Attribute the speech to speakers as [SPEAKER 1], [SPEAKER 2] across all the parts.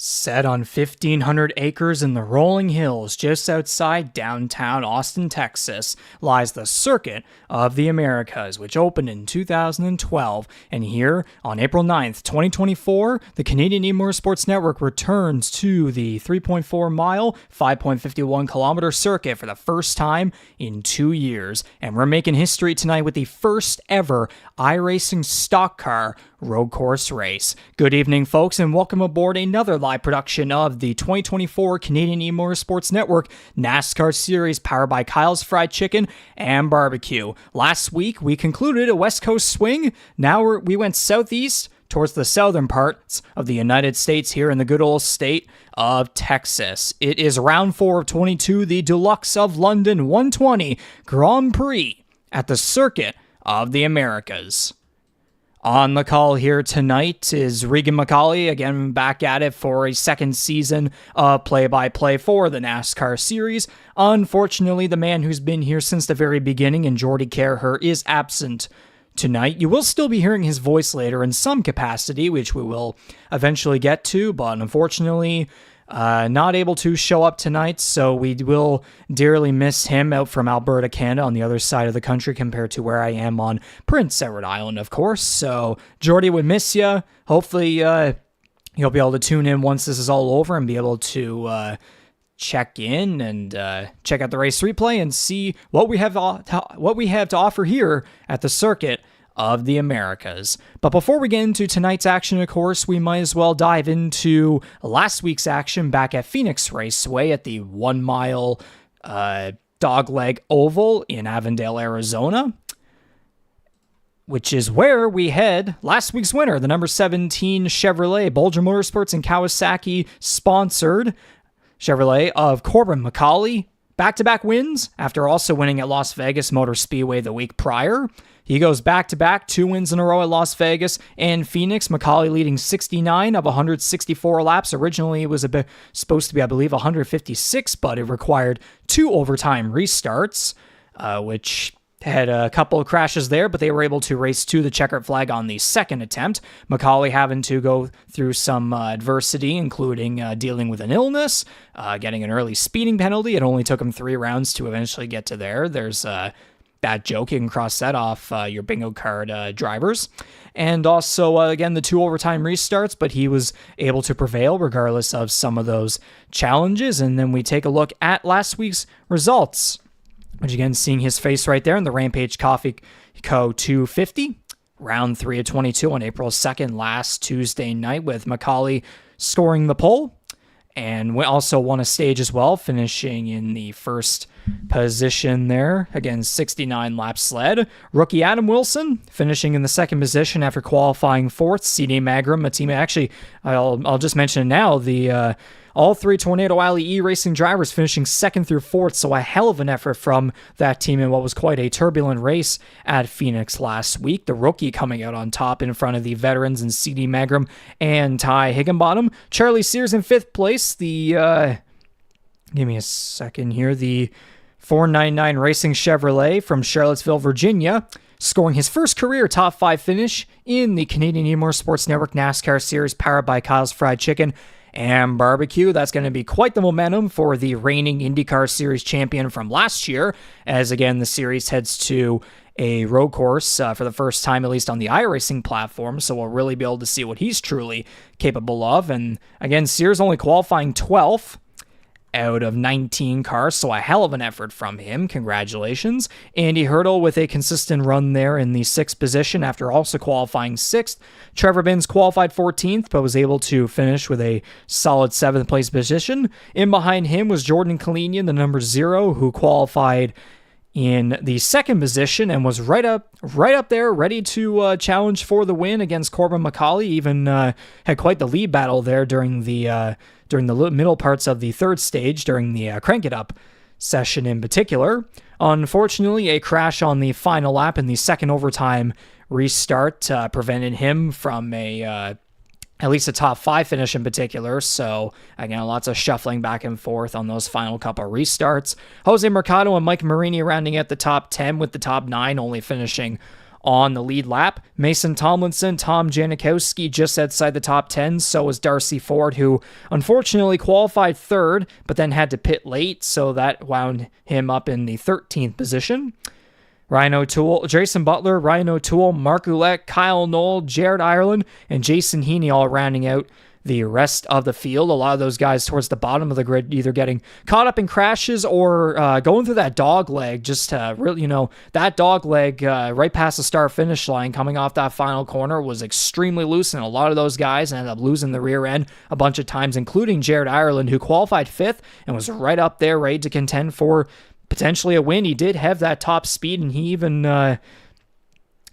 [SPEAKER 1] Set on 1,500 acres in the rolling hills just outside downtown Austin, Texas, lies the Circuit of the Americas, which opened in 2012. And here, on April 9th, 2024, the Canadian E-Motorsports Network returns to the 3.4-mile, 5.51-kilometer circuit for the first time in 2 years. And we're making history tonight with the first ever iRacing stock car road course race. Good evening, folks, and welcome aboard another live production of the 2024 Canadian E-Motorsports Network NASCAR Series, powered by Kyle's Fried Chicken and Barbecue. Last week, we concluded a West Coast swing. Now we went southeast towards the southern parts of the United States here in the good old state of Texas. It is round 4 of 22, the Dulux of London 120 Grand Prix at the Circuit of the Americas. On the call here tonight is Corbin MacAulay, again back at it for a second season of play-by-play for the NASCAR Series. Unfortunately, the man who's been here since the very beginning, and Jordy Kerher, is absent tonight. You will still be hearing his voice later in some capacity, which we will eventually get to, but unfortunately not able to show up tonight, so we will dearly miss him out from Alberta, Canada, on the other side of the country compared to where I am on Prince Edward Island, of course. So, Jordy would miss you. Hopefully, you'll be able to tune in once this is all over and be able to check in and check out the race replay and see what we have to offer here at the Circuit of the Americas. But before we get into tonight's action, of course, we might as well dive into last week's action back at Phoenix Raceway at the 1 mile dogleg oval in Avondale, Arizona, which is where we had last week's winner, the number 17 Chevrolet Bolger Motorsports and Kawasaki sponsored Chevrolet of Corbin MacAulay. Back-to-back wins after also winning at Las Vegas Motor Speedway the week prior. He goes back-to-back, 2 wins in a row at Las Vegas and Phoenix. MacAulay leading 69 of 164 laps. Originally, it was supposed to be, I believe, 156, but it required 2 overtime restarts, which had a couple of crashes there, but they were able to race to the checkered flag on the second attempt. MacAulay having to go through some adversity, including dealing with an illness, getting an early speeding penalty. It only took him 3 rounds to eventually get to there. There's bad joke. You can cross that off your bingo card, drivers. And also, again, the 2 overtime restarts, but he was able to prevail regardless of some of those challenges. And then we take a look at last week's results, which again, seeing his face right there in the Rampage Coffee Co 250, round 3 of 22 on April 2nd, last Tuesday night, with MacAulay scoring the pole. And we also won a stage as well, finishing in the first position there. Again, 69 lap sled. Rookie Adam Wilson finishing in the second position after qualifying 4th. CD Magram, a team, actually, I'll just mention it now, all 3 Tornado Alley E-Racing drivers finishing 2nd through 4th, so a hell of an effort from that team in what was quite a turbulent race at Phoenix last week. The rookie coming out on top in front of the veterans in CD Magram and Ty Higginbottom. Charlie Sears in 5th place. Give me a second here. The 499 Racing Chevrolet from Charlottesville, Virginia, scoring his first career top 5 finish in the Canadian E-Motorsports Network NASCAR Series, powered by Kyle's Fried Chicken and Barbecue. That's going to be quite the momentum for the reigning IndyCar Series champion from last year, as again the series heads to a road course for the first time, at least on the iRacing platform, so we'll really be able to see what he's truly capable of. And again, Sears only qualifying 12th out of 19 cars, so a hell of an effort from him. Congratulations. Andy Hurdle with a consistent run there in the 6th position after also qualifying 6th. Trevor Binns qualified 14th, but was able to finish with a solid 7th place position. In behind him was Jordan Kalinian, the number 0, who qualified in the 2nd position and was right up there, ready to challenge for the win against Corbin MacAulay. Even had quite the lead battle there during the middle parts of the 3rd stage, during the Crank It Up session in particular. Unfortunately, a crash on the final lap in the 2nd overtime restart prevented him from at least a top 5 finish in particular. So again, lots of shuffling back and forth on those final couple restarts. Jose Mercado and Mike Marini rounding at the top 10, with the top 9 only finishing on the lead lap. Mason Tomlinson, Tom Janikowski just outside the top 10. So was Darcy Ford, who unfortunately qualified third, but then had to pit late. So that wound him up in the 13th position. Ryan O'Toole, Jason Butler, Ryan O'Toole, Mark Ouellette, Kyle Knoll, Jared Ireland, and Jason Heaney all rounding out the rest of the field. A lot of those guys towards the bottom of the grid either getting caught up in crashes or going through that dog leg, just to really, that dog leg right past the start-finish line coming off that final corner was extremely loose, and a lot of those guys ended up losing the rear end a bunch of times, including Jared Ireland, who qualified 5th and was right up there ready to contend for potentially a win. He did have that top speed, and he even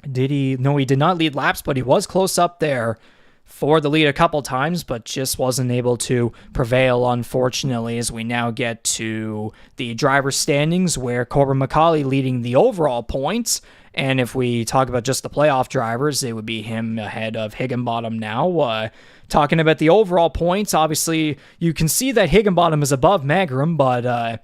[SPEAKER 1] he did not lead laps, but he was close up there for the lead a couple times, but just wasn't able to prevail, unfortunately, as we now get to the driver standings, where Corbin MacAulay leading the overall points. And if we talk about just the playoff drivers, it would be him ahead of Higginbottom now. Talking about the overall points, obviously, you can see that Higginbottom is above Magram, but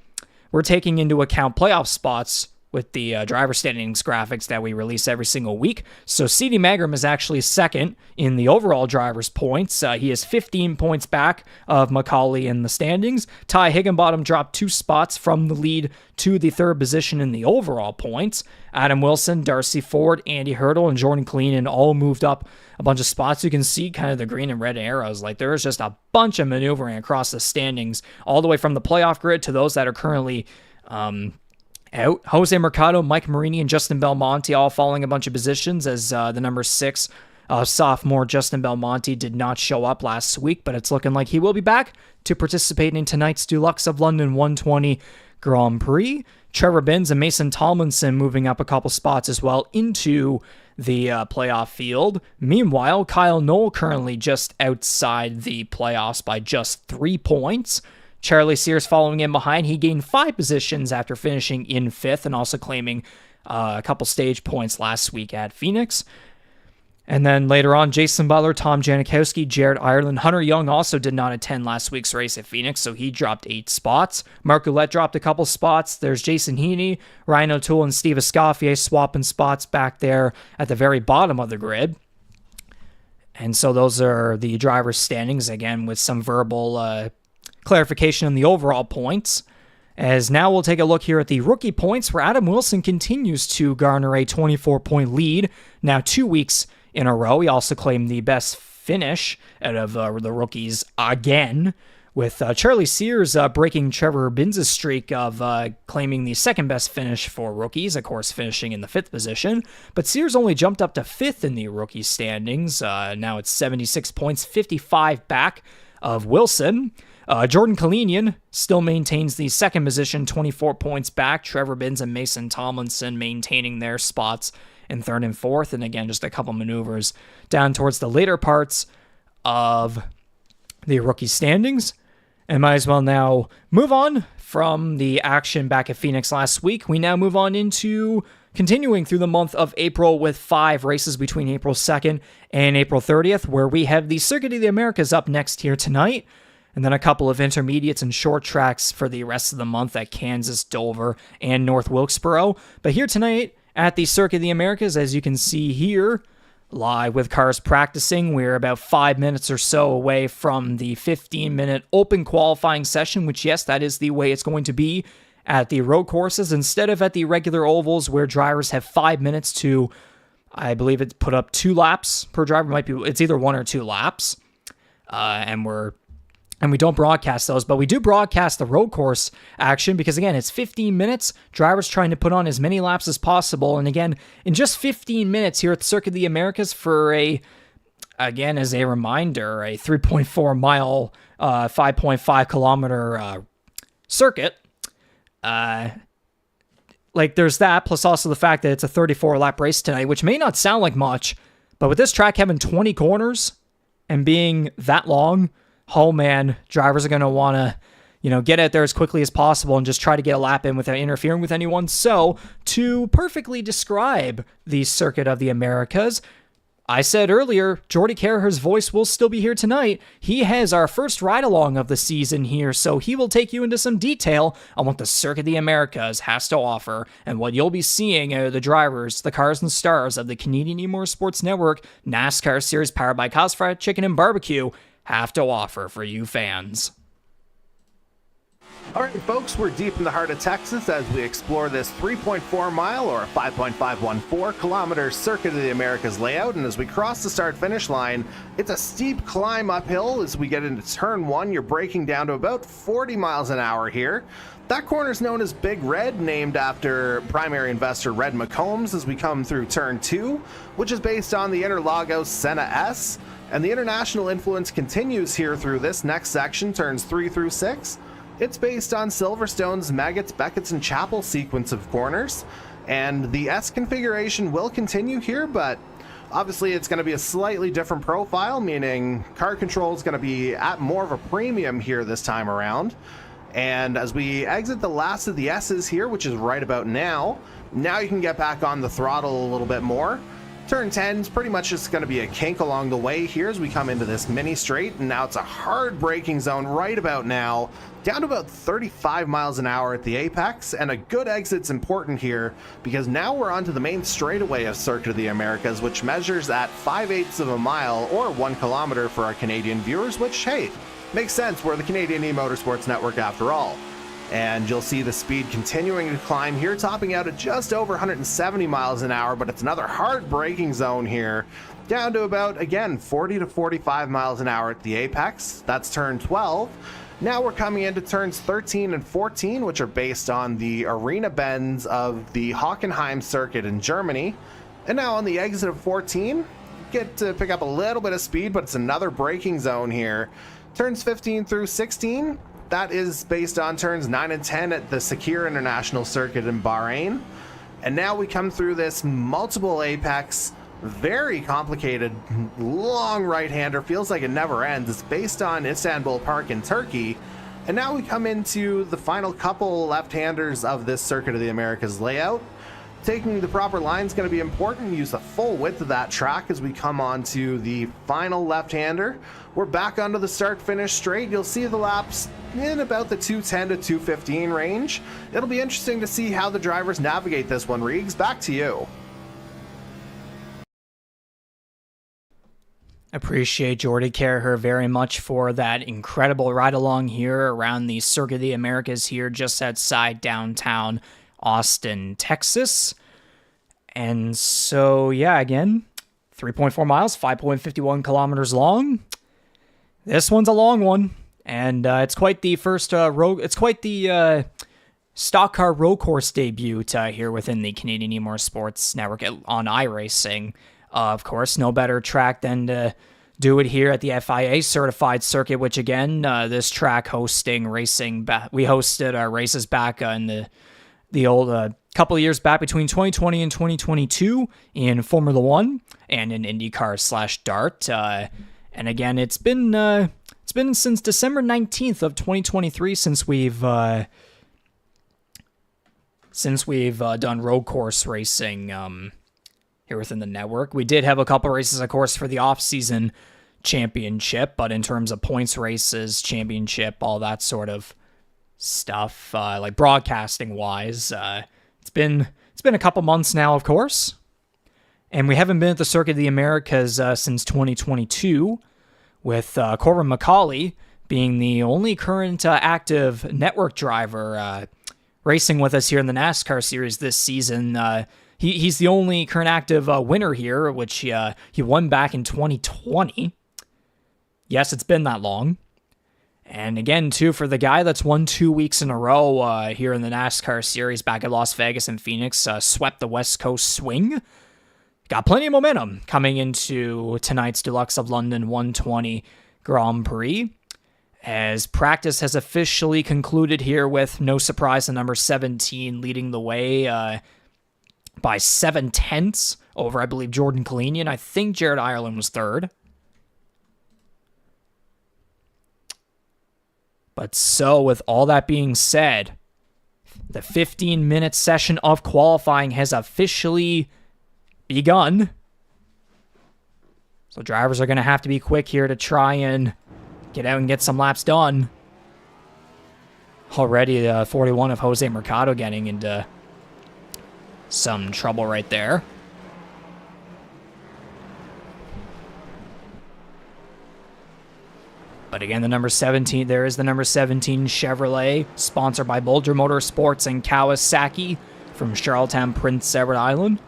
[SPEAKER 1] we're taking into account playoff spots with the driver standings graphics that we release every single week. So C.D. Magram is actually second in the overall drivers' points. He is 15 points back of MacAulay in the standings. Ty Higginbottom dropped 2 spots from the lead to the 3rd position in the overall points. Adam Wilson, Darcy Ford, Andy Hurdle, and Jordan Kalinin all moved up a bunch of spots. You can see kind of the green and red arrows. Like, there is just a bunch of maneuvering across the standings, all the way from the playoff grid to those that are currently out. Jose Mercado, Mike Marini, and Justin Belmonte all falling a bunch of positions, as the number 6 sophomore Justin Belmonte did not show up last week, but it's looking like he will be back to participate in tonight's Dulux of London 120 Grand Prix. Trevor Binns and Mason Tomlinson moving up a couple spots as well into the playoff field. Meanwhile, Kyle Knoll currently just outside the playoffs by just 3 points. Charlie Sears following in behind. He gained 5 positions after finishing in 5th and also claiming a couple stage points last week at Phoenix. And then later on, Jason Butler, Tom Janikowski, Jared Ireland, Hunter Young also did not attend last week's race at Phoenix, so he dropped 8 spots. Mark Ouellette dropped a couple spots. There's Jason Heaney, Ryan O'Toole, and Steve Escoffier swapping spots back there at the very bottom of the grid. And so those are the driver's standings, again, with some verbal clarification on the overall points. As now we'll take a look here at the rookie points, where Adam Wilson continues to garner a 24-point lead, now 2 weeks in a row. He also claimed the best finish out of the rookies again, with Charlie Sears breaking Trevor Binns' streak of claiming the second best finish for rookies, of course finishing in the 5th position. But Sears only jumped up to 5th in the rookie standings. Now it's 76 points, 55 back of Wilson. Jordan Kalinin still maintains the 2nd position, 24 points back. Trevor Binns and Mason Tomlinson maintaining their spots in 3rd and 4th. And again, just a couple maneuvers down towards the later parts of the rookie standings. And might as well now move on from the action back at Phoenix last week. We now move on into continuing through the month of April with 5 races between April 2nd and April 30th, where we have the Circuit of the Americas up next here tonight. And then a couple of intermediates and short tracks for the rest of the month at Kansas, Dover, and North Wilkesboro. But here tonight at the Circuit of the Americas, as you can see here, live with cars practicing, we're about 5 minutes or so away from the 15-minute open qualifying session, which, yes, that is the way it's going to be at the road courses, instead of at the regular ovals where drivers have 5 minutes to, I believe it's put up 2 laps per driver. It's either 1 or 2 laps. And we don't broadcast those, but we do broadcast the road course action because, again, it's 15 minutes. Drivers trying to put on as many laps as possible. And again, in just 15 minutes here at the Circuit of the Americas for again, as a reminder, a 3.4 mile, 5.5 kilometer circuit. There's that, plus also the fact that it's a 34 lap race tonight, which may not sound like much, but with this track having 20 corners and being that long, oh man, drivers are going to want to, get out there as quickly as possible and just try to get a lap in without interfering with anyone. So, to perfectly describe the Circuit of the Americas, I said earlier, Jordy Carraher's voice will still be here tonight. He has our first ride-along of the season here, so he will take you into some detail on what the Circuit of the Americas has to offer, and what you'll be seeing are the drivers, the cars and stars of the Canadian eMotorsports Network NASCAR Series powered by Cos Fried Chicken and Barbecue have to offer for you fans.
[SPEAKER 2] All right, folks, we're deep in the heart of Texas as we explore this 3.4 mile or 5.514 kilometer Circuit of the Americas layout. And as we cross the start-finish line, it's a steep climb uphill. As we get into turn 1, you're braking down to about 40 miles an hour here. That corner is known as Big Red, named after primary investor Red McCombs, as we come through turn 2, which is based on the Interlagos Senna S. And the international influence continues here through this next section, turns 3 through 6. It's based on Silverstone's Maggots, Beckett's, and Chapel sequence of corners, and the S configuration will continue here, but obviously it's going to be a slightly different profile, meaning car control is going to be at more of a premium here this time around. And as we exit the last of the S's here, which is right about now you can get back on the throttle a little bit more. Turn 10 is pretty much just going to be a kink along the way here as we come into this mini straight, and now it's a hard braking zone right about now, down to about 35 miles an hour at the apex, and a good exit's important here because now we're onto the main straightaway of Circuit of the Americas, which measures at 5/8 of a mile or 1 kilometer for our Canadian viewers, which, hey, makes sense. We're the Canadian eMotorsports Network after all. And you'll see the speed continuing to climb here, topping out at just over 170 miles an hour, but it's another hard braking zone here, down to about, again, 40 to 45 miles an hour at the apex. That's turn 12. Now we're coming into turns 13 and 14, which are based on the arena bends of the Hockenheim circuit in Germany. And now on the exit of 14, get to pick up a little bit of speed, but it's another braking zone here. Turns 15 through 16. That is based on turns 9 and 10 at the Sakir International Circuit in Bahrain. And now we come through this multiple apex, very complicated, long right-hander, feels like it never ends. It's based on Istanbul Park in Turkey. And now we come into the final couple left-handers of this Circuit of the Americas layout. Taking the proper line is going to be important. Use the full width of that track as we come on to the final left-hander. We're back onto the start-finish straight. You'll see the laps in about the 210 to 215 range. It'll be interesting to see how the drivers navigate this one. Reegs, back to you.
[SPEAKER 1] Appreciate Jordy Carraher very much for that incredible ride along here around the Circuit of the Americas here just outside downtown Austin, Texas. And so, yeah, again, 3.4 miles, 5.51 kilometers long. This one's a long one, and it's quite the first stock car road course debut here within the Canadian eMotorsports Network on iRacing. Of course, no better track than to do it here at the FIA certified circuit, which again, this track hosting racing. We hosted our races back in the old couple of years back between 2020 and 2022 in Formula One and in IndyCar / Dart. And again, it's been since December 19th of 2023 since we've done road course racing here within the network. We did have a couple races, of course, for the off-season championship, but in terms of points races, championship, all that sort of stuff, like broadcasting wise, it's been a couple months now, of course. And we haven't been at the Circuit of the Americas since 2022, with Corbin MacAulay being the only current active network driver racing with us here in the NASCAR Series this season. He's the only current active winner here, which he won back in 2020. Yes, it's been that long. And again, too, for the guy that's won 2 weeks in a row here in the NASCAR Series back at Las Vegas and Phoenix, swept the West Coast swing. Got plenty of momentum coming into tonight's Dulux of London 120 Grand Prix, as practice has officially concluded here with, no surprise, the number 17 leading the way by 7/10 over, I believe, Jordan Kalinian. I think Jared Ireland was third. But so, with all that being said, the 15-minute session of qualifying has officially begun. So drivers are going to have to be quick here to try and get out and get some laps done. Already 41 of Jose Mercado getting into some trouble right there. But again, the number 17, there is the number 17 Chevrolet, sponsored by Boulder Motorsports and Kawasaki from Charlottetown, Prince Edward Island.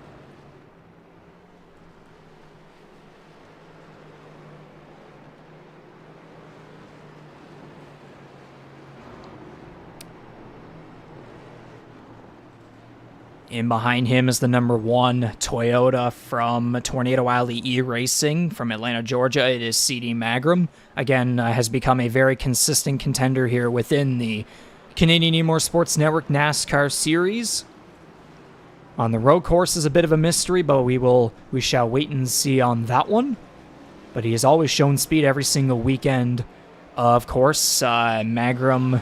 [SPEAKER 1] In behind him is the number 1 Toyota from Tornado Alley eRacing from Atlanta, Georgia. It is CD Magram. Again, has become a very consistent contender here within the Canadian eMotorsports Network NASCAR Series. On the road course is a bit of a mystery, but we shall wait and see on that one. But he has always shown speed every single weekend. Of course, Magram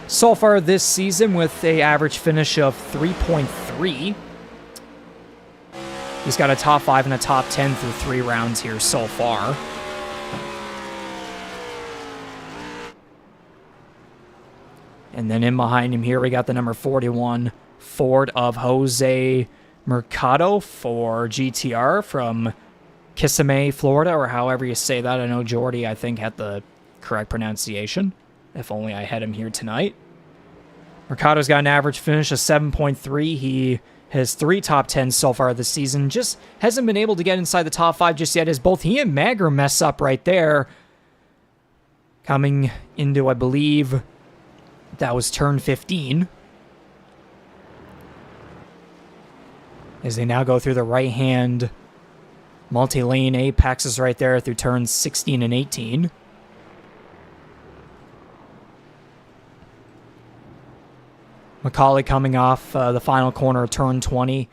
[SPEAKER 1] so far this season with an average finish of 3.3. He's got a top 5 and a top 10 through 3 rounds here so far. And then in behind him here, we got the number 41 Ford of Jose Mercado for GTR from Kissimmee, Florida, or however you say that. I know Jordy, I think, had the correct pronunciation. If only I had him here tonight. Mercado's got an average finish of 7.3. He has 3 top 10s so far this season. Just hasn't been able to get inside the top 5 just yet, as both he and Magram mess up right there. Coming into, I believe, that was turn 15. As they now go through the right-hand multi-lane apexes right there through turns 16 and 18. MacAulay coming off the final corner of turn 20,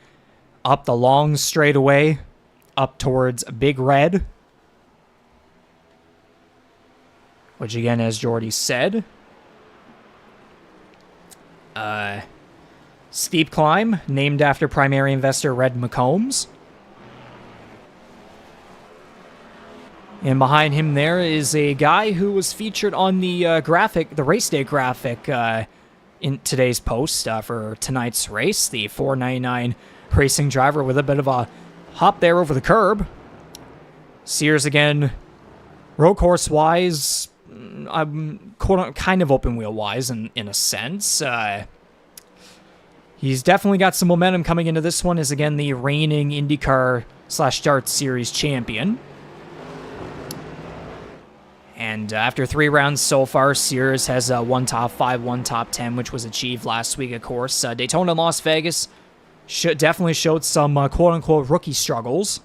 [SPEAKER 1] up the long straightaway, up towards Big Red. Which again, as Jordy said, steep climb, named after primary investor Red McCombs. And behind him there is a guy who was featured on the graphic, the race day graphic, in today's post for tonight's race, the 499 racing driver with a bit of a hop there over the curb. Sears again, road course wise, I'm kind of open wheel wise in a sense. He's definitely got some momentum coming into this one, as again the reigning IndyCar / Dart Series champion. And after 3 rounds so far, Sears has 1 top 5, 1 top 10, which was achieved last week, of course. Daytona and Las Vegas definitely showed some quote-unquote rookie struggles.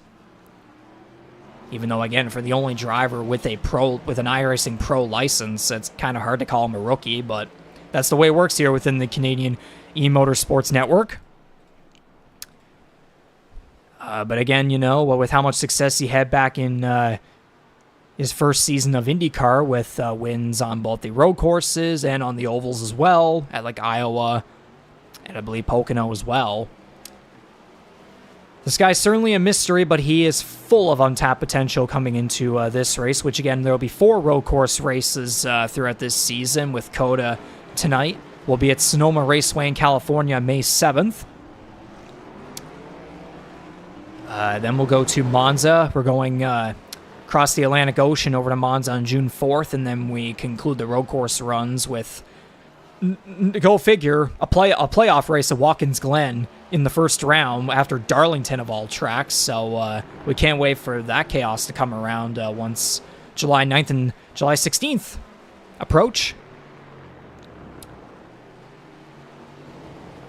[SPEAKER 1] Even though, again, for the only driver with an iRacing Pro license, it's kind of hard to call him a rookie, but that's the way it works here within the Canadian eMotorsports network. But again, you know, with how much success he had back in his first season of IndyCar with wins on both the road courses and on the ovals as well, at like Iowa and I believe Pocono as well. This guy's certainly a mystery, but he is full of untapped potential coming into this race, which again, there will be 4 road course races throughout this season, with COTA tonight. We'll be at Sonoma Raceway in California May 7th. Then we'll go to Monza. We're going across the Atlantic Ocean over to Monza on June 4th, and then we conclude the road course runs with, go figure, a playoff race at Watkins Glen in the first round after Darlington of all tracks. So we can't wait for that chaos to come around once July 9th and July 16th approach.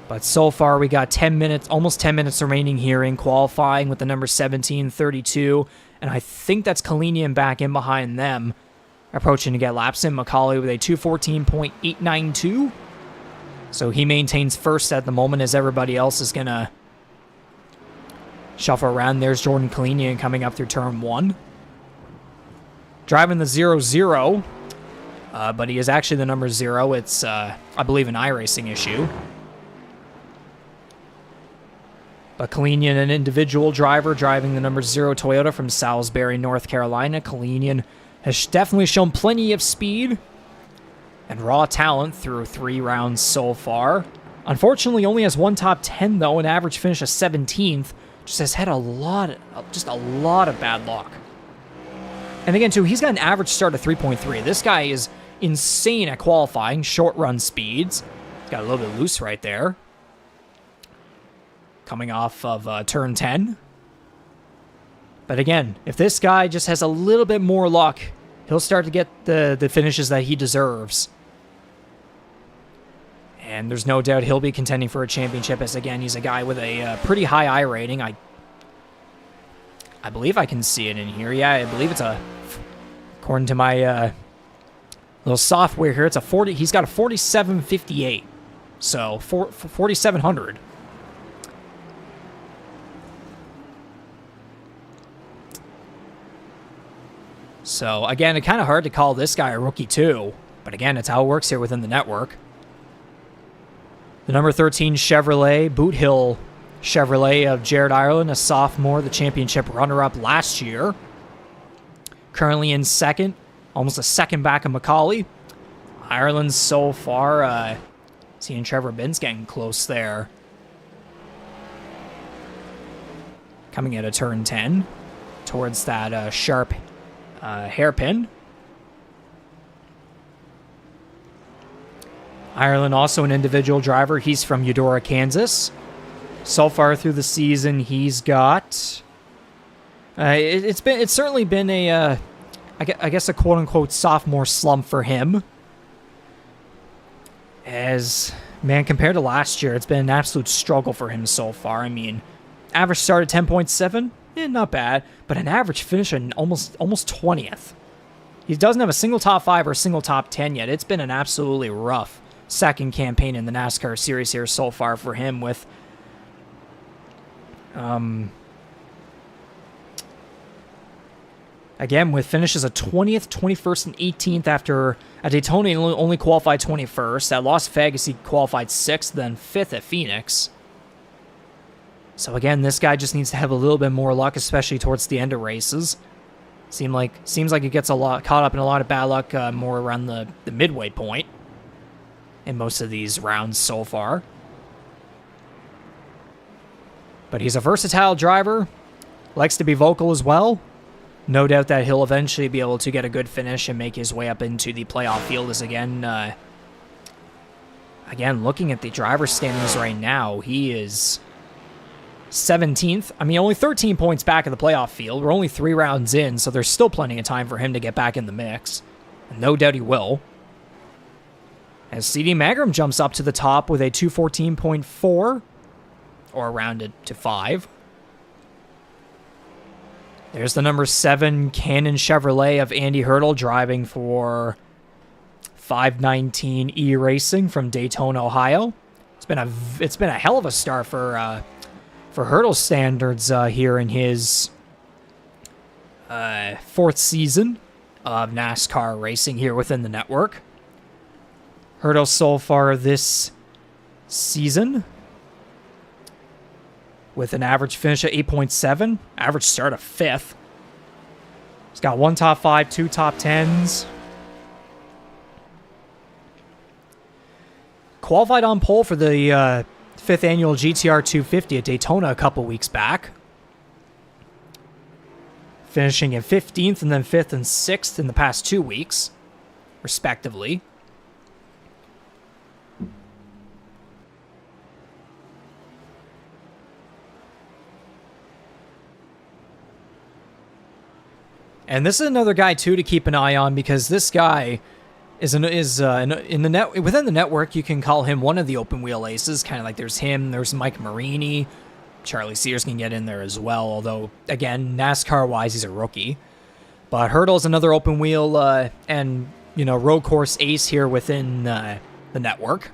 [SPEAKER 1] But so far we got 10 minutes, almost 10 minutes remaining here in qualifying with the number 1732. And I think that's Kalinian back in behind them, approaching to get laps in. MacAulay with a 214.892. So he maintains first at the moment, as everybody else is going to shuffle around. There's Jordan Kalinian coming up through turn 1. Driving the 0-0, but he is actually the number 0. It's, I believe, an iRacing issue. But Kalinian, an individual driver, driving the number 0 Toyota from Salisbury, North Carolina. Kalinian has definitely shown plenty of speed and raw talent through 3 rounds so far. Unfortunately, only has 1 top 10, though, an average finish of 17th. Just has had a lot of bad luck. And again, too, he's got an average start of 3.3. This guy is insane at qualifying, short run speeds. He's got a little bit loose right there. Coming off of turn 10. But again, if this guy just has a little bit more luck, he'll start to get the finishes that he deserves. And there's no doubt he'll be contending for a championship, as again, he's a guy with a pretty high I rating. I believe I can see it in here. Yeah, I believe it's according to my little software here, it's a 40. He's got a 4758. So 4700. So again, it's kind of hard to call this guy a rookie too. But again, it's how it works here within the network. The number 13 Chevrolet, Boot Hill Chevrolet of Jared Ireland, a sophomore, the championship runner-up last year. Currently in second, almost a second back of MacAulay. Ireland so far, seeing Trevor Binns getting close there. Coming at a turn 10 towards that sharp hairpin. Ireland also an individual driver. He's from Eudora, Kansas. So far through the season, he's got... it's certainly been a, I guess a quote-unquote sophomore slump for him. As, man, compared to last year, it's been an absolute struggle for him so far. I mean, average start at 10.7, not bad, but an average finish in almost 20th. He doesn't have a single top 5 or a single top 10 yet. It's been an absolutely rough second campaign in the NASCAR Series here so far for him, with again, with finishes of 20th, 21st, and 18th after at Daytona he only qualified 21st. At Las Vegas he qualified 6th, then 5th at Phoenix. So again, this guy just needs to have a little bit more luck, especially towards the end of races. Seems like he gets caught up in a lot of bad luck more around the midway point in most of these rounds so far. But he's a versatile driver, likes to be vocal as well. No doubt that he'll eventually be able to get a good finish and make his way up into the playoff field. As again, looking at the driver standings right now, he is 17th. I mean, only 13 points back in the playoff field. We're only 3 rounds in, so there's still plenty of time for him to get back in the mix. And no doubt he will. As CD Magram jumps up to the top with a 214.4, or rounded to 5. There's the number 7 Cannon Chevrolet of Andy Hurdle, driving for 519 E-Racing from Daytona, Ohio. It's been a hell of a start for Hurdle standards here in his 4th season of NASCAR racing here within the network. Hurdle so far this season with an average finish of 8.7, average start of 5th. He's got 1 top 5, 2 top 10s. Qualified on pole for the 5th annual GTR 250 at Daytona a couple weeks back. Finishing in 15th and then 5th and 6th in the past 2 weeks, respectively. And this is another guy too to keep an eye on, because this guy within the network. You can call him one of the open wheel aces. Kind of like there's him, there's Mike Marini, Charlie Sears can get in there as well. Although again, NASCAR wise, he's a rookie. But Hurdle's another open wheel and road course ace here within the network.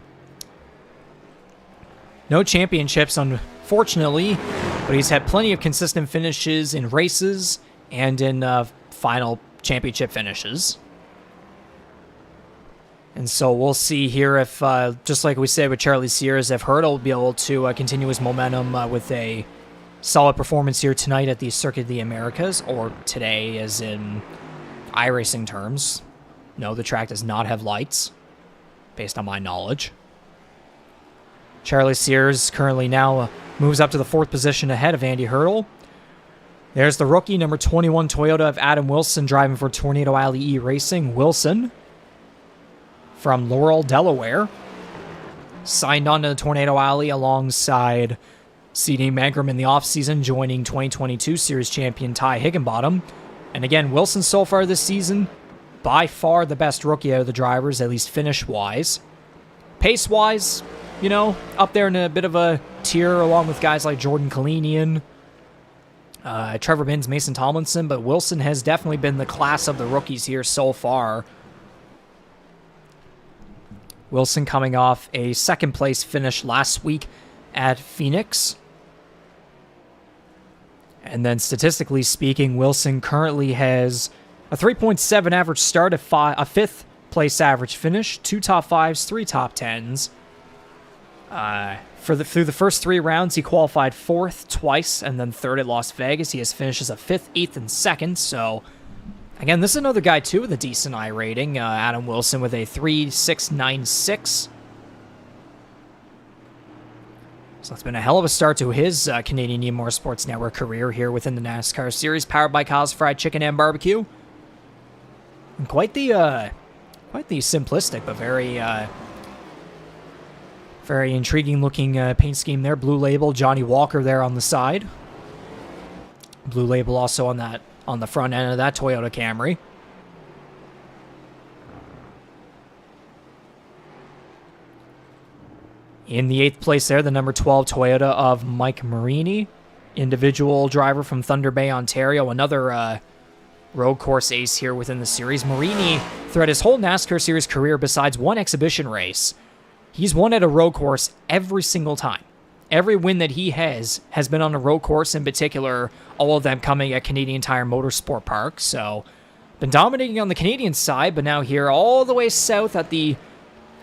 [SPEAKER 1] No championships, unfortunately, but he's had plenty of consistent finishes in races and in final championship finishes. And so we'll see here if, just like we said with Charlie Sears, if Hurdle will be able to continue his momentum with a Solid performance here tonight at the Circuit of the Americas, or today as in iRacing terms. No, the track does not have lights, based on my knowledge. Charlie Sears currently now moves up to the 4th position ahead of Andy Hurdle. There's the rookie, number 21 Toyota of Adam Wilson, driving for Tornado Alley eRacing. Wilson, from Laurel, Delaware, signed on to the Tornado Alley alongside C.D. Mangrum in the offseason, joining 2022 Series champion Ty Higginbottom. And again, Wilson so far this season, by far the best rookie out of the drivers, at least finish-wise. Pace-wise, you know, up there in a bit of a tier along with guys like Jordan Kalinian, Trevor Binns, Mason Tomlinson, but Wilson has definitely been the class of the rookies here so far. Wilson coming off a 2nd place finish last week at Phoenix. And then statistically speaking, Wilson currently has a 3.7 average start, a 5th place average finish, 2 top 5s, 3 top 10s. Through the first 3 rounds, he qualified 4th twice and then 3rd at Las Vegas. He has finished as a 5th, 8th, and 2nd. So, again, this is another guy, too, with a decent I rating. Adam Wilson with a 3.696. So it's been a hell of a start to his Canadian eMotorsports Network career here within the NASCAR Series, powered by Kyle's Fried Chicken and Barbecue. And quite the simplistic, but very intriguing looking paint scheme there. Blue label, Johnny Walker there on the side. Blue label also on the front end of that Toyota Camry. In the 8th place there, the number 12 Toyota of Mike Marini, individual driver from Thunder Bay, Ontario, another road course ace here within the series. Marini, throughout his whole NASCAR Series career, besides one exhibition race, he's won at a road course every single time. Every win that he has been on a road course, in particular, all of them coming at Canadian Tire Motorsport Park. So, been dominating on the Canadian side, but now here all the way south at the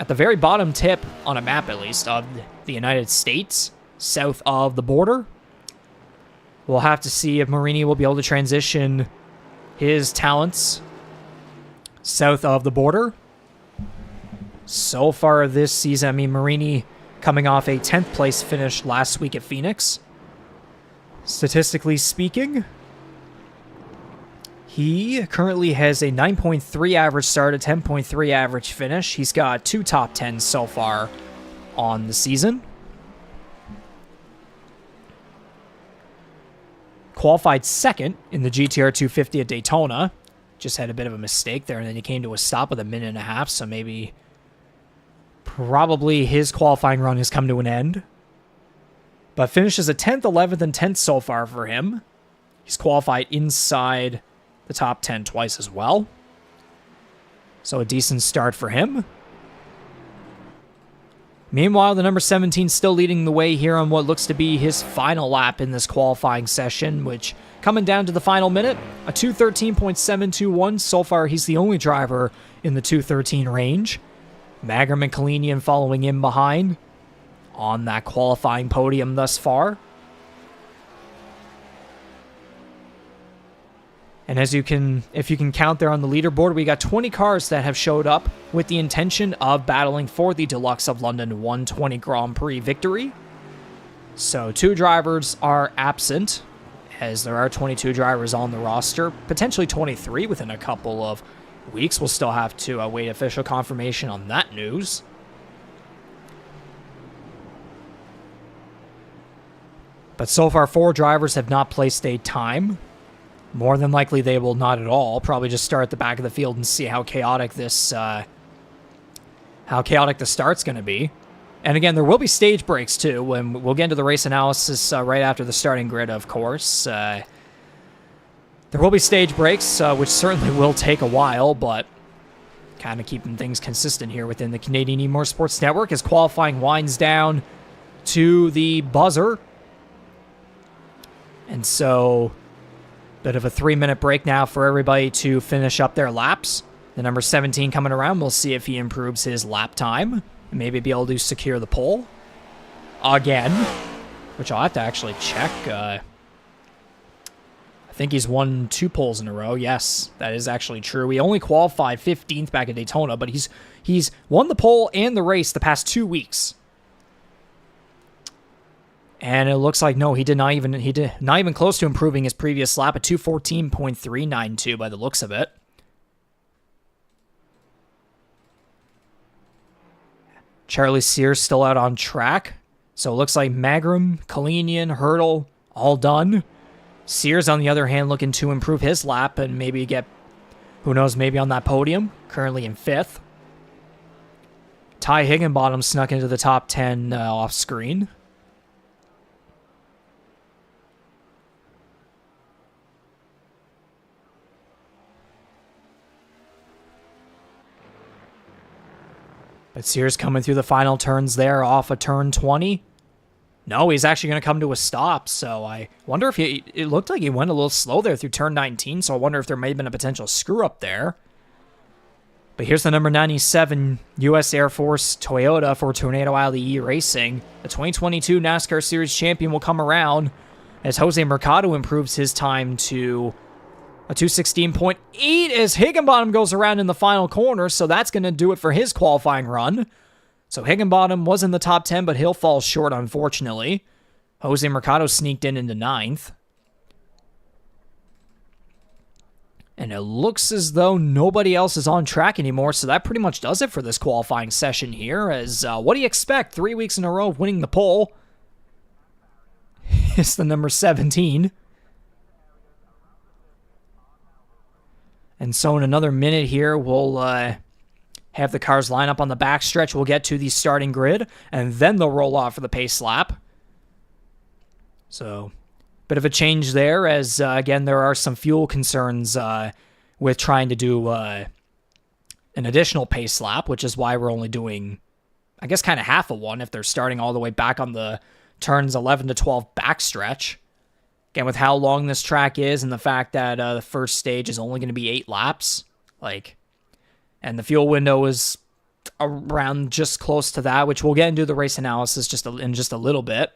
[SPEAKER 1] very bottom tip, on a map at least, of the United States, south of the border. We'll have to see if Marini will be able to transition his talents south of the border. So far this season, I mean, Marini coming off a 10th place finish last week at Phoenix. Statistically speaking, he currently has a 9.3 average start, a 10.3 average finish. He's got 2 top 10s so far on the season. Qualified 2nd in the GTR 250 at Daytona. Just had a bit of a mistake there, and then he came to a stop with a minute and a half, so probably his qualifying run has come to an end. But finishes a 10th, 11th, and 10th so far for him. He's qualified inside the top 10 twice as well. So a decent start for him. Meanwhile, the number 17 still leading the way here on what looks to be his final lap in this qualifying session, which coming down to the final minute, a 2:13.721. So far, he's the only driver in the 2:13 range. Mangrum and Kalinian following in behind on that qualifying podium thus far. And if you can count there on the leaderboard, we got 20 cars that have showed up with the intention of battling for the Dulux of London 120 Grand Prix victory. So 2 drivers are absent, as there are 22 drivers on the roster, potentially 23 within a couple of weeks. We'll still have to await official confirmation on that news. But so far, 4 drivers have not placed a time. More than likely, they will not at all. Probably just start at the back of the field and see how chaotic the start's going to be. And again, there will be stage breaks too. When we'll get into the race analysis right after the starting grid, of course. There will be stage breaks, which certainly will take a while, but kind of keeping things consistent here within the Canadian eMotorsports Network as qualifying winds down to the buzzer. And so, bit of a 3-minute break now for everybody to finish up their laps. The number 17 coming around, we'll see if he improves his lap time and maybe be able to secure the pole again, which I'll have to actually check I think he's won 2 poles in a row. Yes, that is actually true. He only qualified 15th back at Daytona, but he's won the pole and the race the past 2 weeks. And it looks like no, he did not even close to improving his previous lap at 2:14.392 by the looks of it. Charlie Sears still out on track. So it looks like Magrum, Kalinian, Hurdle, all done. Sears, on the other hand, looking to improve his lap and maybe get, who knows, maybe on that podium. Currently in 5th. Ty Higginbottom snuck into the top 10 off screen. But Sears coming through the final turns there off of turn 20. No, he's actually going to come to a stop, so I wonder if it looked like he went a little slow there through turn 19, so I wonder if there may have been a potential screw-up there. But here's the number 97 U.S. Air Force Toyota for Tornado Alley E-Racing. The 2022 NASCAR Series champion will come around as Jose Mercado improves his time to a 2:16.8 as Higginbottom goes around in the final corner, so that's going to do it for his qualifying run. So Higginbottom was in the top 10, but he'll fall short, unfortunately. Jose Mercado sneaked in into 9th. And it looks as though nobody else is on track anymore, so that pretty much does it for this qualifying session here. As what do you expect? 3 weeks in a row of winning the pole. It's the number 17. And so in another minute here, we'll have the cars line up on the backstretch. We'll get to the starting grid, and then they'll roll off for the pace lap. So, bit of a change there, as, again, there are some fuel concerns with trying to do an additional pace lap, which is why we're only doing, I guess, kind of half of one if they're starting all the way back on the turns 11 to 12 backstretch. Again, with how long this track is and the fact that the first stage is only going to be 8 laps, and the fuel window is around just close to that, which we'll get into the race analysis in just a little bit.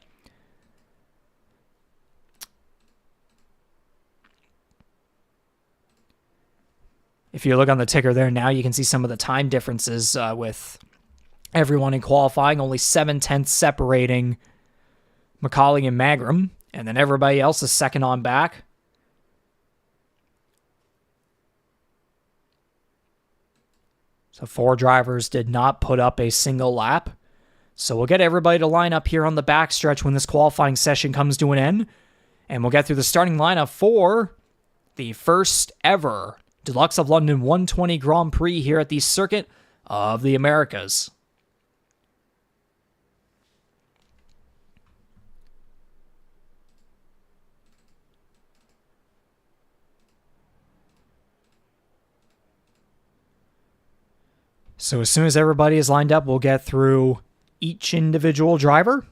[SPEAKER 1] If you look on the ticker there now, you can see some of the time differences with everyone in qualifying, only 7/10 separating MacAulay and Magrum. And then everybody else is second on back. So 4 drivers did not put up a single lap. So we'll get everybody to line up here on the backstretch when this qualifying session comes to an end. And we'll get through the starting lineup for the first ever Dulux of London 120 Grand Prix here at the Circuit of the Americas. So as soon as everybody is lined up, we'll get through each individual driver.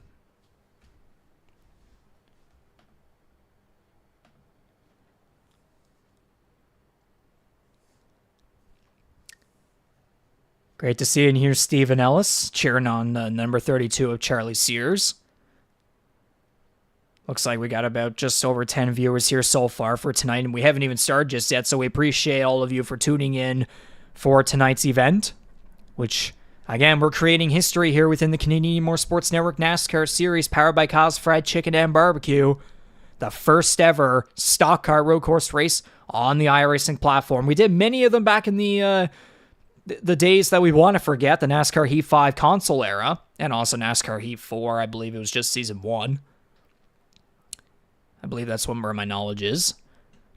[SPEAKER 1] Great to see and hear Stephen Ellis cheering on number 32 of Charlie Sears. Looks like we got about just over 10 viewers here so far for tonight, and we haven't even started just yet, so we appreciate all of you for tuning in for tonight's event. Which, again, we're creating history here within the Canadian eMotorsports Network NASCAR Series powered by Kyle's Fried Chicken and Barbecue. The first ever stock car road course race on the iRacing platform. We did many of them back in the days that we want to forget, the NASCAR Heat 5 console era, and also NASCAR Heat 4. I believe it was just Season 1. I believe that's where my knowledge is.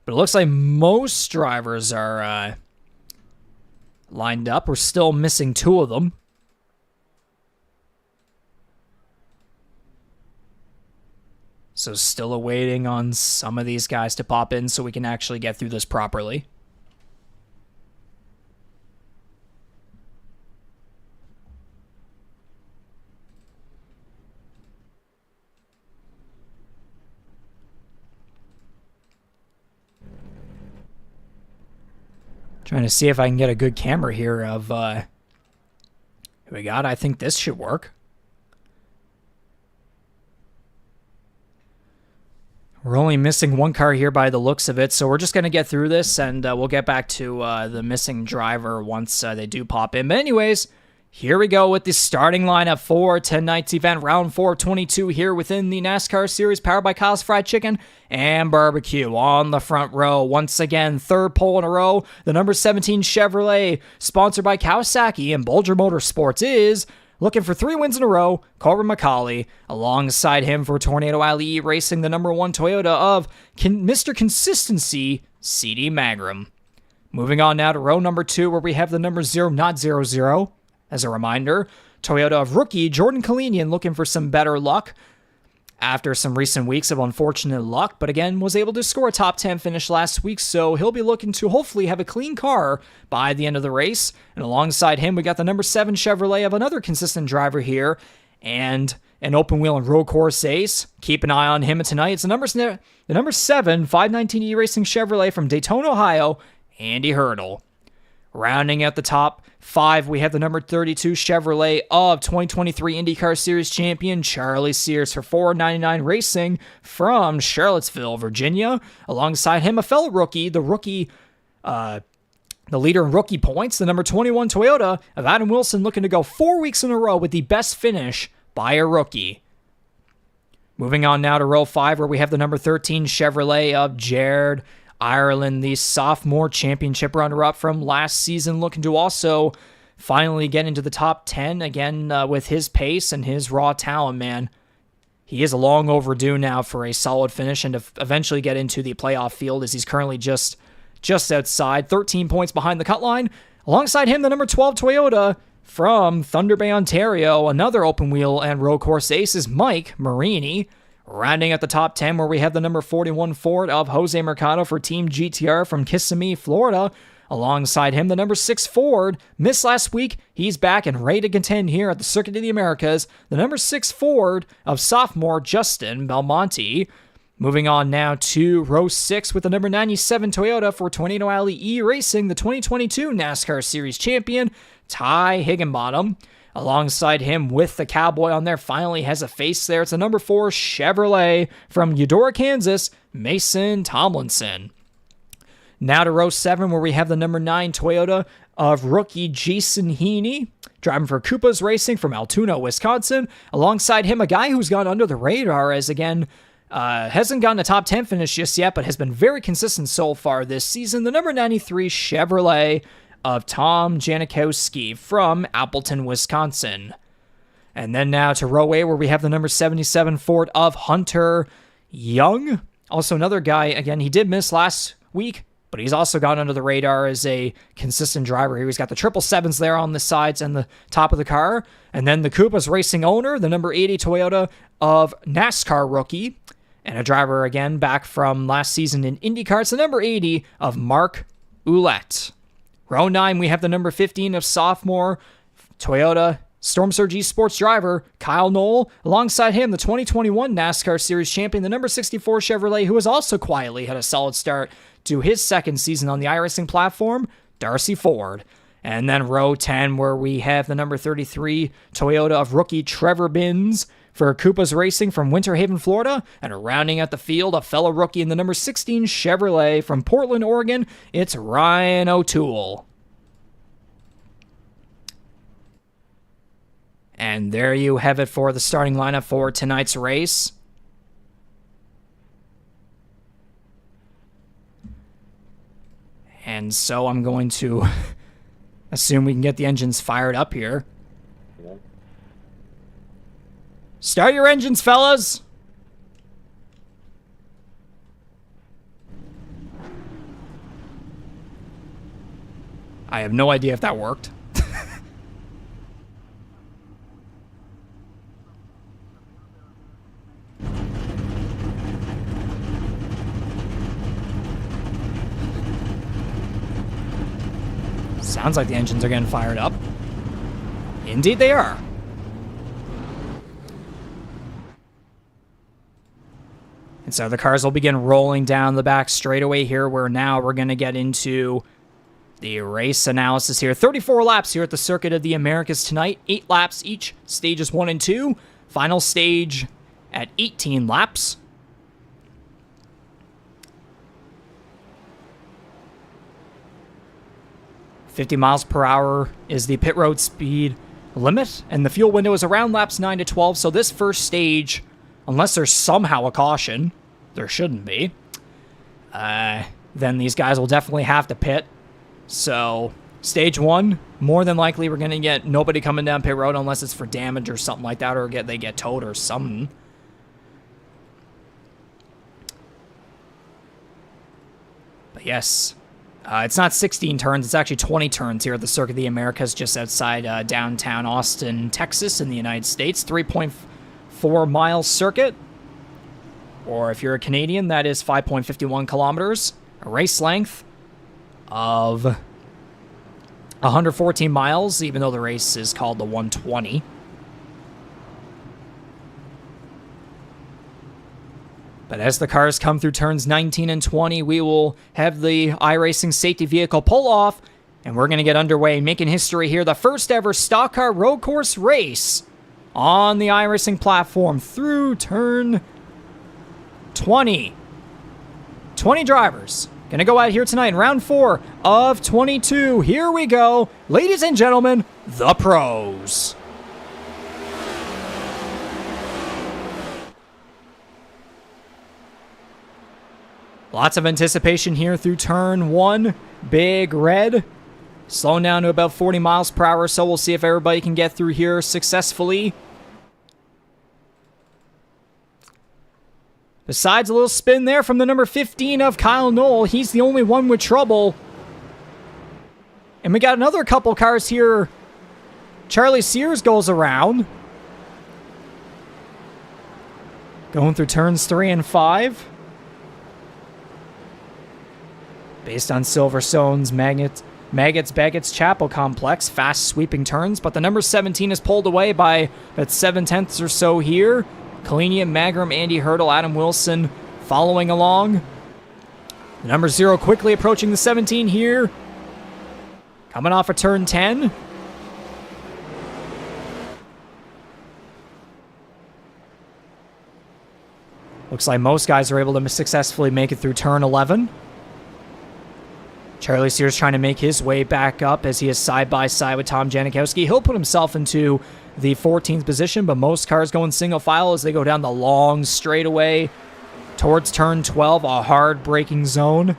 [SPEAKER 1] But it looks like most drivers are lined up. We're still missing 2 of them. So still awaiting on some of these guys to pop in so we can actually get through this properly. Trying to see if I can get a good camera here of who we got. I think this should work. We're only missing one car here by the looks of it, so we're just going to get through this, and we'll get back to the missing driver once they do pop in. But anyways, here we go with the starting lineup for tonight's event, round 422 here within the NASCAR Series, powered by Kyle's Fried Chicken and Barbecue. On the front row, once again, third pole in a row, the number 17 Chevrolet, sponsored by Kawasaki and Bulger Motorsports, is looking for 3 wins in a row, Corbin MacAulay. Alongside him for Tornado Alley E-Racing, the number 1 Toyota of Mr. Consistency, CD Magram. Moving on now to row number 2, where we have the number 0, not 00. As a reminder, Toyota of rookie Jordan Kalinian looking for some better luck after some recent weeks of unfortunate luck, but again was able to score a top 10 finish last week, so he'll be looking to hopefully have a clean car by the end of the race. And alongside him, we got the number 7 Chevrolet of another consistent driver here, and an open wheel and road course ace. Keep an eye on him tonight. It's the number 7 519 E-Racing Chevrolet from Daytona, Ohio, Andy Hurdle. Rounding out the top 5, we have the number 32 Chevrolet of 2023 IndyCar Series champion Charlie Sears for 499 Racing from Charlottesville, Virginia. Alongside him, a fellow rookie, the leader in rookie points, the number 21 Toyota of Adam Wilson, looking to go 4 weeks in a row with the best finish by a rookie. Moving on now to row 5, where we have the number 13 Chevrolet of Jared Ireland, the sophomore championship runner-up from last season, looking to also finally get into the top 10 again with his pace and his raw talent, man. He is long overdue now for a solid finish and to eventually get into the playoff field, as he's currently just outside, 13 points behind the cut line. Alongside him, the number 12 Toyota from Thunder Bay, Ontario, another open wheel and road course ace, is Mike Marini. Rounding at the top 10, where we have the number 41 Ford of Jose Mercado for Team GTR from Kissimmee, Florida. Alongside him, the number 6 Ford, missed last week. He's back and ready to contend here at the Circuit of the Americas. The number 6 Ford of sophomore Justin Belmonte. Moving on now to row 6 with the number 97 Toyota for Tornado Alley E-Racing, the 2022 NASCAR Series champion, Ty Higginbottom. Alongside him with the cowboy on there, finally has a face there. It's the number 4 Chevrolet from Eudora, Kansas, Mason Tomlinson. Now to row 7, where we have the number 9 Toyota of rookie Jason Heaney, driving for Koopa's Racing from Altoona, Wisconsin. Alongside him, a guy who's gone under the radar, as again, hasn't gotten a top 10 finish just yet, but has been very consistent so far this season. The number 93 Chevrolet of Tom Janikowski from Appleton, Wisconsin. And then now to row 8, where we have the number 77 Ford of Hunter Young. Also another guy, again, he did miss last week, but he's also gone under the radar as a consistent driver here. He's got the 777s there on the sides and the top of the car. And then the Koopa's Racing owner, the number 80 Toyota of NASCAR rookie, and a driver, again, back from last season in IndyCar. It's the number 80 of Mark Ouellette. Row 9, we have the number 15 of sophomore Toyota Storm Surge eSports driver Kyle Knoll. Alongside him, the 2021 NASCAR Series champion, the number 64 Chevrolet, who has also quietly had a solid start to his second season on the iRacing platform, Darcy Ford. And then row 10, where we have the number 33 Toyota of rookie Trevor Binns for Koopa's Racing from Winter Haven, Florida. And rounding out the field, a fellow rookie in the number 16 Chevrolet from Portland, Oregon, it's Ryan O'Toole. And there you have it for the starting lineup for tonight's race. And so I'm going to assume we can get the engines fired up here. Start your engines, fellas! I have no idea if that worked. Sounds like the engines are getting fired up. Indeed they are. And so the cars will begin rolling down the back straightaway here, where now we're going to get into the race analysis here. 34 laps here at the Circuit of the Americas tonight. 8 laps each, stages 1 and 2. Final stage at 18 laps. 50 miles per hour is the pit road speed limit, and the fuel window is around laps 9 to 12, so this first stage, unless there's somehow a caution, there shouldn't be, then these guys will definitely have to pit. So, stage 1, more than likely we're going to get nobody coming down pit road unless it's for damage or something like that, or they get towed or something. But yes, it's not 16 turns, it's actually 20 turns here at the Circuit of the Americas just outside downtown Austin, Texas in the United States. 3.4 mile circuit, or if you're a Canadian, that is 5.51 kilometers. A race length of 114 miles, even though the race is called the 120. But as the cars come through turns 19 and 20, we will have the iRacing safety vehicle pull off, and we're going to get underway, making history here. The first ever stock car road course race on the iRacing platform through turn 20. 20 drivers going to go out here tonight in round 4 of 22. Here we go. Ladies and gentlemen, the pros. Lots of anticipation here through turn 1. Big red. Slowing down to about 40 miles per hour, so we'll see if everybody can get through here successfully. Besides a little spin there from the number 15 of Kyle Knoll, he's the only one with trouble. And we got another couple cars here. Charlie Sears goes around. Going through turns 3 and 5. Based on Silverstone's Maggots, Baggots, Chapel complex. Fast sweeping turns, but the number 17 is pulled away by about 7/10 or so here. Kalinian, Magram, Andy Hurdle, Adam Wilson following along. The number 0 quickly approaching the 17 here. Coming off of turn 10. Looks like most guys are able to successfully make it through turn 11. Charlie Sears trying to make his way back up as he is side-by-side with Tom Janikowski. He'll put himself into the 14th position, but most cars going single file as they go down the long straightaway towards turn 12, a hard braking zone.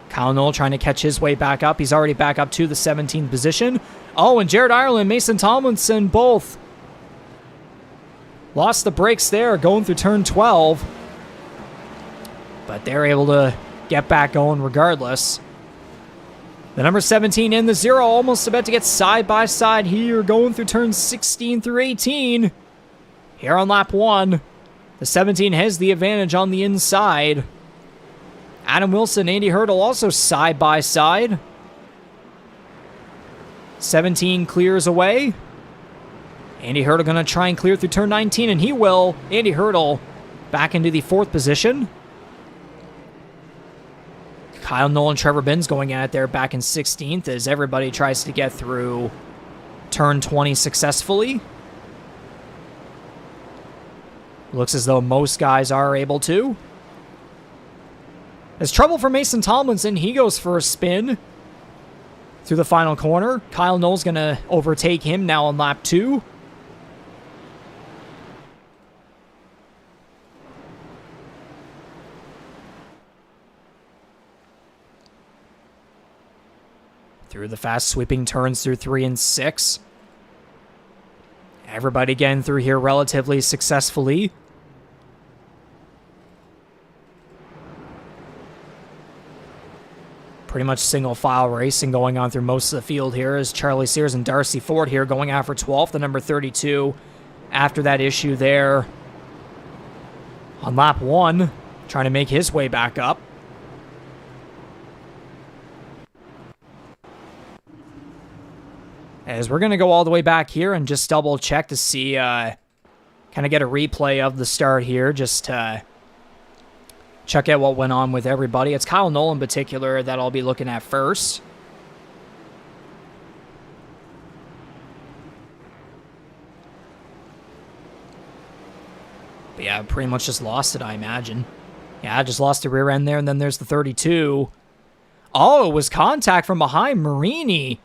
[SPEAKER 1] Kyle Knoll trying to catch his way back up. He's already back up to the 17th position. Oh, and Jared Ireland, Mason Tomlinson both lost the brakes there going through turn 12. But they're able to get back going regardless. The number 17 and the 0 almost about to get side by side here going through turns 16 through 18. Here on lap 1. The 17 has the advantage on the inside. Adam Wilson, Andy Hurdle also side by side. 17 clears away. Andy Hurdle going to try and clear through turn 19, and he will. Andy Hurdle back into the 4th position. Kyle Knoll and Trevor Binns going at it there back in 16th as everybody tries to get through turn 20 successfully. Looks as though most guys are able to. There's trouble for Mason Tomlinson. He goes for a spin through the final corner. Kyle Knoll's going to overtake him now on lap 2. Through the fast sweeping turns through 3 and 6. Everybody getting through here relatively successfully. Pretty much single file racing going on through most of the field here as Charlie Sears and Darcy Ford here going out for 12th, the number 32 after that issue there on lap 1, trying to make his way back up. As we're going to go all the way back here and just double check to see, kind of get a replay of the start here, just to check out what went on with everybody. It's Kyle Knoll in particular that I'll be looking at first. But yeah, pretty much just lost it, I imagine. Yeah, just lost the rear end there, and then there's the 32. Oh, it was contact from behind. Marini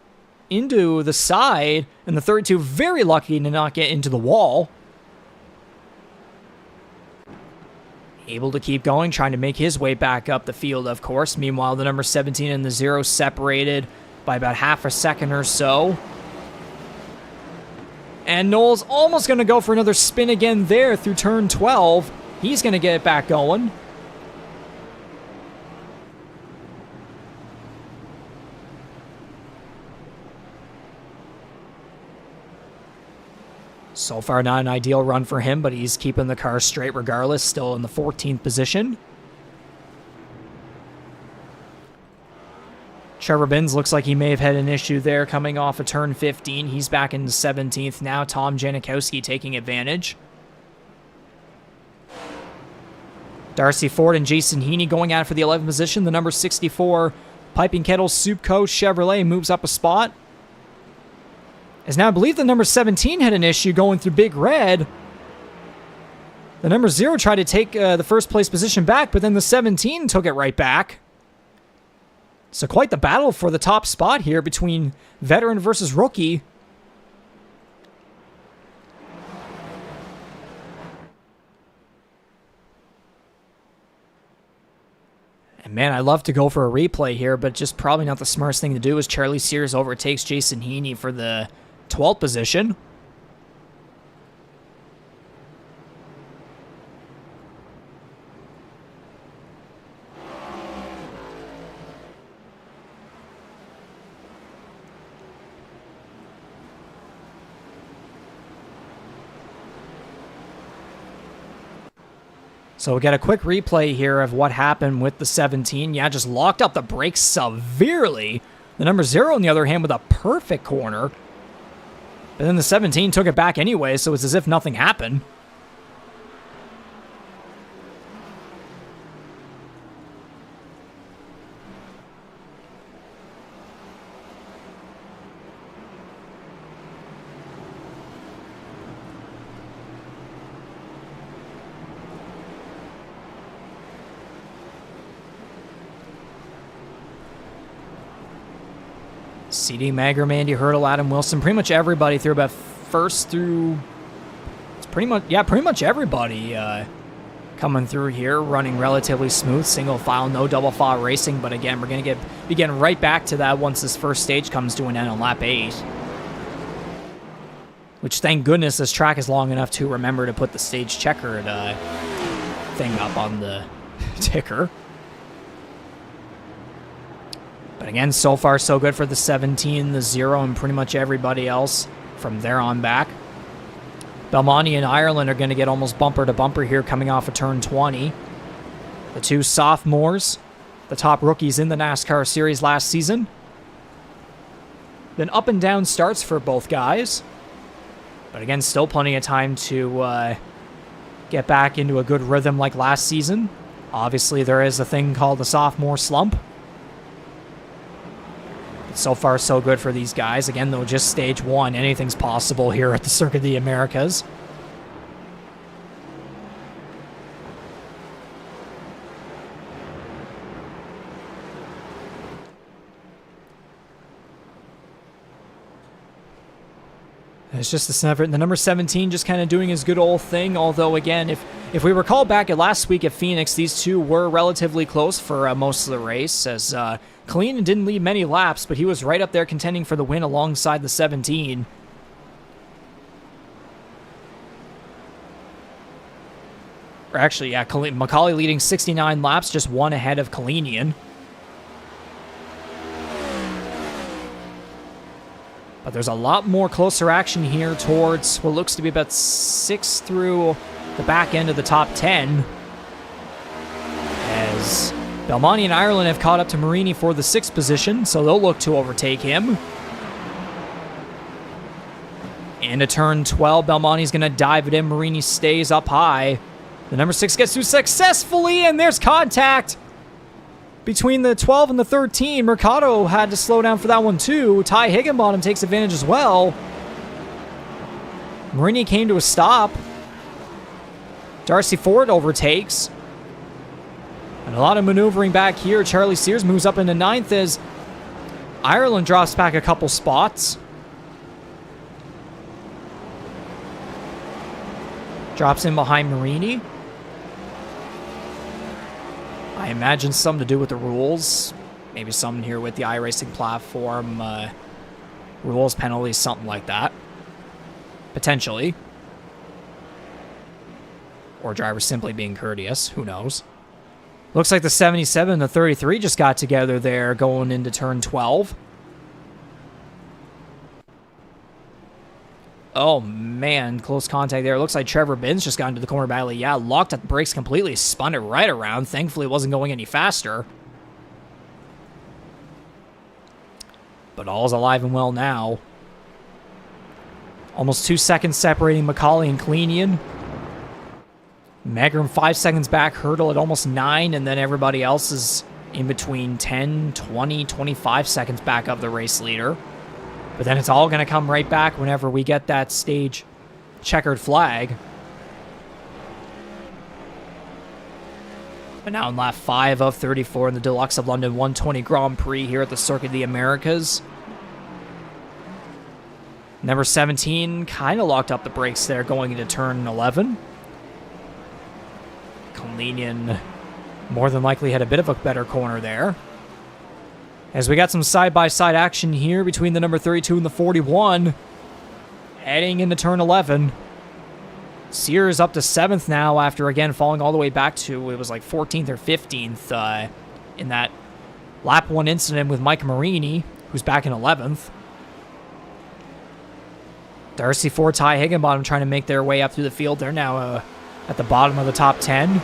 [SPEAKER 1] into the side, and the 32 very lucky to not get into the wall. Able to keep going, trying to make his way back up the field, of course. Meanwhile, the number 17 and the 0 separated by about half a second or so. And Noel's almost going to go for another spin again there through turn 12. He's going to get it back going. So far, not an ideal run for him, but he's keeping the car straight regardless, still in the 14th position. Trevor Binns looks like he may have had an issue there coming off of turn 15. He's back in the 17th now. Tom Janikowski taking advantage. Darcy Ford and Jason Heaney going out for the 11th position. The number 64 Piping Kettle Soup Co. Chevrolet moves up a spot. As now I believe the number 17 had an issue going through Big Red. The number 0 tried to take the first place position back, but then the 17 took it right back. So quite the battle for the top spot here between veteran versus rookie. And man, I'd love to go for a replay here, but just probably not the smartest thing to do as Charlie Sears overtakes Jason Heaney for the 12th position. So we get a quick replay here of what happened with the 17. Yeah, just locked up the brakes severely. The number 0, on the other hand, with a perfect corner. But then the 17 took it back anyway, so it's as if nothing happened. CD Magram, Andy Hurdle, Adam Wilson, pretty much everybody through about first through... It's pretty much everybody coming through here, running relatively smooth, single file, no double file racing. But again, we're going to be getting right back to that once this first stage comes to an end on lap 8. Which, thank goodness, this track is long enough to remember to put the stage checkered thing up on the ticker. But again, so far so good for the 17, the 0, and pretty much everybody else from there on back. Belmonte and Ireland are going to get almost bumper to bumper here coming off of turn 20. The two sophomores, the top rookies in the NASCAR Series last season. Then up and down starts for both guys. But again, still plenty of time to get back into a good rhythm like last season. Obviously, there is a thing called the sophomore slump. So far, so good for these guys. Again, though, just stage 1. Anything's possible here at the Circuit of the Americas. It's just the number 17 just kind of doing his good old thing. Although, again, if we recall back at last week at Phoenix, these two were relatively close for most of the race, as Kalinin didn't lead many laps, but he was right up there contending for the win alongside the 17. Or actually, yeah, MacAulay leading 69 laps, just one ahead of Kalinin. But there's a lot more closer action here towards what looks to be about 6 through the back end of the top 10. As Belmonte and Ireland have caught up to Marini for the 6th position, so they'll look to overtake him. Into turn 12, Belmonte's going to dive it in. Marini stays up high. The number 6 gets through successfully, and there's contact between the 12 and the 13. Mercado had to slow down for that one too. Ty Higginbottom takes advantage as well. Marini came to a stop. Darcy Ford overtakes. And a lot of maneuvering back here. Charlie Sears moves up into 9th as Ireland drops back a couple spots. Drops in behind Marini. I imagine something to do with the rules. Maybe something here with the iRacing platform. Rules, penalties, something like that. Potentially. Or drivers simply being courteous. Who knows? Looks like the 77 and the 33 just got together there going into turn 12. Oh, man. Close contact there. It looks like Trevor Binns just got into the corner battle. Yeah, locked at the brakes completely. Spun it right around. Thankfully, it wasn't going any faster. But all's alive and well now. Almost 2 seconds separating MacAulay and Kleinian. Magrum 5 seconds back. Hurdle at almost 9. And then everybody else is in between 10, 20, 25 seconds back of the race leader. But then it's all going to come right back whenever we get that stage checkered flag. But now in lap 5 of 34 in the Dulux of London 120 Grand Prix here at the Circuit of the Americas. Number 17 kind of locked up the brakes there going into turn 11. Kalinian more than likely had a bit of a better corner there. As we got some side-by-side action here between the number 32 and the 41. Heading into turn 11. Sears up to 7th now after, again, falling all the way back to, it was like 14th or 15th in that lap 1 incident with Mike Marini, who's back in 11th. Darcy Ford, Ty Higginbottom trying to make their way up through the field. They're now at the bottom of the top 10.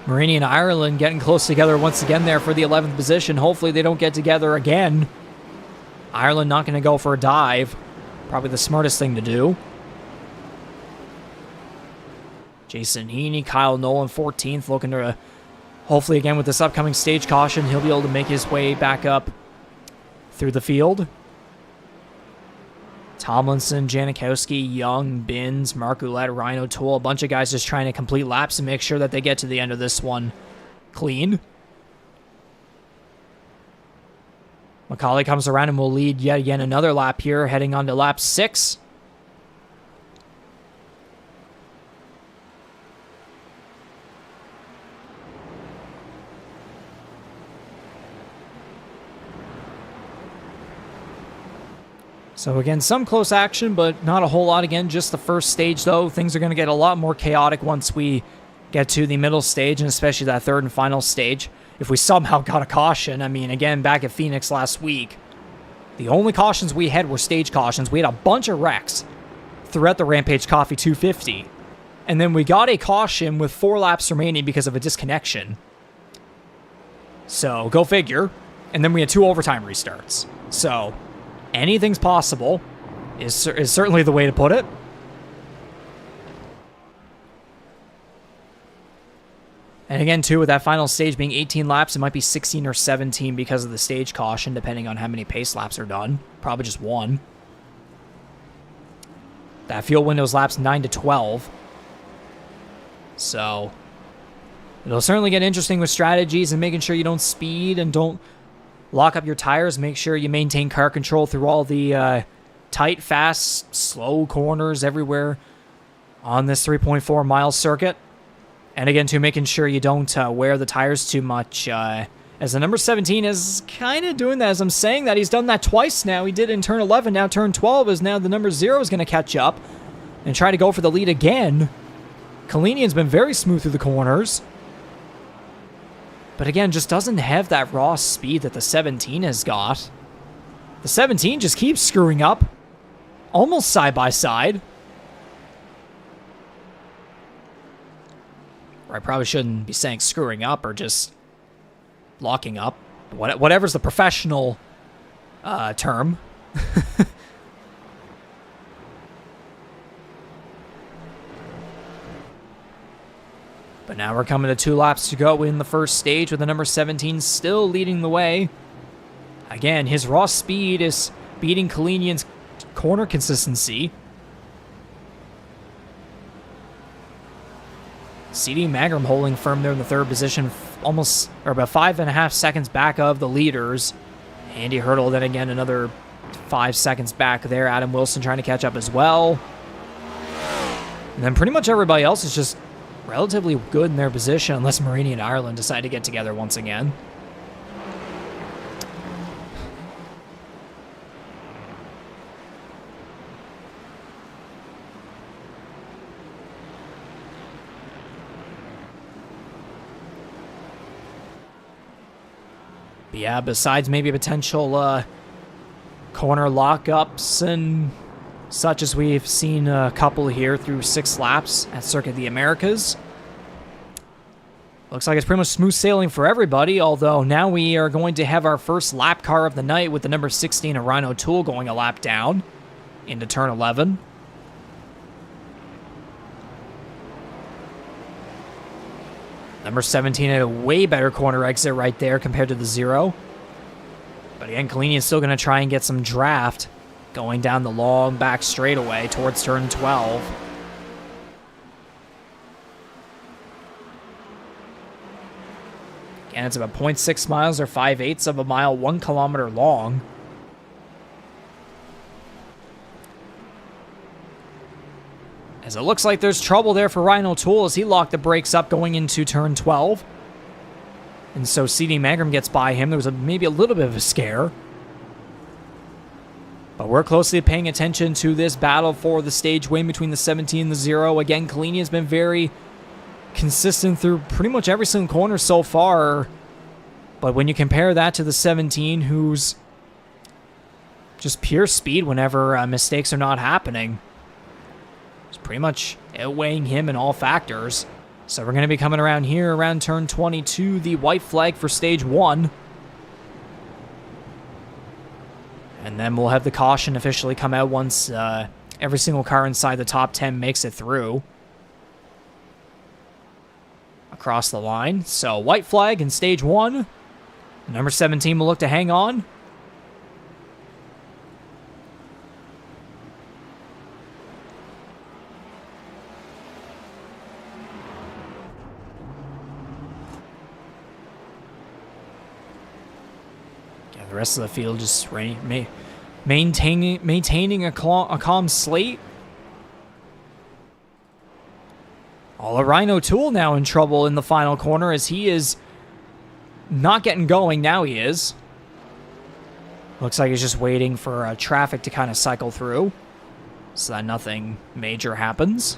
[SPEAKER 1] Marini and Ireland getting close together once again there for the 11th position. Hopefully they don't get together again. Ireland not going to go for a dive. Probably the smartest thing to do. Jason Heaney, Kyle Nolan 14th, looking to hopefully again with this upcoming stage caution, he'll be able to make his way back up through the field. Tomlinson, Janikowski, Young, Binns, Mark Ouellette, Ryan O'Toole, a bunch of guys just trying to complete laps and make sure that they get to the end of this one clean. MacAulay comes around and will lead yet again another lap here, heading on to lap 6. So again, some close action, but not a whole lot. Again, just the first stage, though. Things are going to get a lot more chaotic once we get to the middle stage, and especially that third and final stage. If we somehow got a caution, I mean, again, back at Phoenix last week, the only cautions we had were stage cautions. We had a bunch of wrecks throughout the Rampage Coffee 250. And then we got a caution with 4 laps remaining because of a disconnection. So, go figure. And then we had 2 overtime restarts. So, anything's possible is certainly the way to put it. And again, too, with that final stage being 18 laps, it might be 16 or 17 because of the stage caution, depending on how many pace laps are done. Probably just 1. That fuel window's laps 9 to 12. So, it'll certainly get interesting with strategies and making sure you don't speed and don't lock up your tires. Make sure you maintain car control through all the tight, fast, slow corners everywhere on this 3.4 mile circuit. And again, too, making sure you don't wear the tires too much. As the number 17 is kind of doing that. As I'm saying that, he's done that twice now. He did in turn 11. Now turn 12 is now the number 0 is going to catch up and try to go for the lead again. Kalinian's been very smooth through the corners. But again, just doesn't have that raw speed that the 17 has got. The 17 just keeps screwing up. Almost side by side. Or I probably shouldn't be saying screwing up or just locking up. Whatever's the professional term. But now we're coming to 2 laps to go in the first stage with the number 17 still leading the way. Again, his raw speed is beating Kalinian's corner consistency. CD Magram holding firm there in the third position, almost, or about 5.5 seconds back of the leaders. Andy Hurdle then again another 5 seconds back there. Adam Wilson trying to catch up as well. And then pretty much everybody else is just relatively good in their position, unless Marini and Ireland decide to get together once again. But yeah, besides maybe potential corner lockups and such as we've seen a couple here through 6 laps at Circuit of the Americas, looks like it's pretty much smooth sailing for everybody, although now we are going to have our first lap car of the night with the number 16 of Ryan O'Toole going a lap down into turn 11. Number 17 had a way better corner exit right there compared to the 0. But again, Kalini is still going to try and get some draft going down the long back straightaway towards turn 12. Again, it's about 0.6 miles or 5/8 of a mile, 1 kilometer long. As it looks like there's trouble there for Ryan O'Toole as he locked the brakes up going into turn 12. And so CD Magram gets by him. There was maybe a little bit of a scare. But we're closely paying attention to this battle for the stage win between the 17 and the 0. Again, Kalini has been very consistent through pretty much every single corner so far. But when you compare that to the 17, who's just pure speed whenever mistakes are not happening, it's pretty much outweighing him in all factors. So we're going to be coming around here around turn 22, the white flag for stage 1. And then we'll have the caution officially come out once every single car inside the top 10 makes it through across the line. So white flag in stage 1. Number 17 will look to hang on. The rest of the field just maintaining a calm slate. All Ryan O'Toole now in trouble in the final corner as he is not getting going. Now he is. Looks like he's just waiting for traffic to kind of cycle through so that nothing major happens.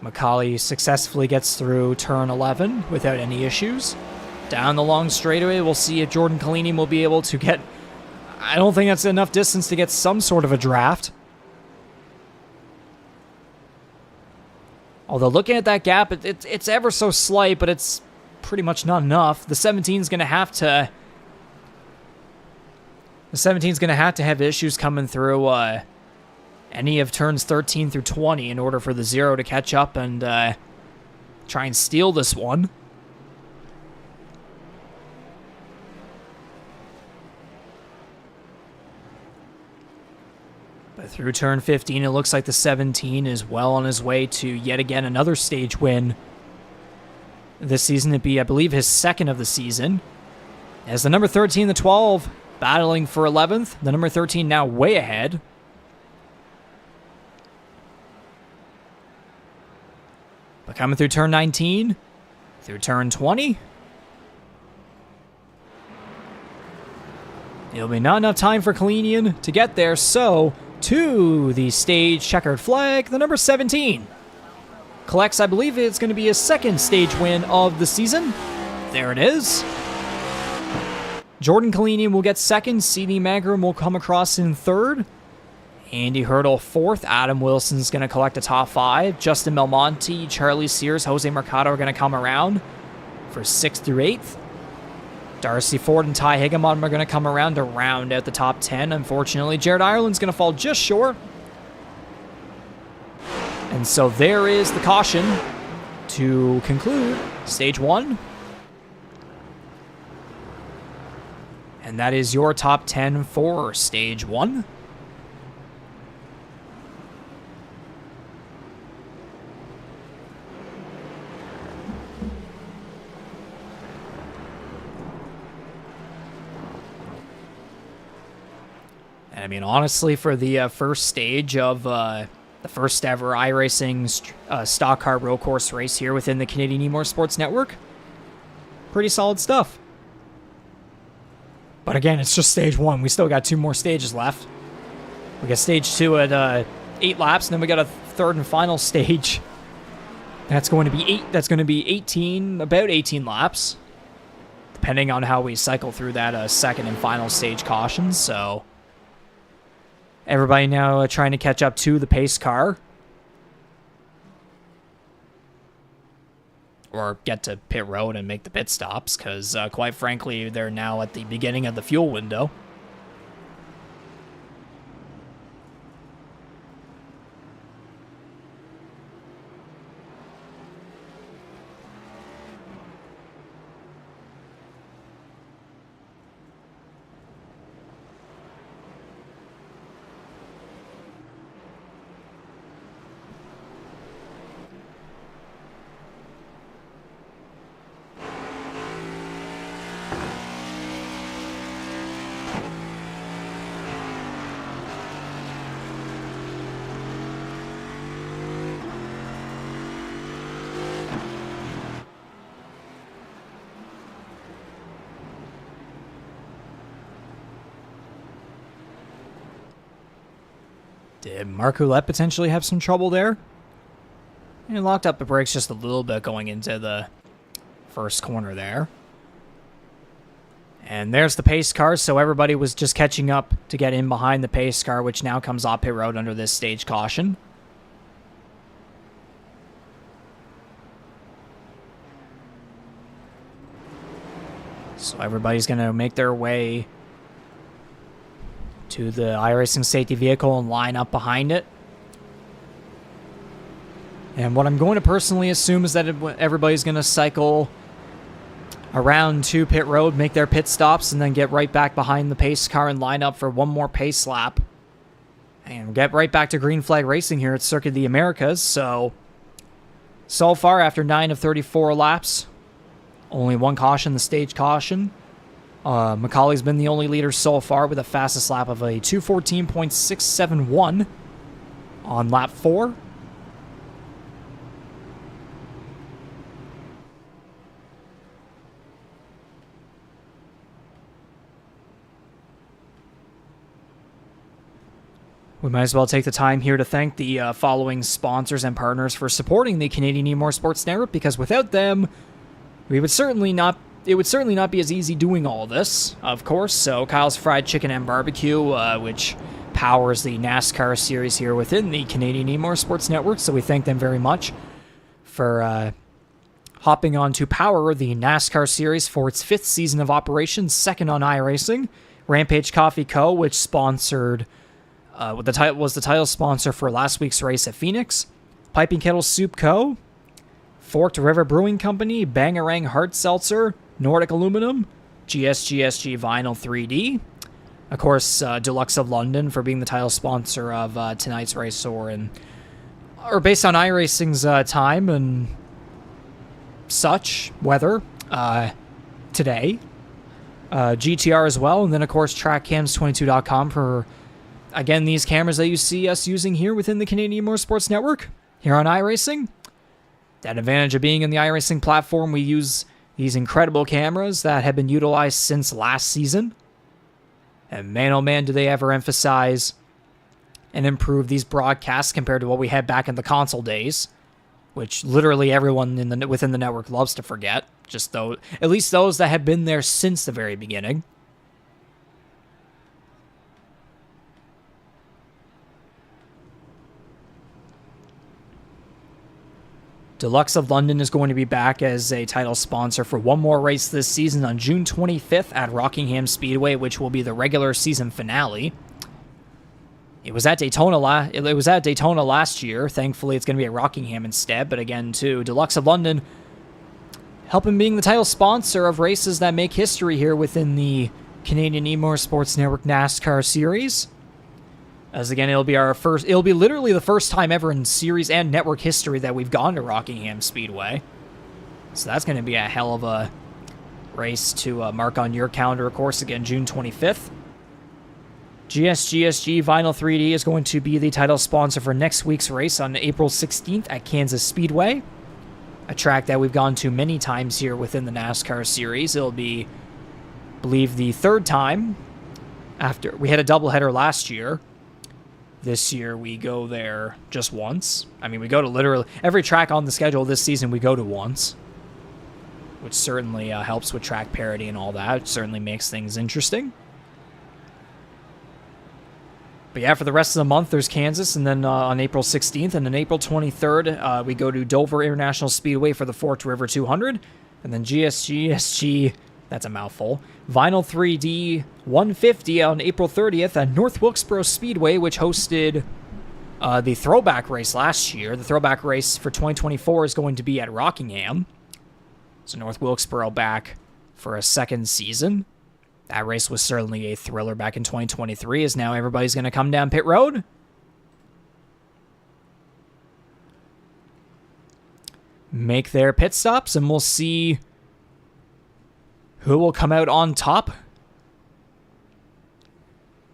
[SPEAKER 1] MacAulay successfully gets through turn 11 without any issues. Down the long straightaway, we'll see if Jordan Kalini will be able to get... I don't think that's enough distance to get some sort of a draft. Although looking at that gap, it's ever so slight, but it's pretty much not enough. The 17's going to have to... The 17's going to have issues coming through... any of turns 13 through 20 in order for the 0 to catch up and try and steal this one. But through turn 15, it looks like the 17 is well on his way to yet again another stage win. This season, it'd be, I believe, his second of the season. As the number 13, the 12, battling for 11th. The number 13 now way ahead. But coming through turn 19, through turn 20, it'll be not enough time for Kalinian to get there, so to the stage checkered flag, the number 17 collects, I believe it's going to be his second stage win of the season. There it is. Jordan Kalinian will get second, CD Magram will come across in third. Andy Hurdle fourth. Adam Wilson's going to collect a top 5. Justin Belmonte, Charlie Sears, Jose Mercado are going to come around for 6th through 8th. Darcy Ford and Ty Higginbottom are going to come around to round out the top 10. Unfortunately, Jared Ireland's going to fall just short. And so there is the caution to conclude Stage 1. And that is your top 10 for Stage 1. And I mean, honestly, for the first stage of the first ever iRacing stock car road course race here within the Canadian eMotorsports network, pretty solid stuff. But again, it's just stage 1. We still got 2 more stages left. We got stage 2 at 8 laps, and then we got a third and final stage. That's going to be about 18 laps, depending on how we cycle through that second and final stage cautions. So everybody now trying to catch up to the pace car. Or get to pit road and make the pit stops, because quite frankly, they're now at the beginning of the fuel window. Did Mark Ouellette potentially have some trouble there? And he locked up the brakes just a little bit going into the first corner there. And there's the pace car, so everybody was just catching up to get in behind the pace car, which now comes off pit road under this stage caution. So everybody's going to make their way to the iRacing safety vehicle and line up behind it. And what I'm going to personally assume is that everybody's going to cycle around to pit road, make their pit stops, and then get right back behind the pace car and line up for one more pace lap. And get right back to green flag racing here at Circuit of the Americas. So far, after 9 of 34 laps, only one caution, the stage caution. MacAulay's been the only leader so far with a fastest lap of a 2:14.671 on lap 4. We might as well take the time here to thank the following sponsors and partners for supporting the Canadian eMotorsports Network, because without them, it would certainly not be as easy doing all this, of course. So Kyle's Fried Chicken and Barbecue, which powers the NASCAR Series here within the Canadian eMotorsports Network. So we thank them very much for hopping on to power the NASCAR Series for its 5th season of operations, second on iRacing. Rampage Coffee Co., which sponsored, was the title sponsor for last week's race at Phoenix. Piping Kettle Soup Co., Forked River Brewing Company, Bangarang Hard Seltzer, Nordic Aluminum, GSGSG Vinyl 3D. Of course, Dulux of London for being the title sponsor of tonight's race, or based on iRacing's time and such weather today. GTR as well, and then of course TrackCams22.com for, again, these cameras that you see us using here within the Canadian Motorsports Network here on iRacing. That advantage of being in the iRacing platform, we use these incredible cameras that have been utilized since last season. And man, oh man, do they ever emphasize and improve these broadcasts compared to what we had back in the console days, which literally everyone within the network loves to forget, at least those that have been there since the very beginning. Dulux of London is going to be back as a title sponsor for one more race this season on June 25th at Rockingham Speedway, which will be the regular season finale. It was at Daytona last year. Thankfully, it's going to be at Rockingham instead. But again, too, Dulux of London helping being the title sponsor of races that make history here within the Canadian eMotorsports Network NASCAR Series. As again, it'll be literally the first time ever in series and network history that we've gone to Rockingham Speedway. So that's going to be a hell of a race to mark on your calendar, of course, again, June 25th. GSG Vinyl 3D is going to be the title sponsor for next week's race on April 16th at Kansas Speedway, a track that we've gone to many times here within the NASCAR Series. It'll be, I believe, the third time after we had a doubleheader last year. This year we go there just once. I mean, we go to literally every track on the schedule this season we go to once, which certainly helps with track parity and all that. It certainly makes things interesting. But yeah, for the rest of the month, there's Kansas, and then on April 16th, and then April 23rd, we go to Dover International Speedway for the Forked River 200, and then GSG, that's a mouthful, Vinyl 3D 150 on April 30th at North Wilkesboro Speedway, which hosted the throwback race last year. The throwback race for 2024 is going to be at Rockingham. So North Wilkesboro back for a second season. That race was certainly a thriller back in 2023, as now everybody's going to come down pit road. Make their pit stops, and we'll see who will come out on top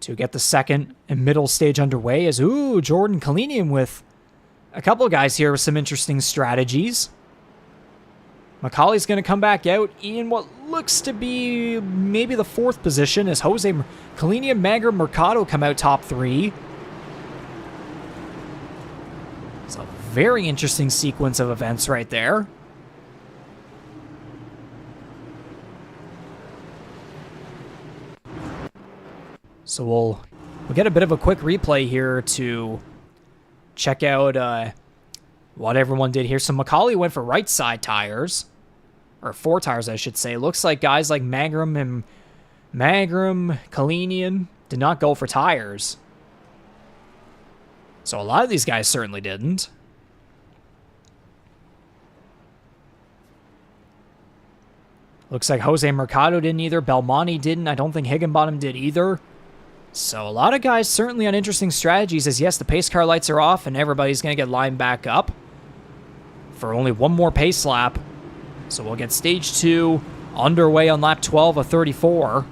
[SPEAKER 1] to get the second and middle stage underway. As, Jordan Kalinian with a couple of guys here with some interesting strategies. MacAulay's going to come back out in what looks to be maybe the fourth position as Jose Kalinian, Magra, Mercado come out top three. It's a very interesting sequence of events right there. So we'll get a bit of a quick replay here to check out what everyone did here. So MacAulay went for right side tires, or four tires, I should say. Looks like guys like Magram, Kalinian did not go for tires. So a lot of these guys certainly didn't. Looks like Jose Mercado didn't either. Belmonte didn't. I don't think Higginbottom did either. So a lot of guys certainly on interesting strategies as, yes, the pace car lights are off and everybody's going to get lined back up for only one more pace lap. So we'll get stage 2 underway on lap 12 of 34.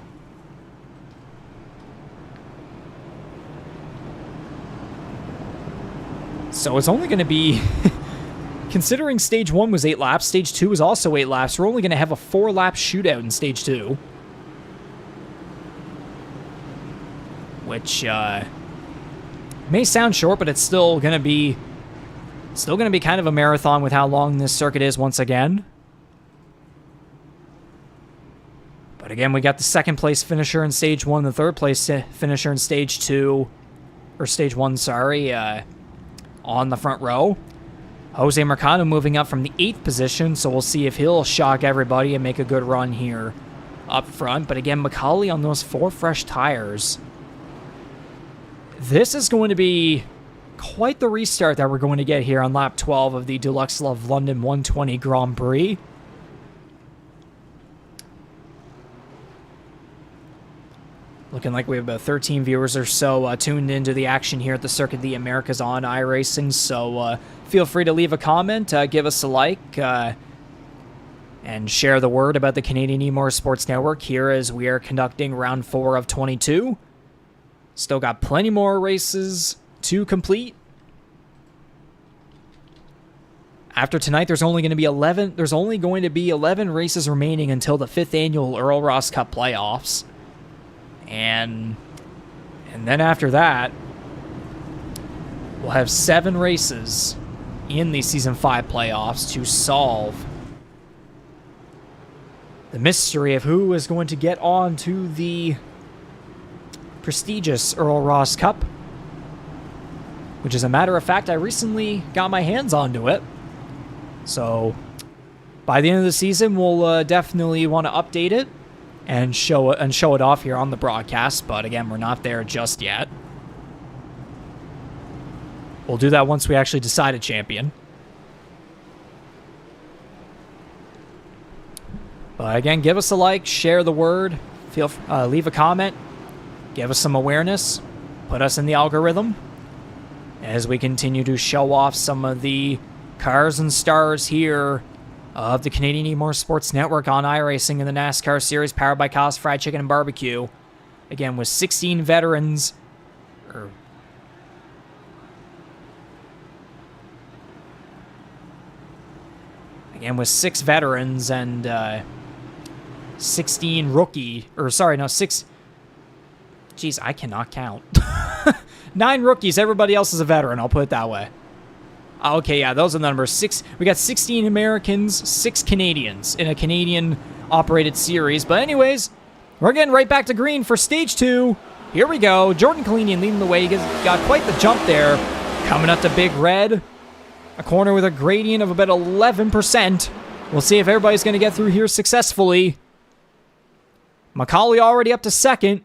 [SPEAKER 1] So it's only going to be, considering stage 1 was 8 laps, stage 2 was also 8 laps, we're only going to have a 4-lap shootout in stage 2. Which may sound short, but it's still going to be kind of a marathon with how long this circuit is once again. But again, we got the second place finisher in stage 1, the third place finisher in stage 2, or stage 1, sorry, on the front row. Jose Mercado moving up from the 8th position, so we'll see if he'll shock everybody and make a good run here up front. But again, MacAulay on those 4 fresh tires. This is going to be quite the restart that we're going to get here on lap 12 of the Dulux of London 120 Grand Prix. Looking like we have about 13 viewers or so tuned into the action here at the Circuit of the Americas on iRacing, so feel free to leave a comment, give us a like, and share the word about the Canadian eMotorsports Network here as we are conducting round 4 of 22. Still got plenty more races to complete. After tonight, there's only going to be 11 races remaining until the 5th annual Earl Ross Cup playoffs. And then after that, we'll have 7 races in the Season 5 playoffs to solve the mystery of who is going to get on to the prestigious Earl Ross Cup, which, as a matter of fact, I recently got my hands onto it. So by the end of the season, we'll definitely want to update it and show it off here on the broadcast. But again, we're not there just yet. We'll do that once we actually decide a champion. But again, give us a like, share the word, leave a comment, give us some awareness, put us in the algorithm as we continue to show off some of the cars and stars here of the Canadian E-Motorsports Network on iRacing in the NASCAR Series, powered by Cost Fried Chicken and Barbecue. Again, with 16 veterans, again with 6 veterans and 16 rookie, or sorry, no, 6. Jeez, I cannot count. 9 rookies. Everybody else is a veteran. I'll put it that way. Okay, yeah, those are the numbers. 6. We got 16 Americans, 6 Canadians in a Canadian-operated series. But anyways, we're getting right back to green for stage 2. Here we go. Jordan Kalinian leading the way. He got quite the jump there. Coming up to Big Red. A corner with a gradient of about 11%. We'll see if everybody's going to get through here successfully. MacAulay already up to second.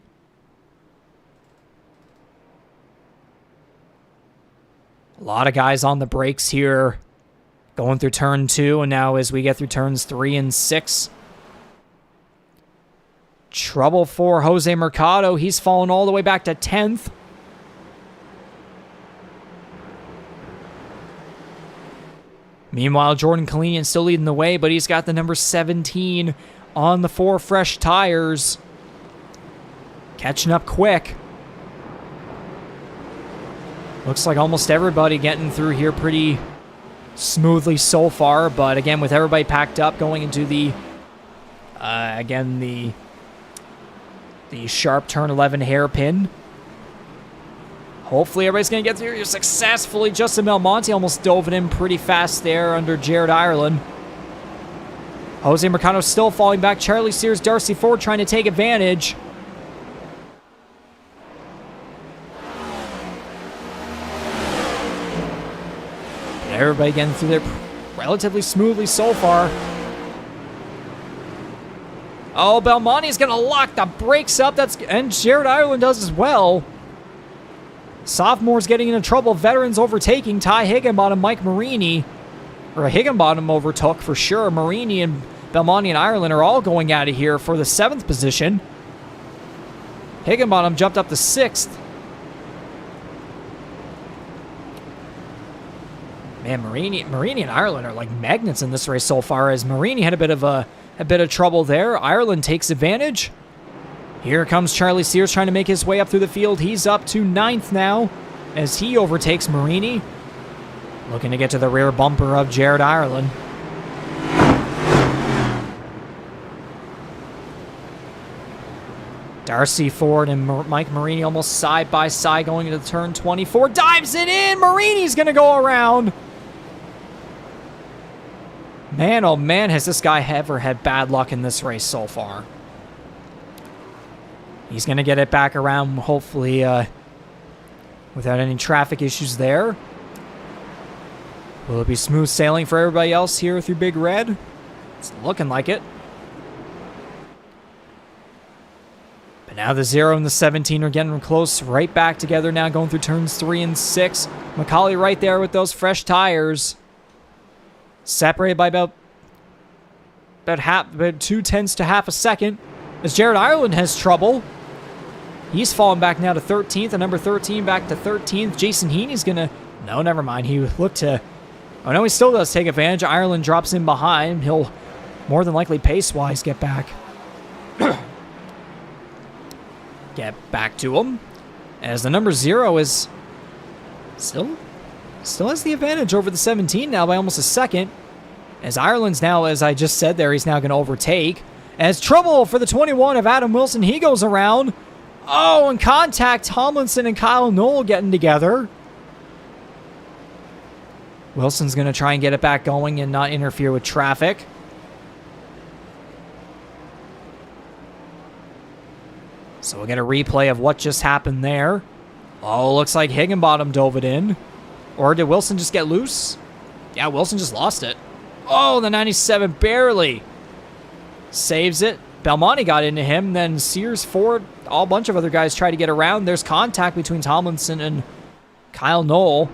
[SPEAKER 1] A lot of guys on the brakes here. Going through turn 2, and now as we get through turns 3 and 6. Trouble for Jose Mercado. He's fallen all the way back to 10th. Meanwhile, Jordan Kalinian still leading the way, but he's got the number 17 on the 4 fresh tires. Catching up quick. Looks like almost everybody getting through here pretty smoothly so far, but again, with everybody packed up going into the, again, the sharp turn 11 hairpin. Hopefully everybody's going to get through here successfully. Justin Belmonte almost dove it in pretty fast there under Jared Ireland. Jose Mercado still falling back. Charlie Sears, Darcy Ford trying to take advantage. Everybody getting through there relatively smoothly so far. Oh, Belmonte's going to lock the brakes up. And Jared Ireland does as well. Sophomores getting into trouble. Veterans overtaking. Ty Higginbottom, Mike Marini. Or Higginbottom overtook for sure. Marini and Belmonte and Ireland are all going out of here for the 7th position. Higginbottom jumped up to 6th. Man, Marini and Ireland are like magnets in this race so far, as Marini had a bit of trouble there. Ireland takes advantage. Here comes Charlie Sears trying to make his way up through the field. He's up to 9th now as he overtakes Marini. Looking to get to the rear bumper of Jared Ireland. Darcy Ford and Mike Marini almost side by side going into turn 24. Dives it in! Marini's going to go around! Man, oh man, has this guy ever had bad luck in this race so far. He's going to get it back around, hopefully, without any traffic issues there. Will it be smooth sailing for everybody else here through Big Red? It's looking like it. But now the 0 and the 17 are getting close, right back together now, going through turns 3 and 6. MacAulay right there with those fresh tires. Separated by about 2/10 to half a second. As Jared Ireland has trouble. He's fallen back now to 13th, and number 13 back to 13th. Jason Heaney's going to... No, never mind. He looked to... Oh, no, he still does take advantage. Ireland drops in behind. He'll more than likely pace-wise get back. Get back to him. As the number 0 is... Still has the advantage over the 17 now by almost a second. As Ireland's now, as I just said there, he's now going to overtake. As trouble for the 21 of Adam Wilson. He goes around. Oh, and contact. Tomlinson and Kyle Knoll getting together. Wilson's going to try and get it back going and not interfere with traffic. So we'll get a replay of what just happened there. Oh, looks like Higginbottom dove it in. Or did Wilson just get loose? Yeah, Wilson just lost it. Oh, the 97 barely saves it. Belmonte got into him. Then Sears, Ford, a bunch of other guys try to get around. There's contact between Tomlinson and Kyle Knoll.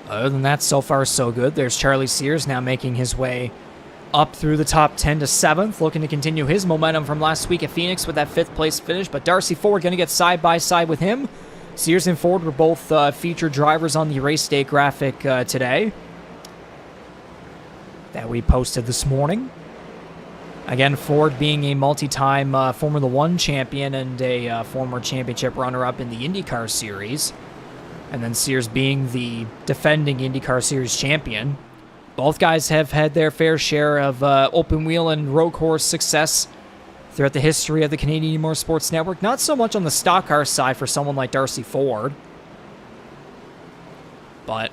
[SPEAKER 1] Other than that, so far so good. There's Charlie Sears now making his way up through the top 10 to 7th, looking to continue his momentum from last week at Phoenix with that 5th place finish, but Darcy Ford going to get side by side with him. Sears and Ford were both featured drivers on the race day graphic today that we posted this morning. Again, Ford being a multi-time Formula One champion and a former championship runner-up in the IndyCar Series. And then Sears being the defending IndyCar Series champion. Both guys have had their fair share of open wheel and road course success throughout the history of the Canadian E-Motorsports Network. Not so much on the stock car side for someone like Darcy Ford. But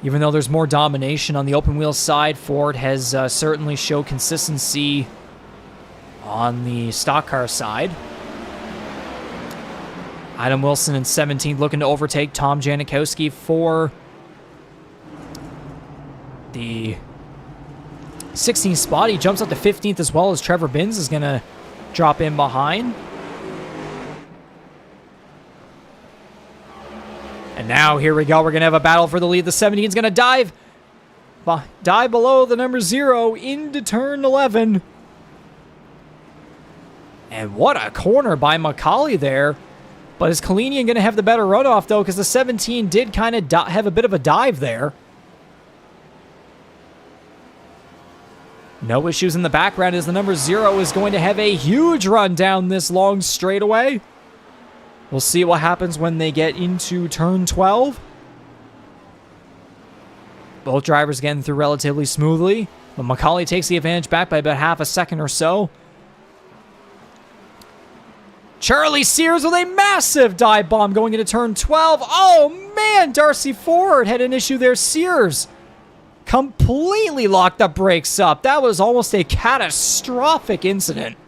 [SPEAKER 1] even though there's more domination on the open wheel side, Ford has certainly showed consistency on the stock car side. Adam Wilson in 17th looking to overtake Tom Janikowski for the 16th spot. He jumps up to 15th as well as Trevor Binns is going to drop in behind. And now here we go. We're going to have a battle for the lead. The 17 is going to dive below the number 0 into turn 11. And what a corner by MacAulay there. But is Kalinian going to have the better runoff, though? Because the 17 did kind of have a bit of a dive there. No issues in the background as the number 0 is going to have a huge run down this long straightaway. We'll see what happens when they get into turn 12. Both drivers getting through relatively smoothly, but MacAulay takes the advantage back by about half a second or so. Charlie Sears with a massive dive bomb going into turn 12. Oh man, Darcy Ford had an issue there. Sears completely locked the brakes up. That was almost a catastrophic incident.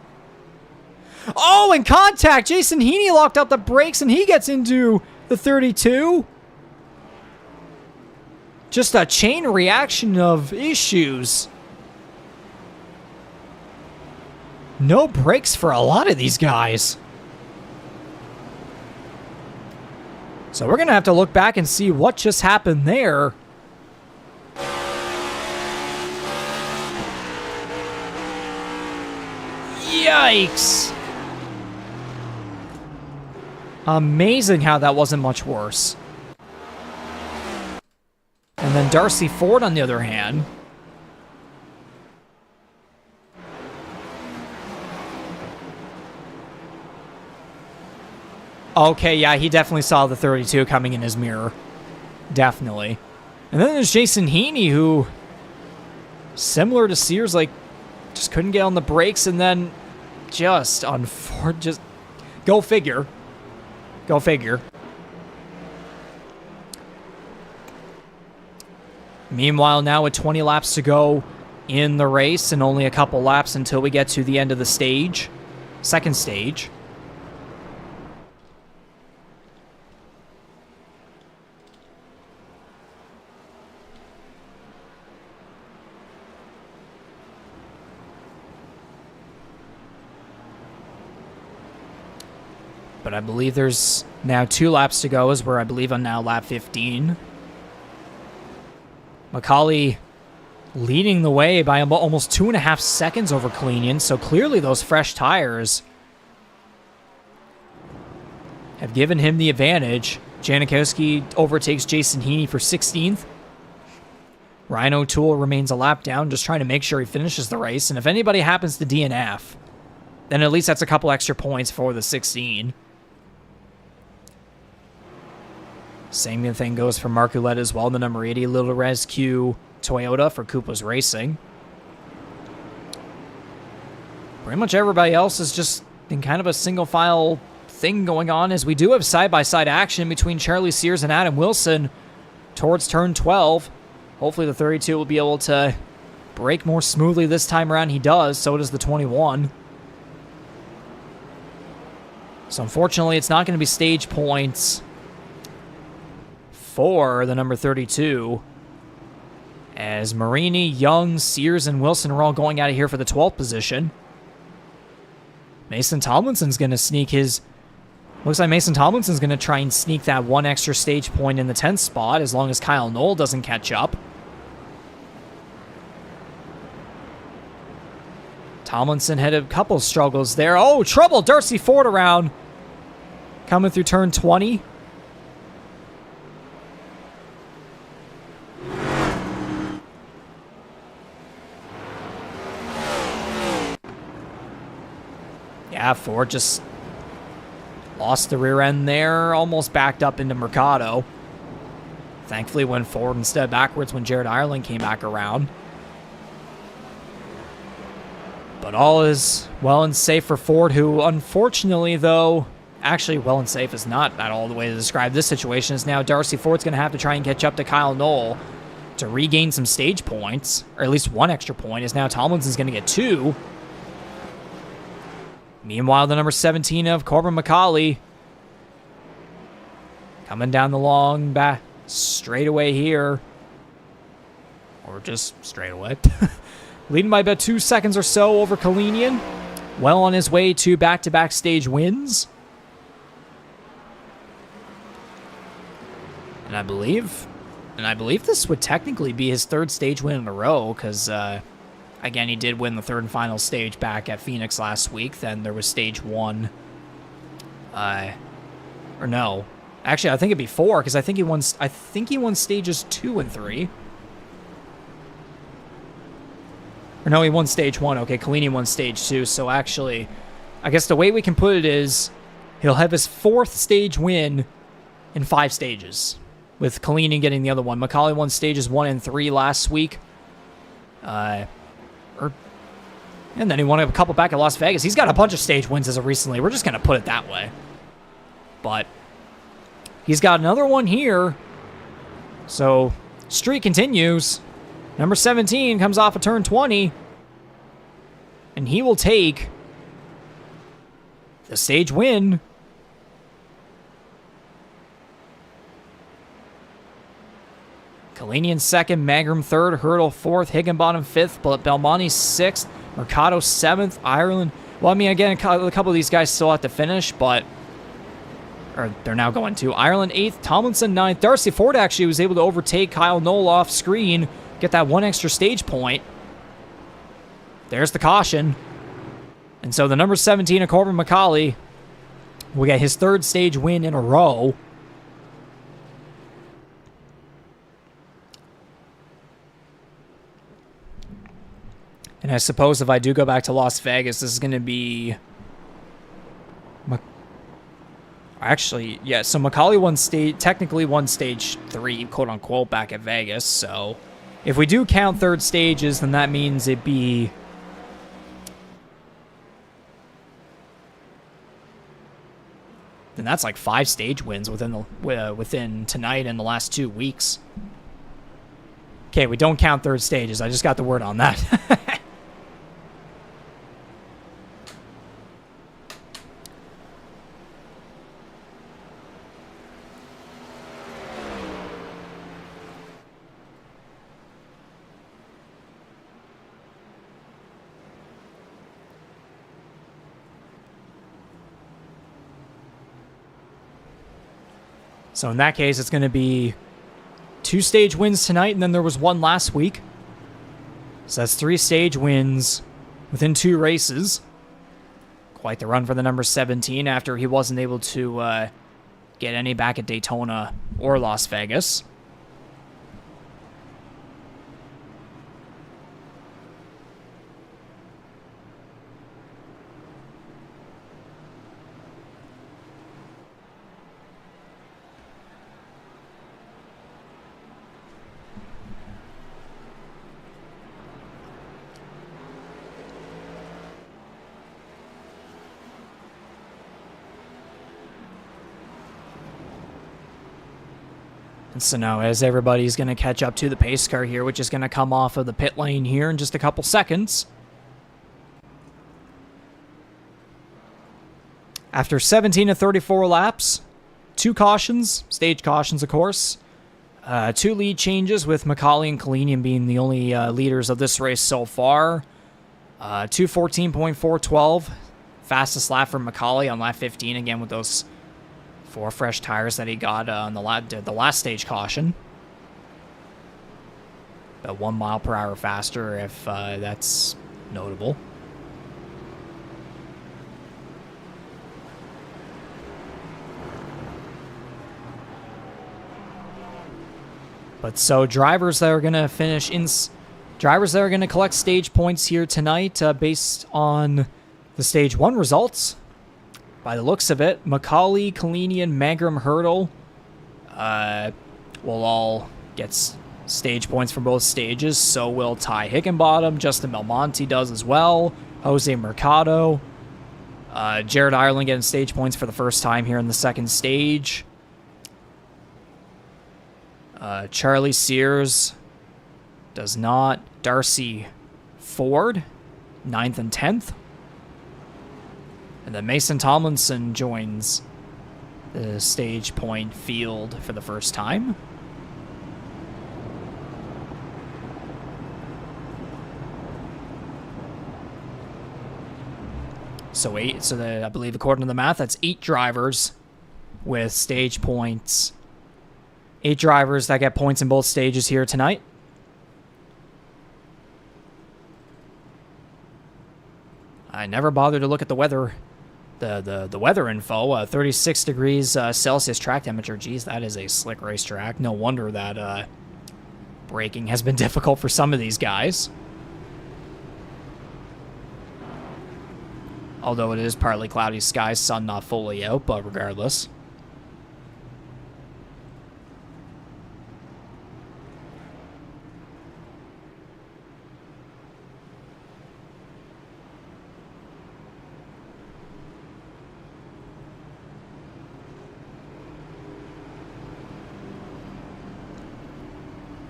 [SPEAKER 1] Oh, in contact, Jason Heaney locked up the brakes and he gets into the 32. Just a chain reaction of issues. No brakes for a lot of these guys. So we're going to have to look back and see what just happened there. Yikes. Amazing how that wasn't much worse. And then Darcy Ford, on the other hand. Okay, yeah, he definitely saw the 32 coming in his mirror. Definitely. And then there's Jason Heaney, who, similar to Sears, like, just couldn't get on the brakes, and then just on Ford, just go figure. Go figure. Meanwhile, now with 20 laps to go in the race and only a couple laps until we get to the end of the stage, second stage. But I believe there's now 2 laps to go, as we're, I believe, on now lap 15. MacAulay leading the way by almost 2.5 seconds over Kalinian, so clearly those fresh tires have given him the advantage. Janikowski overtakes Jason Heaney for 16th. Ryan O'Toole remains a lap down, just trying to make sure he finishes the race, and if anybody happens to DNF, then at least that's a couple extra points for the 16. Same thing goes for Mark Ouellette as well, the number 80 Little Res Q Toyota for Koopa's Racing. Pretty much everybody else is just in kind of a single file thing going on, as we do have side-by-side action between Charlie Sears and Adam Wilson towards turn 12. Hopefully the 32 will be able to brake more smoothly this time around. He does, so does the 21. So unfortunately, it's not going to be stage points for the number 32, as Marini, Young, Sears, and Wilson are all going out of here for the 12th position. Mason Tomlinson's going to sneak his Looks like Mason Tomlinson's going to try and sneak that one extra stage point in the 10th spot as long as Kyle Knoll doesn't catch up. Tomlinson had a couple struggles there. Oh, trouble! Darcy Ford around. Coming through turn 20. Yeah, Ford just lost the rear end there. Almost backed up into Mercado. Thankfully went forward instead of backwards when Jared Ireland came back around. But all is well and safe for Ford, who unfortunately, though, actually well and safe is not at all the way to describe this situation, is now Darcy Ford's going to have to try and catch up to Kyle Knoll to regain some stage points, or at least one extra point, as now Tomlinson's going to get 2. Meanwhile, the number 17 of Corbin MacAulay coming down the long back straightaway here. Or just straight away. Leading by about 2 seconds or so over Kalinian. Well on his way to back-to-back stage wins. And I believe this would technically be his 3rd stage win in a row, because, again, he did win the 3rd and final stage back at Phoenix last week. Then there was stage 1. Or no. Actually, I think it'd be 4, because I think he won stages 2 and 3. Or no, he won stage 1. Okay, Kalini won stage 2. So actually, I guess the way we can put it is he'll have his 4th stage win in 5 stages, with Kalini getting the other one. MacAulay won stages 1 and 3 last week. And then he won a couple back at Las Vegas. He's got a bunch of stage wins as of recently. We're just going to put it that way. But he's got another one here. So, streak continues. Number 17 comes off of turn 20. And he will take the stage win. Kalinian 2nd, Magram 3rd, Hurdle 4th, Higginbottom 5th, Belmonte 6th, Mercado 7th, Ireland. Well, I mean, again, a couple of these guys still have to finish, but... Or they're now going to. Ireland 8th, Tomlinson 9th. Darcy Ford actually was able to overtake Kyle Knoll off screen, get that one extra stage point. There's the caution. And so the number 17 of Corbin MacAulay will get his 3rd stage win in a row. And I suppose if I do go back to Las Vegas, this is going to be... Actually, yeah, so MacAulay technically won stage 3, quote-unquote, back at Vegas. So if we do count 3rd stages, then that means it'd be... Then that's like 5 stage wins within tonight and the last 2 weeks. Okay, we don't count 3rd stages. I just got the word on that. So in that case, it's going to be 2 stage wins tonight, and then there was 1 last week. So that's 3 stage wins within 2 races. Quite the run for the number 17 after he wasn't able to get any back at Daytona or Las Vegas. So now as everybody's going to catch up to the pace car here, which is going to come off of the pit lane here in just a couple seconds. After 17 to 34 laps, 2 cautions, stage cautions of course, 2 lead changes with MacAulay and Kalinian being the only leaders of this race so far. 2:14.412, fastest lap for MacAulay on lap 15, again with those 4 fresh tires that he got on the last stage caution. About 1 mile per hour faster, if that's notable. But so drivers that are going to finish in... Drivers that are going to collect stage points here tonight based on the Stage 1 results. By the looks of it, MacAulay, Kalinian, Magram, Hurdle will all get stage points from both stages. So will Ty Hickenbottom. Justin Belmonte does as well. Jose Mercado. Jared Ireland getting stage points for the first time here in the second stage. Charlie Sears does not. Darcy Ford, 9th and 10th. And then Mason Tomlinson joins the stage point field for the first time. So I believe according to the math, that's 8 drivers with stage points. 8 drivers that get points in both stages here tonight. I never bothered to look at the weather, the weather info. 36 degrees Celsius track temperature. Geez, that is a slick racetrack. No wonder that braking has been difficult for some of these guys. Although it is partly cloudy skies, sun not fully out, but regardless.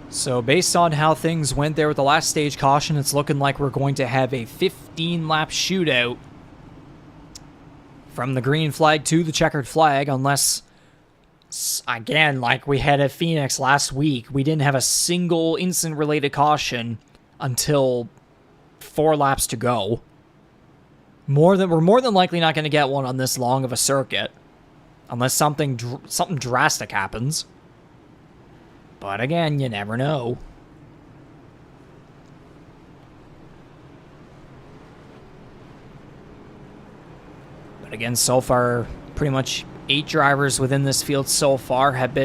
[SPEAKER 1] So based on how things went there with the last stage caution, it's looking like we're going to have a 15-lap shootout from the green flag to the checkered flag, unless, again, like we had at Phoenix last week, we didn't have a single incident-related caution until 4 laps to go. We're more than likely not going to get one on this long of a circuit, unless something drastic happens. But again, you never know. But again, so far, pretty much 8 drivers within this field so far have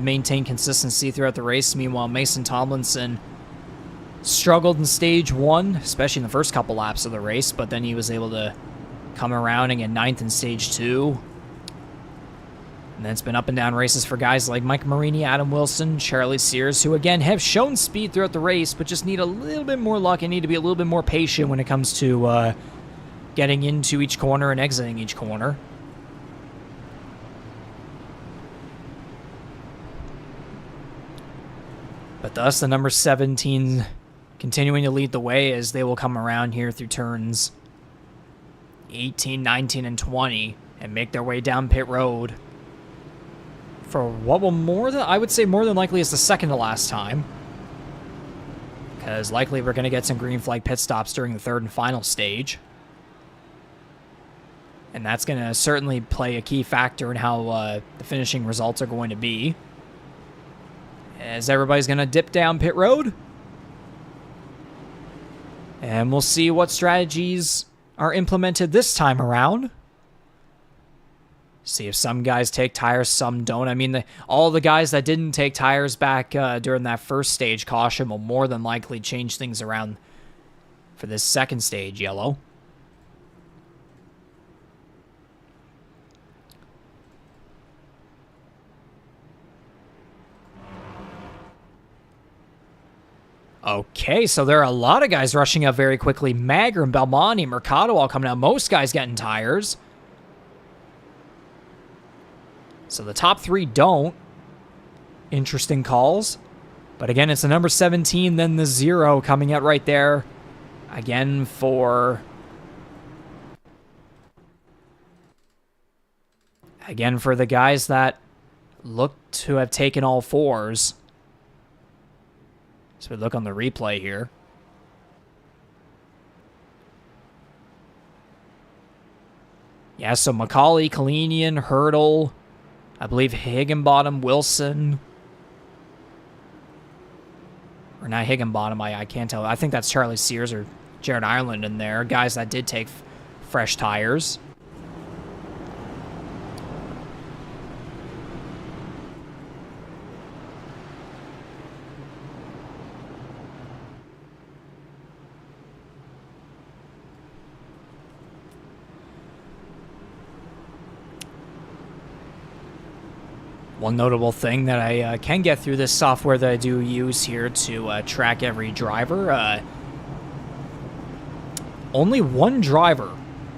[SPEAKER 1] maintained consistency throughout the race. Meanwhile, Mason Tomlinson struggled in stage 1, especially in the first couple laps of the race, but then he was able to come around and get 9th in stage 2. And then it's been up and down races for guys like Mike Marini, Adam Wilson, Charlie Sears, who again have shown speed throughout the race, but just need a little bit more luck and need to be a little bit more patient when it comes to getting into each corner and exiting each corner. But thus, the number 17 continuing to lead the way as they will come around here through turns 18, 19, and 20 and make their way down pit road for what will I would say more than likely is the second to last time. Because likely we're going to get some green flag pit stops during the third and final stage. And that's going to certainly play a key factor in how the finishing results are going to be. As everybody's going to dip down pit road. And we'll see what strategies are implemented this time around. See if some guys take tires, some don't. I mean, all the guys that didn't take tires back during that first stage caution will more than likely change things around for this second stage, yellow. Okay, so there are a lot of guys rushing up very quickly. Magram, Belmonte, Mercado all coming out. Most guys getting tires. So the top 3 don't. Interesting calls. But again, it's the number 17, then the 0 coming out right there. Again for the guys that look to have taken all 4s. So we look on the replay here. Yeah, so MacAulay, Kalinian, Hurdle, I believe Higginbottom, Wilson. Or not Higginbottom, I can't tell. I think that's Charlie Sears or Jared Ireland in there. Guys that did take fresh tires. One notable thing that I can get through this software that I do use here to track every driver, only one driver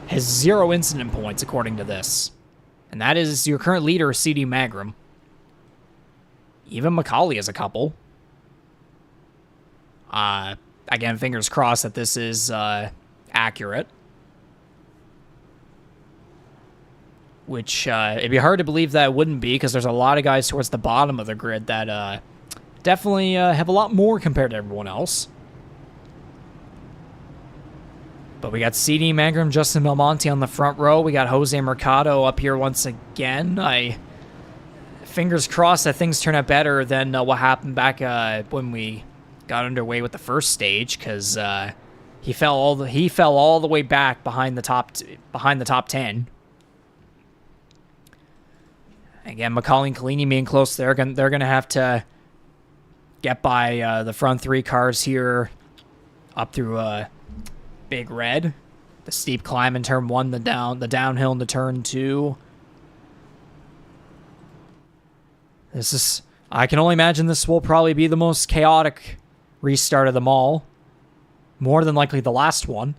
[SPEAKER 1] has 0 incident points according to this, and that is your current leader, CD Magram. Even MacAulay has a couple. Again, fingers crossed that this is accurate. Which, it'd be hard to believe that it wouldn't be, because there's a lot of guys towards the bottom of the grid that definitely have a lot more compared to everyone else. But we got CD Magram, Justin Belmonte on the front row. We got Jose Mercado up here once again. Fingers crossed that things turn out better than what happened back when we got underway with the first stage, because he fell all the way back behind the top 10. Again, McCauley and Collini being close, they're gonna have to get by the front 3 cars here up through Big Red. The steep climb in turn 1, the downhill into turn 2. I can only imagine this will probably be the most chaotic restart of them all. More than likely the last one.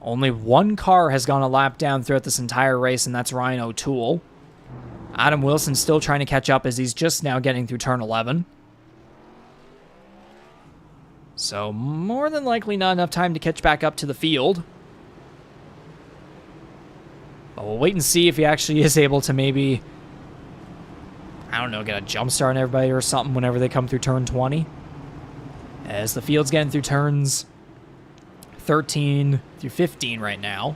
[SPEAKER 1] Only one car has gone a lap down throughout this entire race, and that's Ryan O'Toole. Adam Wilson still trying to catch up as he's just now getting through turn 11. So more than likely not enough time to catch back up to the field. But we'll wait and see if he actually is able to maybe, I don't know, get a jump start on everybody or something whenever they come through turn 20. As the field's getting through turns 13 through 15 right now.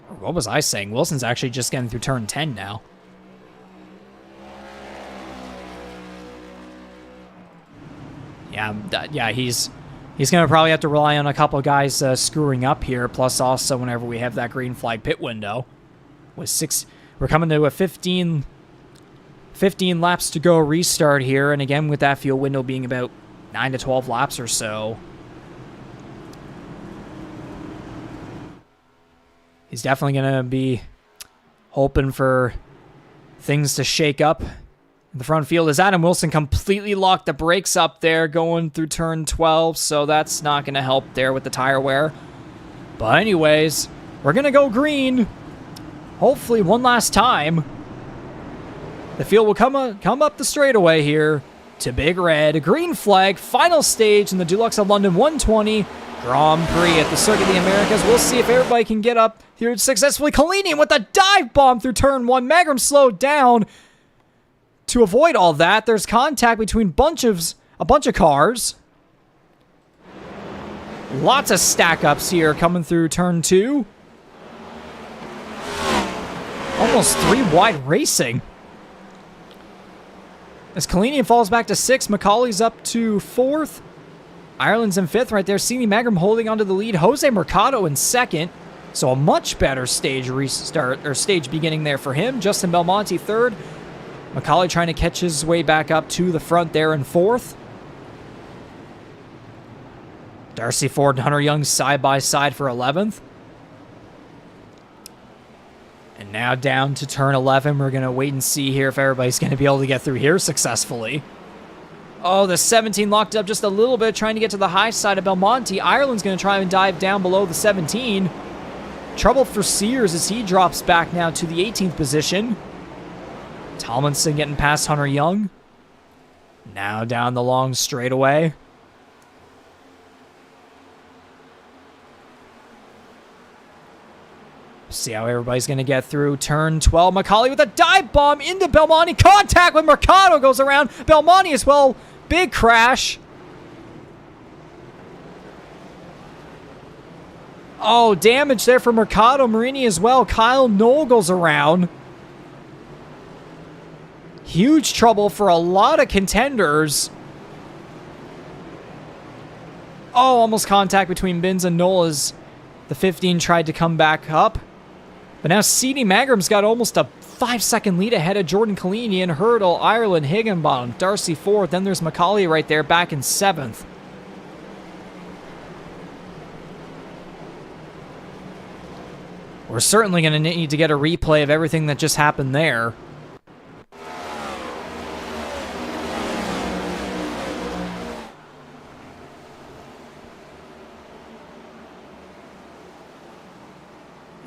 [SPEAKER 1] Or what was I saying? Wilson's actually just getting through turn 10 now. Yeah, he's going to probably have to rely on a couple of guys screwing up here, plus also whenever we have that green flag pit window. We're coming to a 15 laps to go restart here, and again with that fuel window being about 9 to 12 laps or so. He's definitely going to be hoping for things to shake up. The front field is Adam Wilson completely locked the brakes up there going through turn 12, so that's not going to help there with the tire wear. But anyways, we're going to go green. Hopefully one last time. The field will come up the straightaway here to Big Red. Green flag, final stage in the Dulux of London 120 Grand Prix at the Circuit of the Americas. We'll see if everybody can get up here successfully. Collini with a dive bomb through turn 1. Magram slowed down. To avoid all that, there's contact between a bunch of cars. Lots of stack-ups here coming through turn 2. Almost 3 wide racing. As Collini falls back to 6th, McCauley's up to 4th. Ireland's in 5th right there. CD Magram holding onto the lead. Jose Mercado in 2nd. So a much better stage restart, or stage beginning there for him. Justin Belmonte 3rd. McCauley trying to catch his way back up to the front there in 4th. Darcy Ford and Hunter Young side by side for 11th. And now down to turn 11. We're going to wait and see here if everybody's going to be able to get through here successfully. Oh, the 17 locked up just a little bit, trying to get to the high side of Belmonte. Ireland's going to try and dive down below the 17. Trouble for Sears as he drops back now to the 18th position. Tomlinson getting past Hunter Young. Now down the long straightaway. See how everybody's going to get through. Turn 12, MacAulay with a dive bomb into Belmonte. Contact with Mercado goes around Belmonte as well. Big crash. Oh, damage there for Mercado Marini as well. Kyle Knoll goes around. Huge trouble for a lot of contenders. Oh, almost contact between Bins and Knoll as the 15 tried to come back up. But now C.D. Magram's got almost a 5-second lead ahead of Jordan Kalinian, Hurdle, Ireland, Higginbottom, Darcy 4th. Then there's MacAulay right there back in 7th. We're certainly going to need to get a replay of everything that just happened there.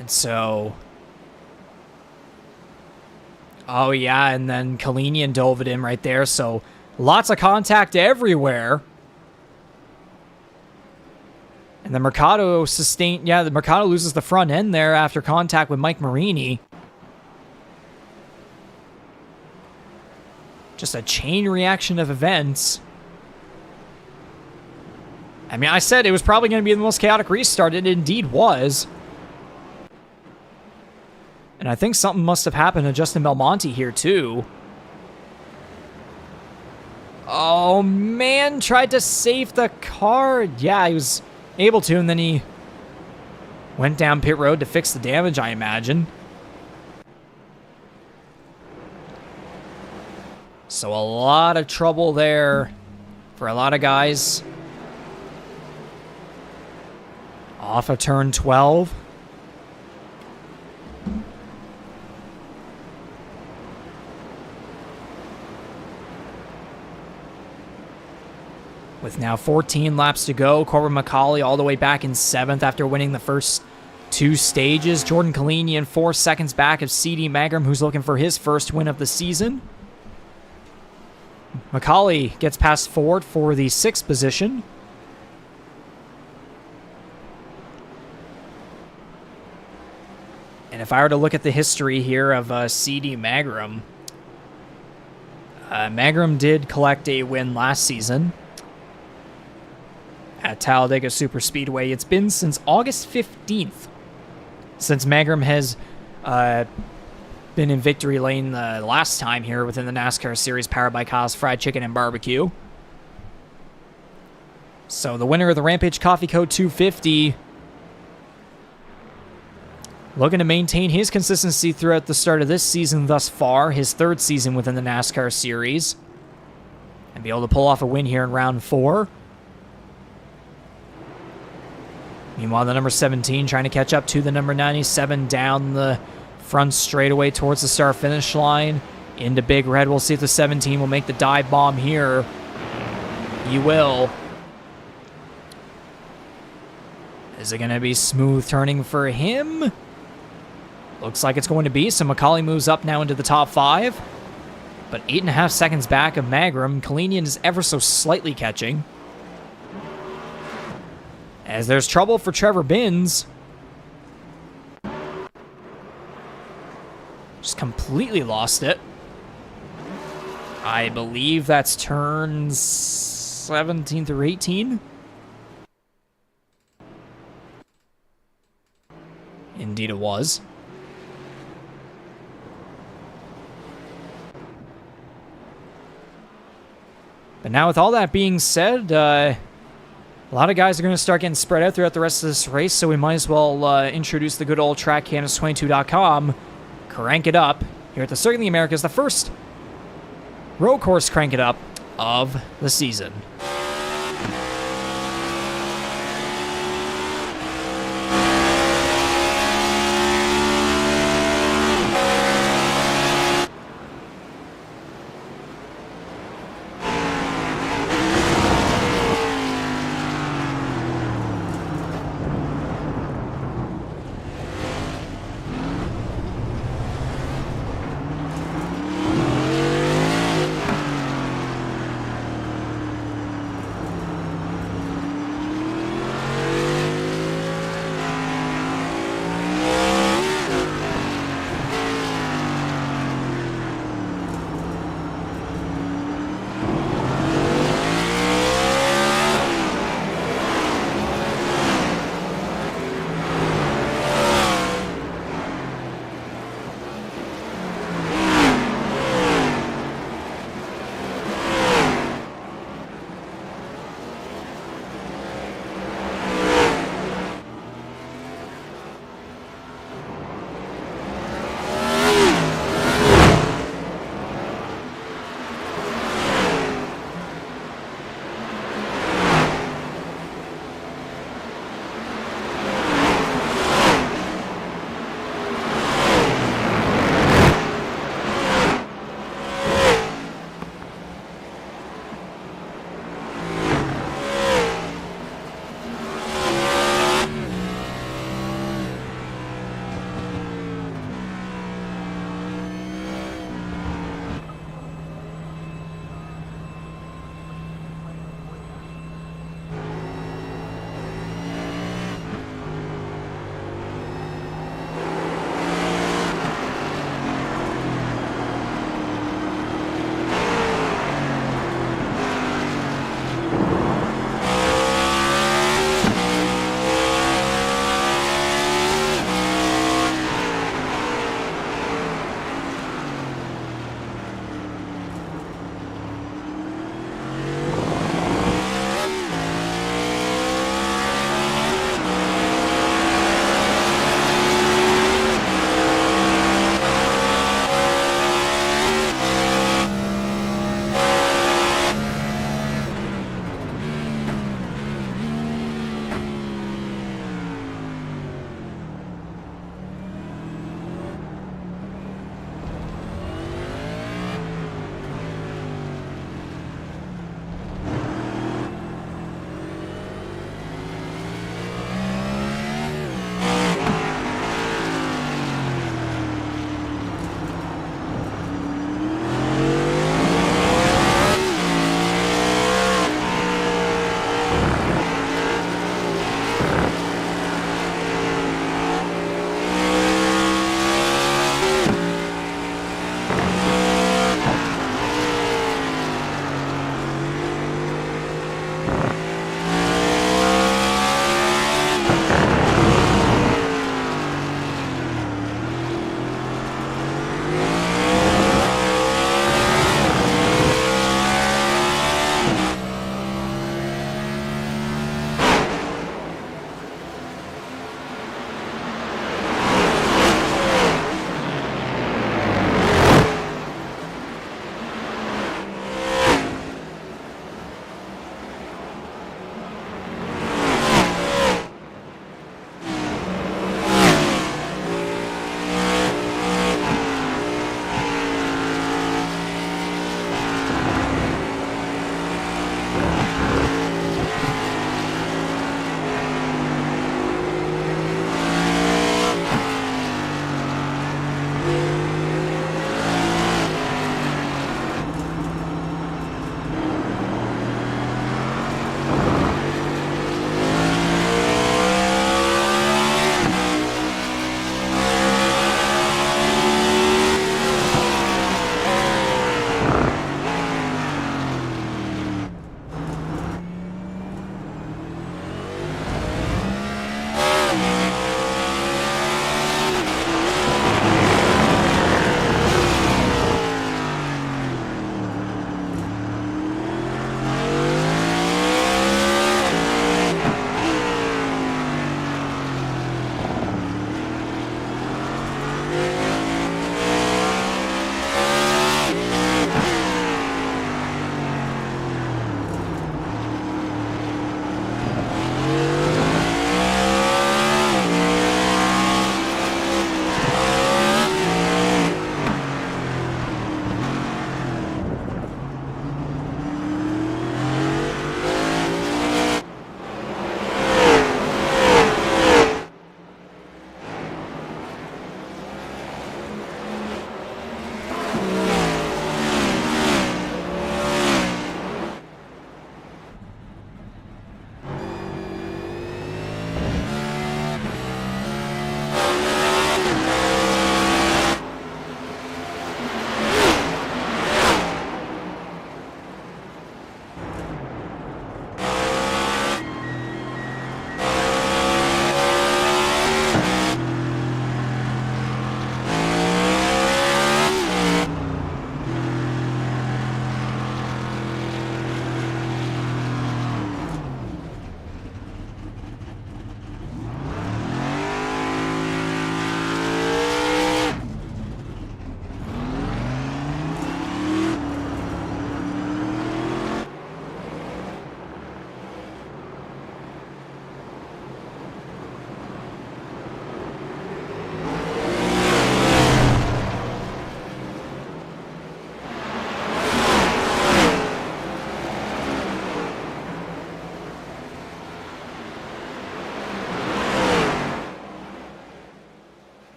[SPEAKER 1] And so... Oh, yeah, and then Kalinian dove it in right there, so lots of contact everywhere. And the Mercado sustained... Yeah, the Mercado loses the front end there after contact with Mike Marini. Just a chain reaction of events. I mean, I said it was probably going to be the most chaotic restart. It indeed was. And I think something must have happened to Justin Belmonte here, too. Oh, man. Tried to save the car. Yeah, he was able to, and then he went down pit road to fix the damage, I imagine. So a lot of trouble there for a lot of guys. Off of turn 12. With now 14 laps to go, Corbin MacAulay all the way back in 7th after winning the first 2 stages. Jordan Kalinian 4 seconds back of C.D. Magram, who's looking for his first win of the season. MacAulay gets past Ford for the 6th position. And if I were to look at the history here of C.D. Magram, Magram did collect a win last season at Talladega Superspeedway. It's been since August 15th since Magram has been in victory lane the last time here within the NASCAR Series powered by Kyle's Fried Chicken and Barbecue. So the winner of the Rampage Coffee Co 250 looking to maintain his consistency throughout the start of this season thus far, his 3rd season within the NASCAR Series, and be able to pull off a win here in round 4. Meanwhile, the number 17 trying to catch up to the number 97 down the front straightaway towards the start-finish line. Into Big Red. We'll see if the 17 will make the dive bomb here. He will. Is it going to be smooth turning for him? Looks like it's going to be. So MacAulay moves up now into the top 5. But 8.5 seconds back of Magram. Kalinian is ever so slightly catching. As there's trouble for Trevor Bins. Just completely lost it. I believe that's turns 17 through 18. Indeed it was. But now with all that being said, a lot of guys are going to start getting spread out throughout the rest of this race, so we might as well introduce the good old TrackCanvas22.com. Crank it up here at the Circuit of the Americas, the first road course crank it up of the season.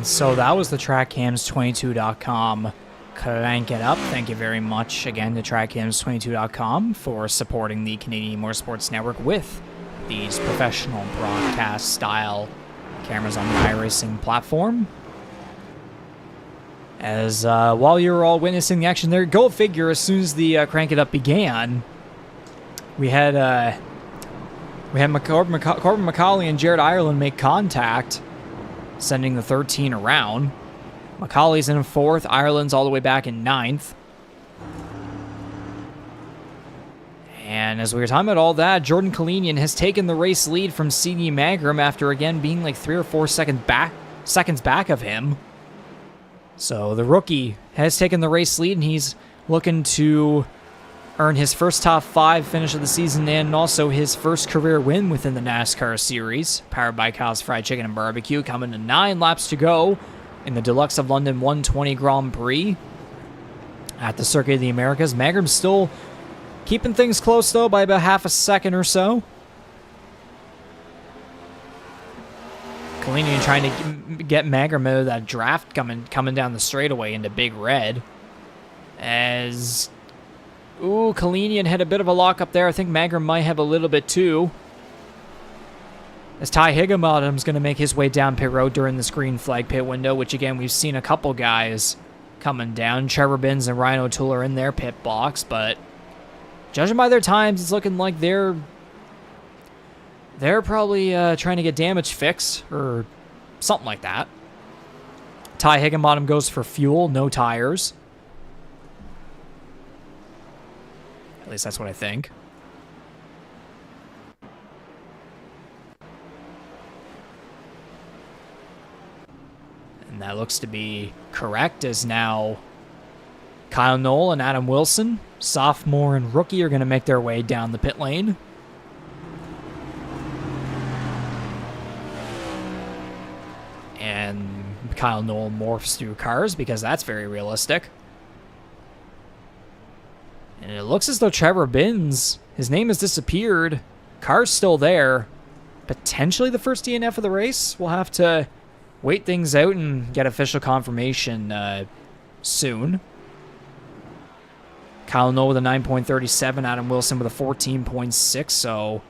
[SPEAKER 1] So that was the TrackCams22.com Crank It Up. Thank you very much again to TrackCams22.com for supporting the Canadian Motorsports Network with these professional broadcast style cameras on the iRacing platform. As while you were all witnessing the action there, go figure, as soon as the Crank It Up began, we had Corbin MacAulay and Jared Ireland make contact, sending the 13 around. MacAulay's in 4th, Ireland's all the way back in 9th. And as we were talking about all that, Jordan Kalinian has taken the race lead from CD Magram after again being like 3 or 4 seconds back of him. So the rookie has taken the race lead, and he's looking to earn his first top 5 finish of the season and also his first career win within the NASCAR Series, powered by Kyle's Fried Chicken and Barbecue, coming to 9 laps to go in the Dulux of London 120 Grand Prix at the Circuit of the Americas. Magram's still keeping things close, though, by about half a second or so. Kalinian trying to get Magram out of that draft coming down the straightaway into Big Red. As... Ooh, Kalinian had a bit of a lock up there. I think Magram might have a little bit too. As Ty Higginbottom's going to make his way down pit road during this green flag pit window, which again, we've seen a couple guys coming down. Trevor Binns and Ryan O'Toole are in their pit box, but judging by their times, it's looking like they're probably trying to get damage fixed or something like that. Ty Higginbottom goes for fuel, no tires. At least that's what I think. And that looks to be correct, as now Kyle Knoll and Adam Wilson, sophomore and rookie, are going to make their way down the pit lane. And Kyle Knoll morphs through cars because that's very realistic. And it looks as though Trevor Binns, his name has disappeared. Car's still there. Potentially the first DNF of the race. We'll have to wait things out and get official confirmation soon. Kyle Knoll with a 9.37, Adam Wilson with a 14.6, so...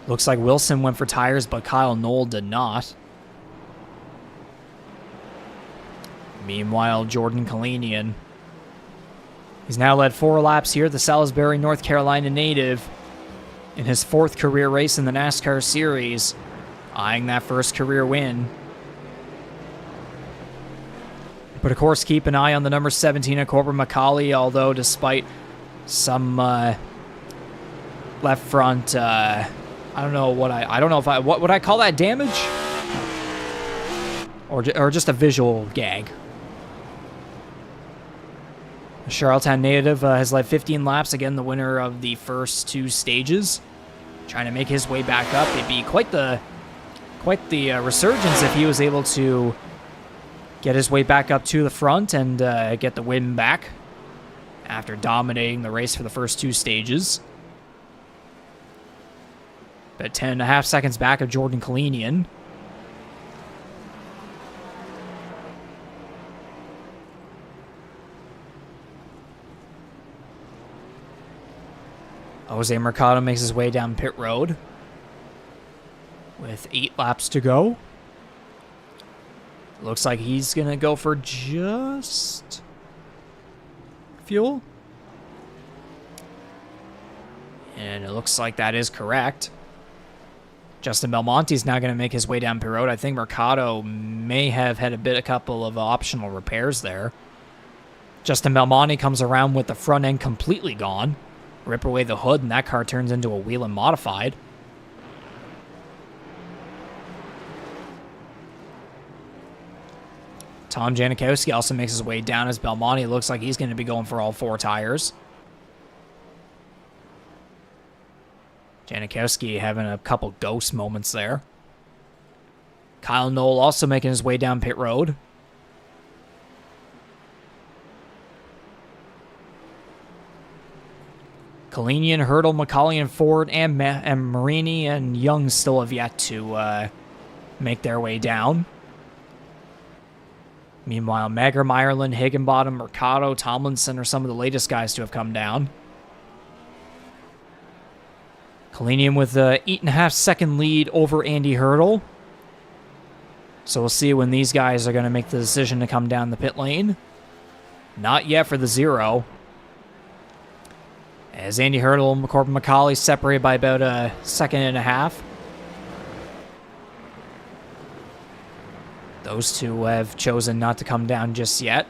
[SPEAKER 1] Looks like Wilson went for tires, but Kyle Knoll did not. Meanwhile, Jordan Kalinian, he's now led 4 laps here, the Salisbury, North Carolina native, in his 4th career race in the NASCAR Series, eyeing that first career win. But of course, keep an eye on the number 17 of Corbin MacAulay, although despite some left front... I don't know what would I call that, damage? Or just a visual gag. The Charlottetown native has led 15 laps, again the winner of the first 2 stages. Trying to make his way back up. It'd be quite the resurgence if he was able to get his way back up to the front and get the win back after dominating the race for the first 2 stages. But 10.5 seconds back of Jordan Kalinian. Jose Mercado makes his way down pit road with 8 laps to go. Looks like he's going to go for just fuel. And it looks like that is correct. Justin Belmonte's now going to make his way down pit road. I think Mercado may have had a couple of optional repairs there. Justin Belmonte comes around with the front end completely gone. Rip away the hood, and that car turns into a Whelen Modified. Tom Janikowski also makes his way down as Belmonte looks like he's going to be going for all 4 tires. Janikowski having a couple ghost moments there. Kyle Knoll also making his way down pit road. Kalinian, Hurdle, McCauley, and Ford, and Marini and Young still have yet to make their way down. Meanwhile, Magrum, Ireland, Higginbottom, Mercado, Tomlinson are some of the latest guys to have come down. Kalinian with a 8.5-second lead over Andy Hurdle. So we'll see when these guys are going to make the decision to come down the pit lane. Not yet for the 0. As Andy Hurdle and Corbin MacAulay separated by about a 1.5 seconds. Those two have chosen not to come down just yet.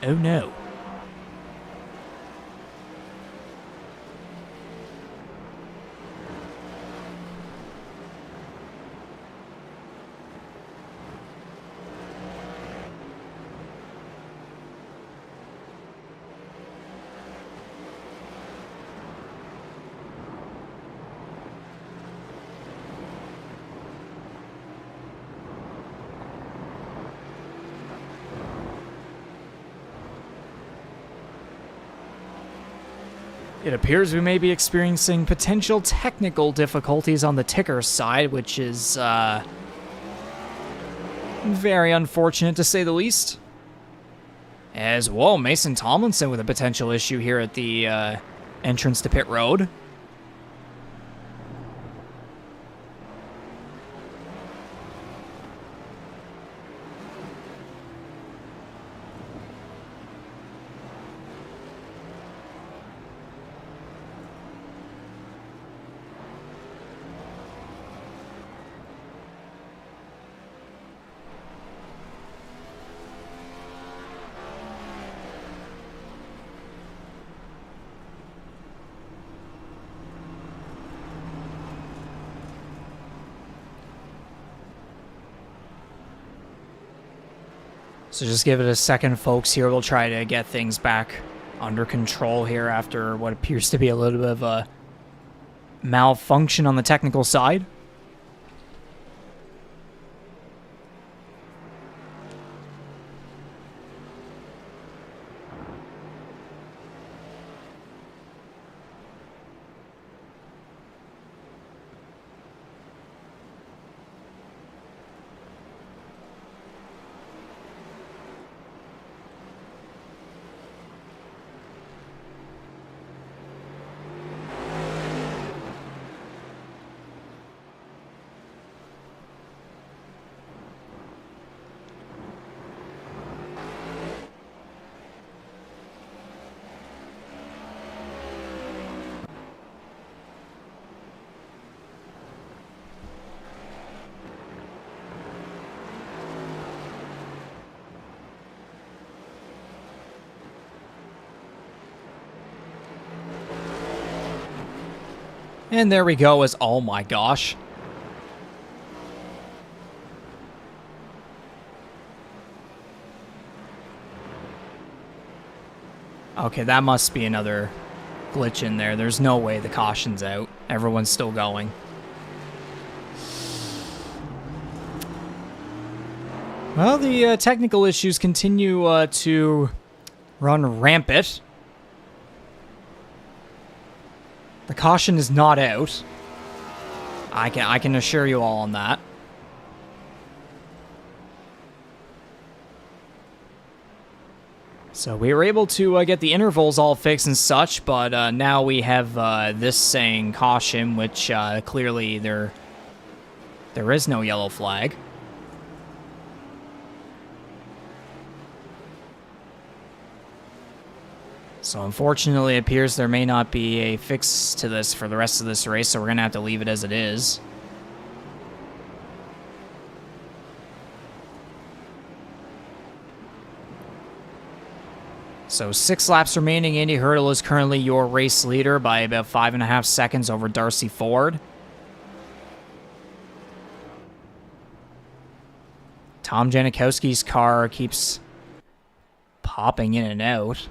[SPEAKER 1] Oh no. It appears we may be experiencing potential technical difficulties on the ticker side, which is very unfortunate to say the least. As, whoa, Mason Tomlinson with a potential issue here at the entrance to pit road. So just give it a second, folks. Here we'll try to get things back under control here after what appears to be a little bit of a malfunction on the technical side. And there we go as, oh my gosh. Okay, that must be another glitch in there. There's no way the caution's out. Everyone's still going. Well, the technical issues continue to run rampant. The caution is not out. I can assure you all on that. So we were able to get the intervals all fixed and such, but now we have this saying caution, which clearly there is no yellow flag. So unfortunately, it appears there may not be a fix to this for the rest of this race, so we're going to have to leave it as it is. So 6 laps remaining. Andy Hurdle is currently your race leader by about 5.5 seconds over Darcy Ford. Tom Janikowski's car keeps popping in and out.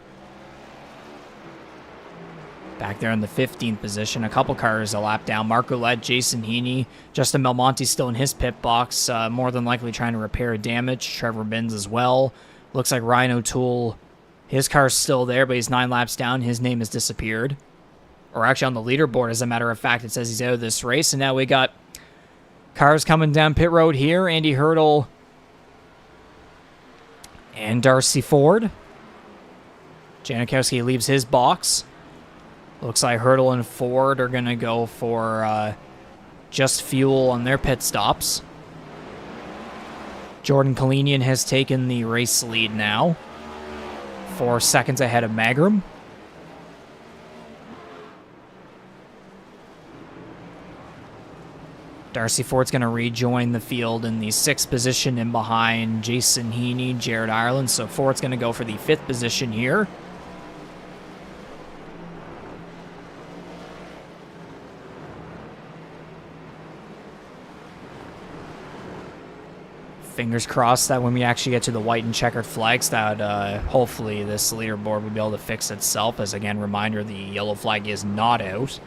[SPEAKER 1] Back there in the 15th position, a couple cars a lap down. Mark Ouellette, Jason Heaney, Justin Belmonte still in his pit box, more than likely trying to repair damage. Trevor Binns as well. Looks like Ryan O'Toole, his car's still there, but he's 9 laps down. His name has disappeared. Or actually on the leaderboard, as a matter of fact, it says he's out of this race. And now we got cars coming down pit road here. Andy Hurdle and Darcy Ford. Janikowski leaves his box. Looks like Hurdle and Ford are going to go for just fuel on their pit stops. Jordan Kalinian has taken the race lead now. 4 seconds ahead of Magram. Darcy Ford's going to rejoin the field in the 6th position in behind Jason Heaney, Jared Ireland. So Ford's going to go for the 5th position here. Fingers crossed that when we actually get to the white and checkered flags that hopefully this leaderboard will be able to fix itself. As again, reminder, the yellow flag is not out.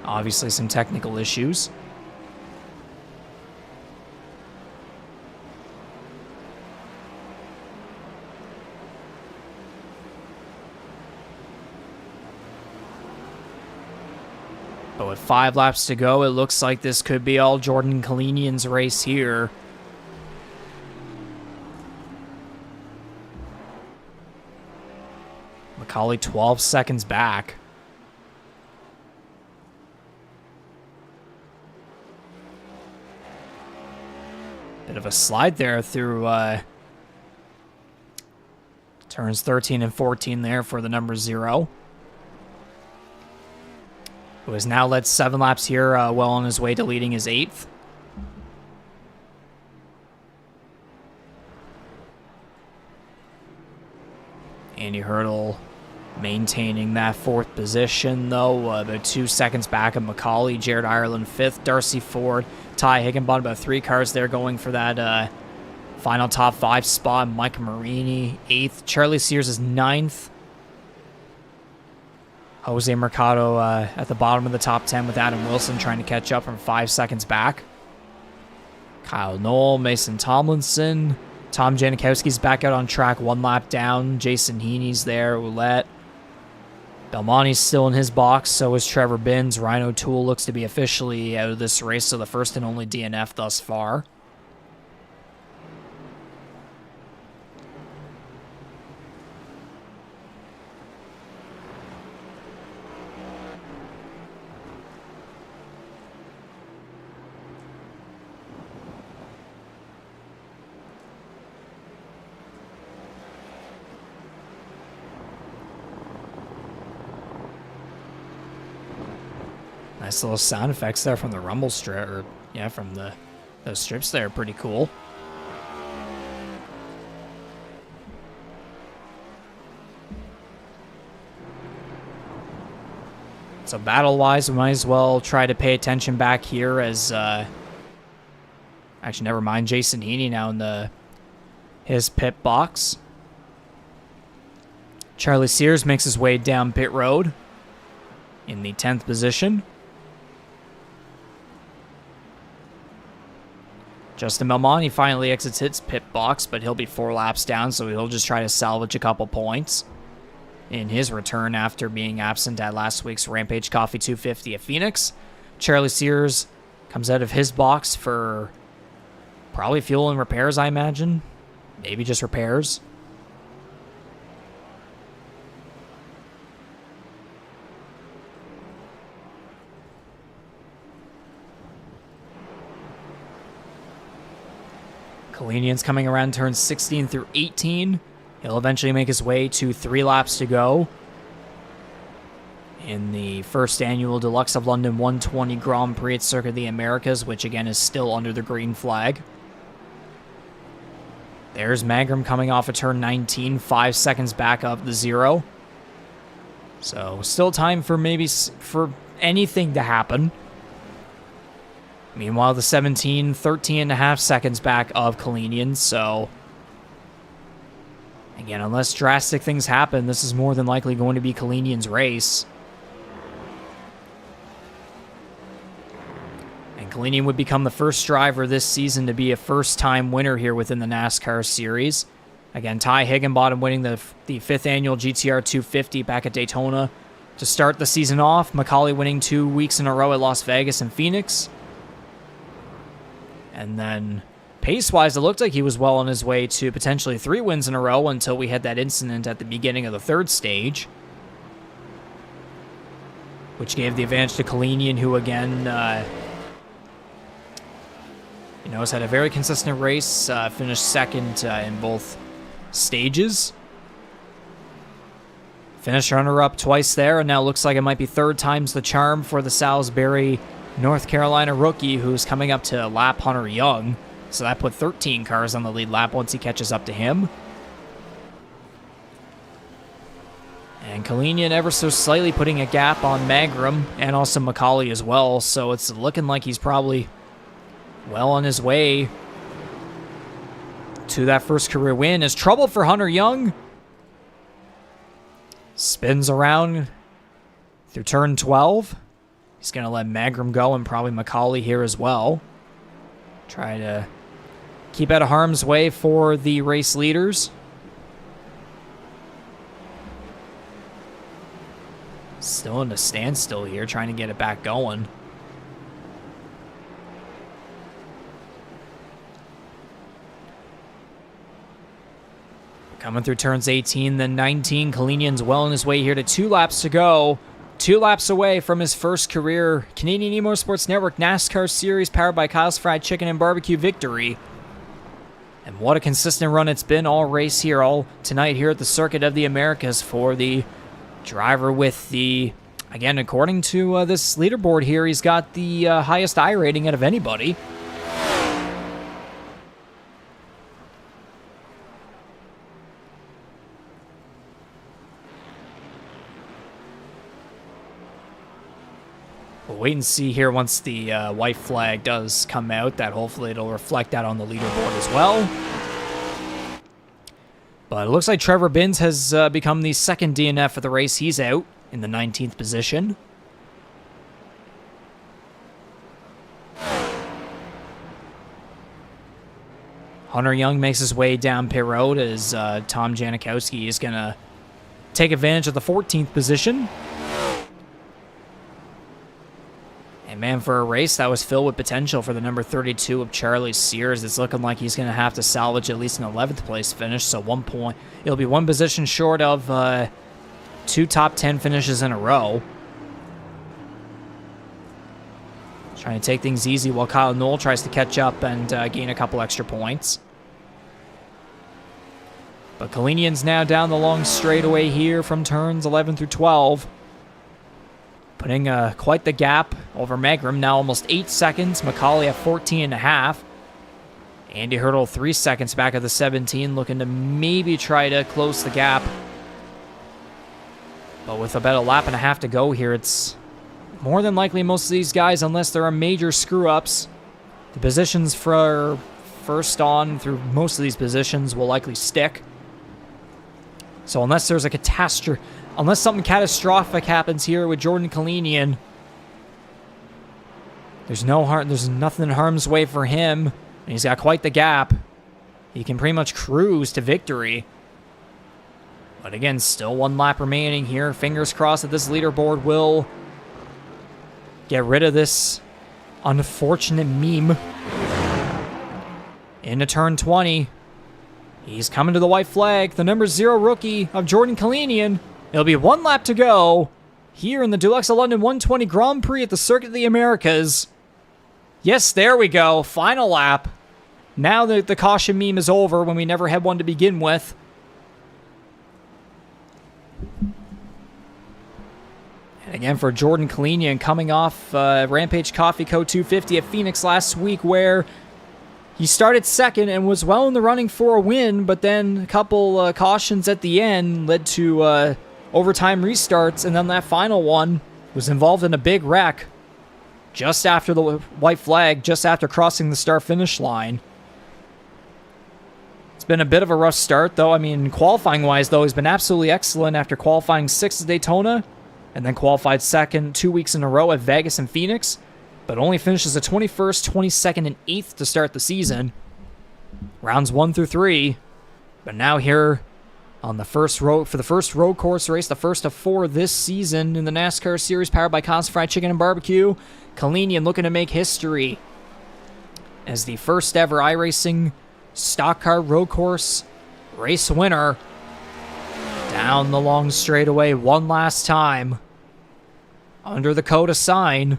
[SPEAKER 1] Obviously some technical issues. But with 5 laps to go, it looks like this could be all Jordan Kalinian's race here. MacAulay 12 seconds back. Bit of a slide there through turns 13 and 14 there for the number 0. Who has now led 7 laps here, well on his way to leading his 8th. Andy Hurdle maintaining that 4th position, though, about 2 seconds back of MacAulay. Jared Ireland 5th, Darcy Ford, Ty Higginbottom, about 3 cars there going for that final top 5 spot. Mike Marini 8th, Charlie Sears is 9th. Jose Mercado at the bottom of the top 10 with Adam Wilson trying to catch up from 5 seconds back. Kyle Knoll, Mason Tomlinson. Tom Janikowski's back out on track, 1 lap down. Jason Heaney's there, Ouellette. Belmonte's still in his box, so is Trevor Binns. Ryan O'Toole looks to be officially out of this race, so the first and only DNF thus far. Nice little sound effects there from the rumble strip, or yeah, from those strips there, pretty cool. So battle-wise, we might as well try to pay attention back here as, actually, never mind, Jason Heaney now in his pit box. Charlie Sears makes his way down pit road in the 10th position. Justin Belmonte finally exits his pit box, but he'll be 4 laps down, so he'll just try to salvage a couple points in his return after being absent at last week's Rampage Coffee 250 at Phoenix. Charlie Sears comes out of his box for probably fuel and repairs, I imagine. Maybe just repairs. Kalinian's coming around turns 16 through 18. He'll eventually make his way to 3 laps to go in the first annual Dulux of London 120 Grand Prix at Circuit of the Americas, which again is still under the green flag. There's Magram coming off of turn 19, 5 seconds back of the 0. So still time for for anything to happen. Meanwhile, the 17, 13.5 seconds back of Kalinian, so again, unless drastic things happen, this is more than likely going to be Kalinian's race. And Kalinian would become the first driver this season to be a first-time winner here within the NASCAR Series. Again, Ty Higginbottom winning the 5th annual GTR 250 back at Daytona to start the season off. MacAulay winning 2 weeks in a row at Las Vegas and Phoenix. And then, pace-wise, it looked like he was well on his way to potentially 3 wins in a row until we had that incident at the beginning of the 3rd stage, which gave the advantage to Kalinian, who again, has had a very consistent race, finished 2nd in both stages. Finished runner-up twice there, and now looks like it might be 3rd time's the charm for the Salisbury, North Carolina rookie who's coming up to lap Hunter Young. So that put 13 cars on the lead lap once he catches up to him. And Kalinian ever so slightly putting a gap on Magram and also MacAulay as well. So it's looking like he's probably well on his way to that first career win. Is trouble for Hunter Young. Spins around through turn 12. He's going to let Magram go and probably MacAulay here as well. Try to keep out of harm's way for the race leaders. Still in a standstill here, trying to get it back going. Coming through turns 18, then 19. Kalinian's well on his way here to 2 laps to go. 2 laps away from his first career Canadian eMotorsports Network NASCAR Series powered by Kyle's Fried Chicken and Barbecue victory. And what a consistent run it's been all race here, all tonight here at the Circuit of the Americas for the driver with the, again, according to this leaderboard here, he's got the highest I rating out of anybody. We'll wait and see here once the white flag does come out, that hopefully it'll reflect that on the leaderboard as well. But it looks like Trevor Binns has become the 2nd DNF of the race. He's out in the 19th position. Hunter Young makes his way down pit road as Tom Janikowski is going to take advantage of the 14th position. And man, for a race that was filled with potential for the number 32 of Charlie Sears, it's looking like he's going to have to salvage at least an 11th place finish. So 1 point, it'll be 1 position short of 2 top 10 finishes in a row. Trying to take things easy while Kyle Knoll tries to catch up and gain a couple extra points. But Kalinian's now down the long straightaway here from turns 11 through 12. Putting quite the gap over Magram, now almost 8 seconds. MacAulay at 14.5. Andy Hurdle 3 seconds back of the 17, looking to maybe try to close the gap. But with about a lap and a half to go here, it's more than likely most of these guys, unless there are major screw-ups, the positions for first on through most of these positions will likely stick. So unless there's a catastrophe, unless something catastrophic happens here with Jordan Kalinian, there's nothing in harm's way for him. And he's got quite the gap. He can pretty much cruise to victory. But again, still 1 lap remaining here. Fingers crossed that this leaderboard will get rid of this unfortunate meme. Into turn 20. He's coming to the white flag. The number 0 rookie of Jordan Kalinian. It'll be 1 lap to go here in the Dulux of London 120 Grand Prix at the Circuit of the Americas. Yes, there we go. Final lap. Now that the caution meme is over when we never had one to begin with. And again, for Jordan Kalinian coming off Rampage Coffee Co 250 at Phoenix last week, where he started second and was well in the running for a win, but then a couple cautions at the end led to overtime restarts, and then that final one was involved in a big wreck just after the white flag, just after crossing the start-finish line. It's been a bit of a rough start, though. I mean, qualifying-wise, though, he's been absolutely excellent after qualifying 6th at Daytona, and then qualified second 2 weeks in a row at Vegas and Phoenix, but only finishes the 21st, 22nd, and 8th to start the season. Rounds 1 through 3, but now here on the first road, for the first road course race, the first of 4 this season in the NASCAR Series, powered by Cos Fried Chicken and Barbecue, Kalinian looking to make history as the first ever iRacing stock car road course race winner. Down the long straightaway one last time under the COTA sign.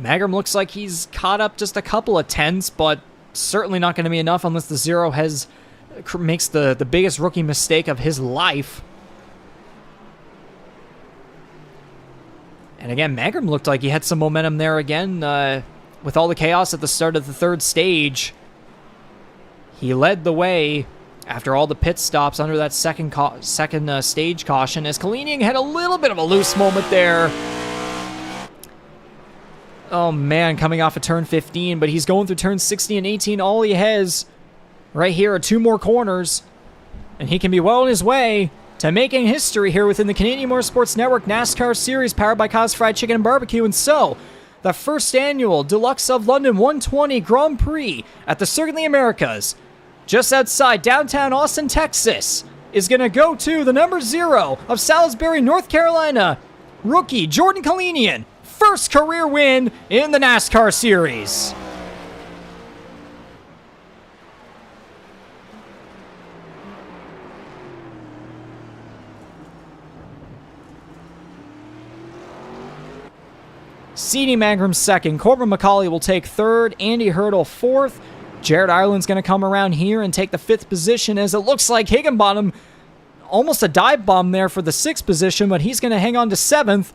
[SPEAKER 1] Magrum looks like he's caught up just a couple of tenths, but certainly not going to be enough unless the Zero makes the biggest rookie mistake of his life. And again, Magrum looked like he had some momentum there again with all the chaos at the start of the third stage. He led the way after all the pit stops under that second stage caution, as Kalinian had a little bit of a loose moment there. Oh man, coming off of turn 15, but he's going through turn 16 and 18. All he has right here are 2 more corners, and he can be well on his way to making history here within the Canadian Motorsports Network NASCAR Series, powered by Cos Fried Chicken and Barbecue. And so, the first annual Dulux of London 120 Grand Prix at the Circuit of the Americas, just outside downtown Austin, Texas, is going to go to the number 0 of Salisbury, North Carolina, rookie Jordan Kalinian. First career win in the NASCAR Series. C.D. Magrum second. Corbin MacAulay will take third. Andy Hurdle fourth. Jared Ireland's going to come around here and take the 5th position, as it looks like Higginbottom almost a dive bomb there for the 6th position, but he's going to hang on to 7th.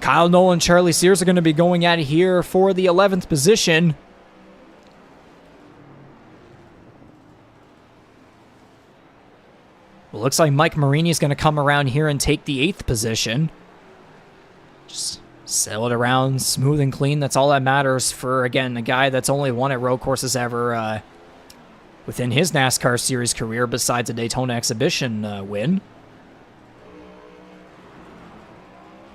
[SPEAKER 1] Kyle Nolan and Charlie Sears are going to be going at it here for the 11th position. Well, looks like Mike Marini is going to come around here and take the 8th position. Just sail it around smooth and clean. That's all that matters for, again, a guy that's only won at road courses ever within his NASCAR Series career, besides a Daytona Exhibition win.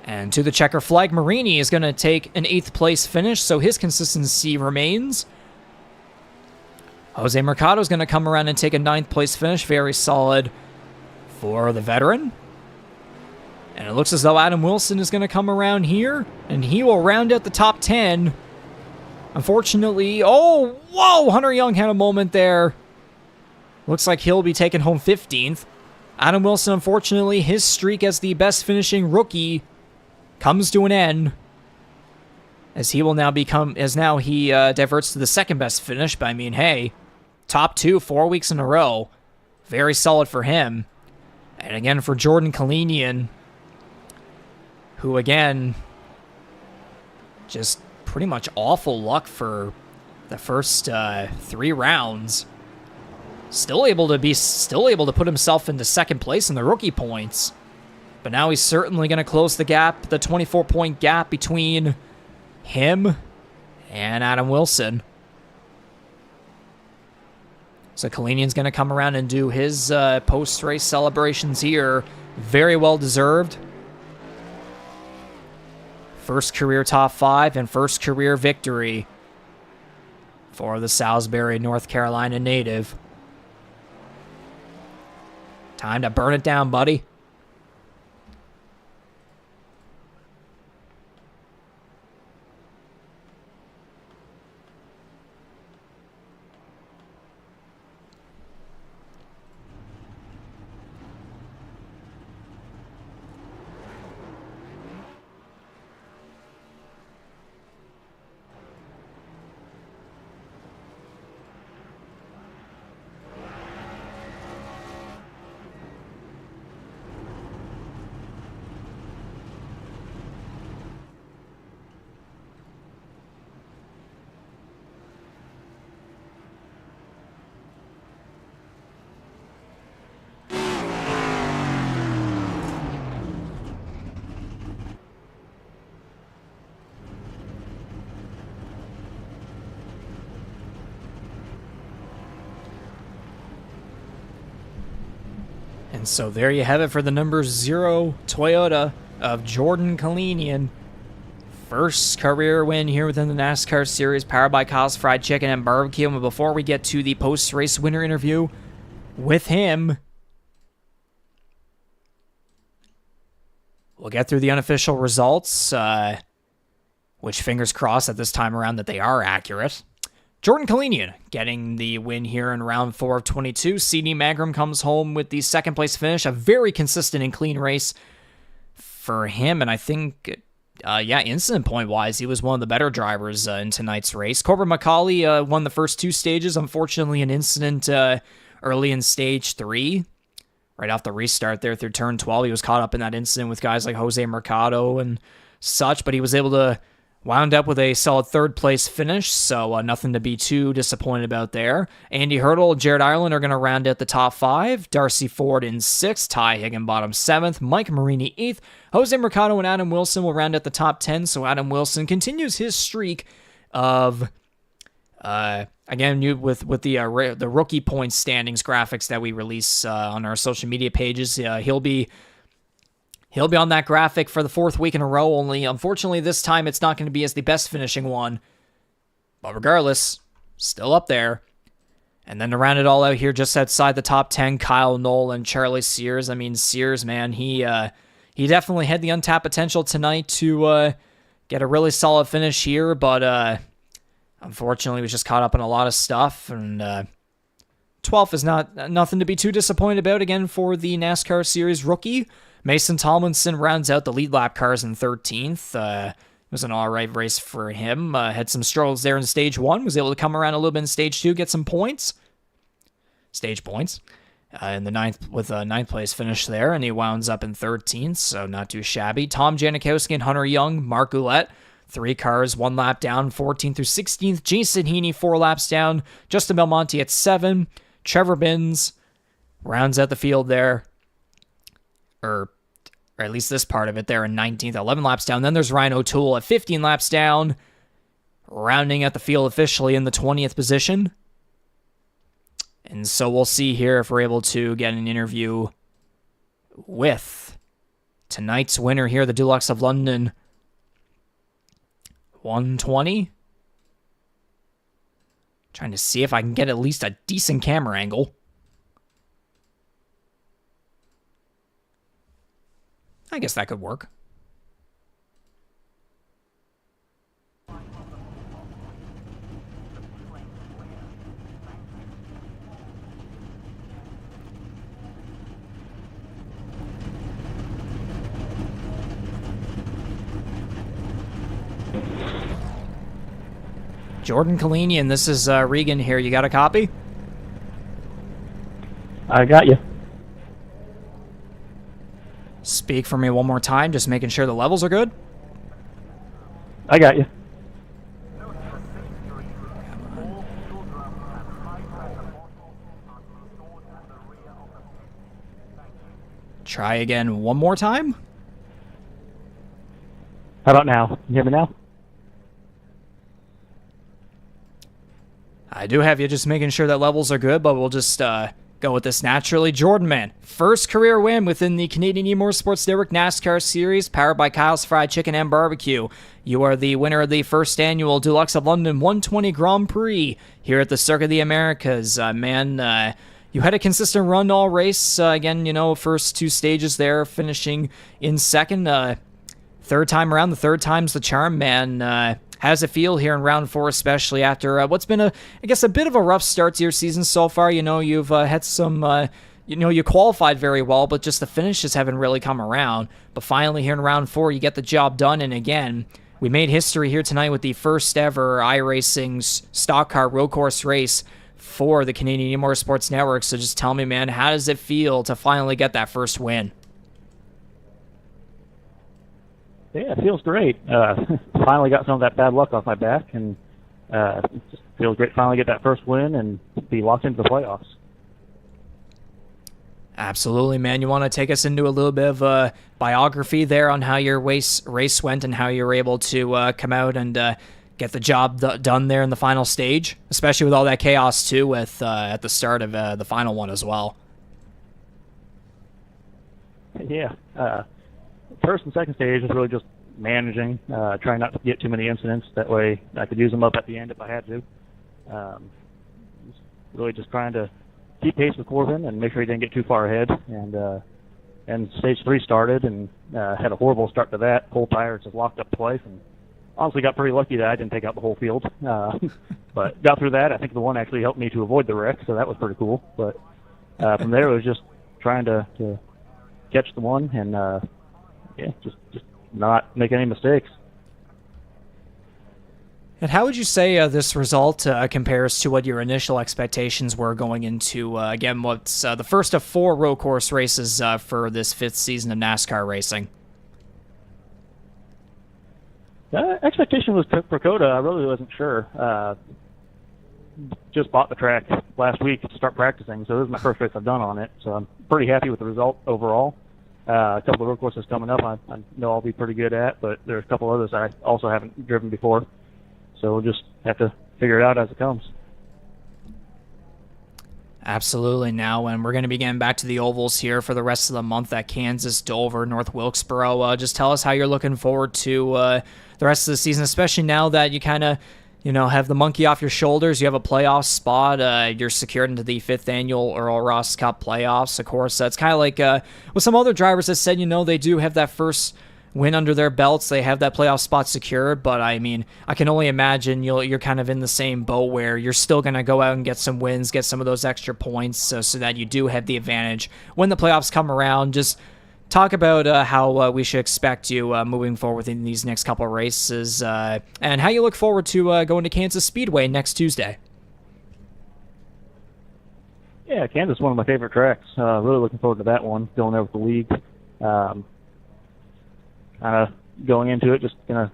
[SPEAKER 1] And to the checker flag, Marini is going to take an 8th place finish, so his consistency remains. Jose Mercado is going to come around and take a 9th place finish. Very solid for the veteran. And it looks as though Adam Wilson is going to come around here, and he will round out the top 10. Unfortunately, oh, whoa, Hunter Young had a moment there. Looks like he'll be taking home 15th. Adam Wilson, unfortunately, his streak as the best finishing rookie comes to an end, as he will now become, as now he diverts to the 2nd best finish. But I mean, hey, top 2 4 weeks in a row. Very solid for him. And again, for Jordan Kalinian, who, again, just pretty much awful luck for the first 3 rounds. Still able to put himself into 2nd place in the rookie points. But now he's certainly going to close the gap, the 24-point gap between him and Adam Wilson. So Kalinian's going to come around and do his post-race celebrations here. Very well deserved. First career top 5 and first career victory for the Salisbury, North Carolina native. Time to burn it down, buddy. And so there you have it for the number 0 Toyota of Jordan Kalinian. First career win here within the NASCAR Series, powered by Kyle's Fried Chicken and Barbecue. And before we get to the post-race winner interview with him, we'll get through the unofficial results, which fingers crossed at this time around that they are accurate. Jordan Kalinian getting the win here in round 4 of 22. CD Magram comes home with the second place finish, a very consistent and clean race for him, and I think, incident point-wise, he was one of the better drivers in tonight's race. Corbin MacAulay won the first 2 stages. Unfortunately, an incident early in stage 3. Right off the restart there through turn 12, he was caught up in that incident with guys like Jose Mercado and such, but he was able to wound up with a solid third-place finish, so nothing to be too disappointed about there. Andy Hurdle and Jared Ireland are going to round out the top 5. Darcy Ford in 6th, Ty Higginbottom 7th, Mike Marini 8th. Jose Mercado and Adam Wilson will round out the top 10, so Adam Wilson continues his streak of, again, with the rookie points standings graphics that we release on our social media pages. He'll be on that graphic for the 4th week in a row, only unfortunately this time it's not going to be as the best finishing one. But regardless, still up there. And then to round it all out here, just outside the top 10, Kyle Knoll and Charlie Sears. I mean, Sears, man, he definitely had the untapped potential tonight to get a really solid finish here, but unfortunately was just caught up in a lot of stuff, and 12th is nothing to be too disappointed about again for the NASCAR Series rookie. Mason Tomlinson rounds out the lead lap cars in 13th. It was an alright race for him. Had some struggles there in stage 1. Was able to come around a little bit in stage 2, get some points. Stage points. In the 9th, with a 9th place finish there, and he wounds up in 13th, so not too shabby. Tom Janikowski and Hunter Young, Mark Ouellette, 3 cars, 1 lap down, 14th through 16th. Jason Heaney, 4 laps down. Justin Belmonte at 7. Trevor Binns rounds out the field there. Or at least this part of it there in 19th, 11 laps down. Then there's Ryan O'Toole at 15 laps down, rounding out the field officially in the 20th position. And so we'll see here if we're able to get an interview with tonight's winner here, the Dulux of London 120. Trying to see if I can get at least a decent camera angle. I guess that could work. Jordan Kalinian, this is Regan here. You got a copy?
[SPEAKER 3] I got you.
[SPEAKER 1] Speak for me one more time, just making sure the levels are good.
[SPEAKER 3] I got you.
[SPEAKER 1] Try again one more time.
[SPEAKER 3] How about now? Can you hear me now?
[SPEAKER 1] I do have you, just making sure that levels are good, but we'll just go with this naturally. Jordan, man, first career win within the Canadian eMotorsports Network NASCAR Series, powered by Kyle's Fried Chicken and Barbecue. You are the winner of the first annual Dulux of London 120 Grand Prix here at the Circuit of the Americas. You had a consistent run all race. Again, you know, first 2 stages there, finishing in second. Third time around, the third time's the charm, man. How's it feel here in round 4, especially after what's been a bit of a rough start to your season so far? You know, you've had some, you qualified very well, but just the finishes haven't really come around. But finally here in round 4, you get the job done, and again, we made history here tonight with the first ever iRacing's stock car road course race for the Canadian eMotorsports Network. So just tell me, man, how does it feel to finally get that first win?
[SPEAKER 3] Yeah, it feels great. Finally got some of that bad luck off my back, and it just feels great to finally get that first win and be locked into the playoffs.
[SPEAKER 1] Absolutely, man. You want to take us into a little bit of a biography there on how your race went and how you were able to come out and get the job done there in the final stage, especially with all that chaos too with at the start of the final one as well.
[SPEAKER 3] Yeah. First and second stage was really just managing, trying not to get too many incidents. That way I could use them up at the end if I had to. Really just trying to keep pace with Corbin and make sure he didn't get too far ahead. And stage 3 started and had a horrible start to that. Whole tires just locked up twice, and honestly got pretty lucky that I didn't take out the whole field. But got through that. I think the one actually helped me to avoid the wreck, so that was pretty cool. But from there, it was just trying to catch the one and just not make any mistakes.
[SPEAKER 1] And how would you say this result compares to what your initial expectations were going into, again, what's the first of 4 road course races for this 5th season of NASCAR racing?
[SPEAKER 3] Expectation was for COTA. I really wasn't sure. Just bought the track last week to start practicing, so this is my first race I've done on it. So I'm pretty happy with the result overall. A couple of road courses coming up I know I'll be pretty good at, but there's a couple others I also haven't driven before. So we'll just have to figure it out as it comes.
[SPEAKER 1] Absolutely. Now, and we're going to be getting back to the ovals here for the rest of the month at Kansas, Dover, North Wilkesboro. Just tell us how you're looking forward to the rest of the season, especially now that you kind of, have the monkey off your shoulders. You have a playoff spot. You're secured into the 5th annual Earl Ross Cup playoffs. Of course, it's kind of like with some other drivers that said, they do have that first win under their belts. They have that playoff spot secured, but I mean, I can only imagine you're kind of in the same boat where you're still going to go out and get some wins, get some of those extra points so that you do have the advantage when the playoffs come around. Just talk about how we should expect you moving forward in these next couple of races and how you look forward to going to Kansas Speedway next Tuesday.
[SPEAKER 3] Yeah, Kansas is one of my favorite tracks. Really looking forward to that one, going there with the league. Going into it, just gonna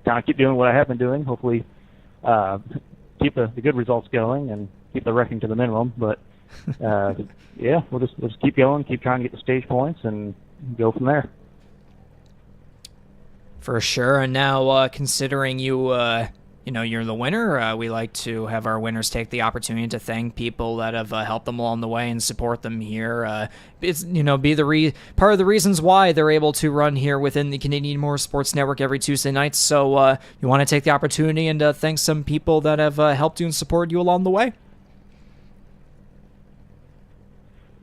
[SPEAKER 3] kind of keep doing what I have been doing. Hopefully, keep the good results going and keep the wrecking to the minimum. But we'll just keep going, keep trying to get the stage points, and go from there.
[SPEAKER 1] For sure. And now, considering you're the winner, we like to have our winners take the opportunity to thank people that have helped them along the way and support them here. It's be part of the reasons why they're able to run here within the Canadian Motorsports Network every Tuesday night. So you want to take the opportunity and thank some people that have helped you and supported you along the way?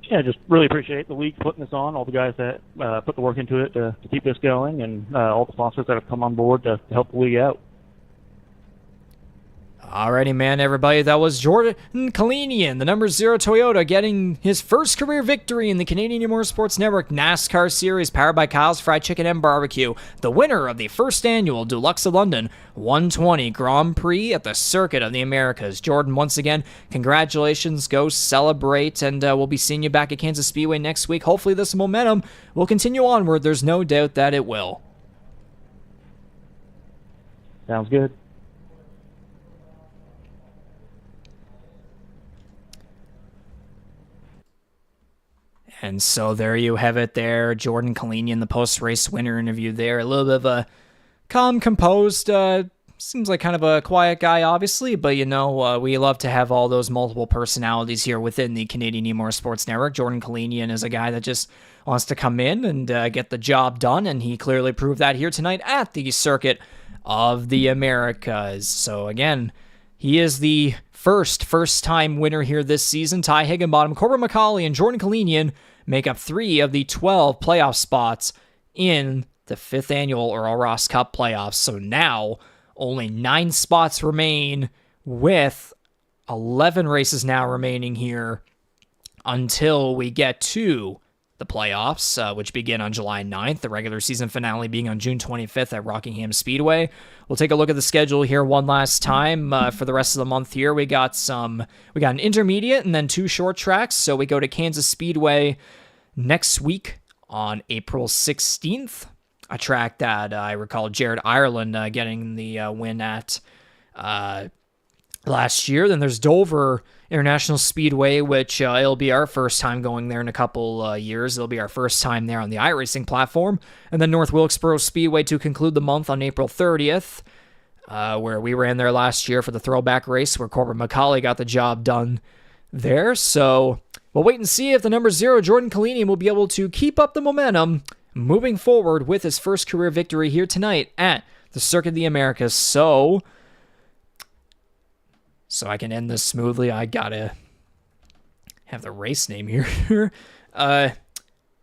[SPEAKER 3] Yeah, just really appreciate the league putting this on, all the guys that put the work into it to keep this going, and all the sponsors that have come on board to help the league out.
[SPEAKER 1] Alrighty, man, everybody. That was Jordan Kalinian, the number 0 Toyota, getting his first career victory in the Canadian Motorsports Network NASCAR Series, powered by Kyle's Fried Chicken and Barbecue. The winner of the first annual Dulux of London 120 Grand Prix at the Circuit of the Americas. Jordan, once again, congratulations. Go celebrate, and we'll be seeing you back at Kansas Speedway next week. Hopefully this momentum will continue onward. There's no doubt that it will.
[SPEAKER 3] Sounds good.
[SPEAKER 1] And so there you have it there. Jordan Kalinian, the post-race winner interview there. A little bit of a calm, composed, seems like kind of a quiet guy, obviously, but we love to have all those multiple personalities here within the Canadian eMotorsports Network. Jordan Kalinian is a guy that just wants to come in and get the job done, and he clearly proved that here tonight at the Circuit of the Americas. So again, he is the first-time winner here this season. Ty Higginbottom, Corbin MacAulay, and Jordan Kalinian make up 3 of the 12 playoff spots in the 5th annual Earl Ross Cup playoffs. So now only 9 spots remain, with 11 races now remaining here until we get to the playoffs, which begin on July 9th, the regular season finale being on June 25th at Rockingham Speedway. We'll take a look at the schedule here one last time. For the rest of the month here, we got an intermediate and then 2 short tracks. So we go to Kansas Speedway next week on April 16th, a track that I recall Jared Ireland getting the win at last year. Then there's Dover International Speedway, which it'll be our first time going there in a couple years. It'll be our first time there on the iRacing platform. And then North Wilkesboro Speedway to conclude the month on April 30th, where we ran there last year for the throwback race, where Corbin MacAulay got the job done there. So we'll wait and see if the number 0, Jordan Kalinian, will be able to keep up the momentum moving forward with his first career victory here tonight at the Circuit of the Americas. So I can end this smoothly, I gotta have the race name here.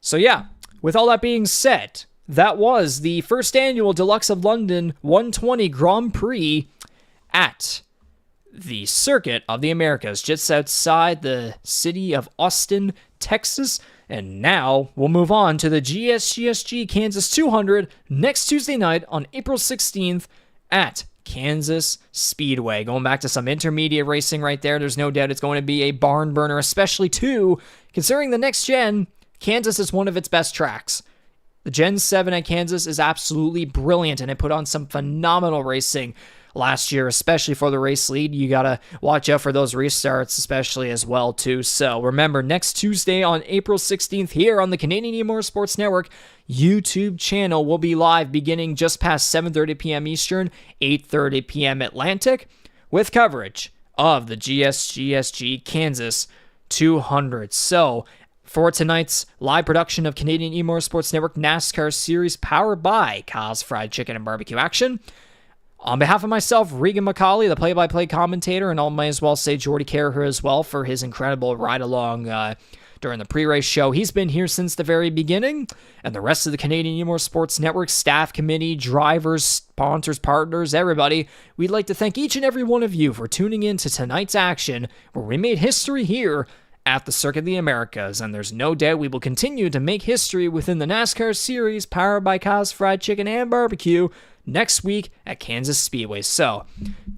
[SPEAKER 1] So yeah, with all that being said, that was the first annual Dulux of London 120 Grand Prix at the Circuit of the Americas, just outside the city of Austin, Texas. And now we'll move on to the GSGSG Kansas 200 next Tuesday night on April 16th at Kansas Speedway. Going back to some intermediate racing right there. There's no doubt it's going to be a barn burner, especially too, considering the next gen, Kansas is one of its best tracks. The Gen 7 at Kansas is absolutely brilliant, and it put on some phenomenal racing last year, especially for the race lead. You gotta watch out for those restarts, especially as well, too. So remember, next Tuesday on April 16th here on the Canadian E-Motorsports Network YouTube channel will be live beginning just past 7:30 p.m. Eastern, 8:30 p.m. Atlantic, with coverage of the GSGSG Kansas 200. So for tonight's live production of Canadian E-Motorsports Network NASCAR Series powered by Kyle's Fried Chicken and Barbecue Action, on behalf of myself, Regan McCauley, the play-by-play commentator, and I might as well say Jordy Carraher as well for his incredible ride-along during the pre-race show. He's been here since the very beginning, and the rest of the Canadian E-Motorsports Network staff, committee, drivers, sponsors, partners, everybody, we'd like to thank each and every one of you for tuning in to tonight's action, where we made history here at the Circuit of the Americas, and there's no doubt we will continue to make history within the NASCAR Series powered by Kyle's Fried Chicken and Barbecue next week at Kansas Speedway. So,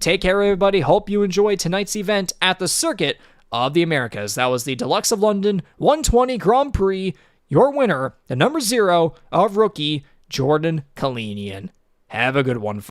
[SPEAKER 1] take care, everybody. Hope you enjoyed tonight's event at the Circuit of the Americas. That was the Dulux of London 120 Grand Prix. Your winner, the number 0 of rookie, Jordan Kalinian. Have a good one.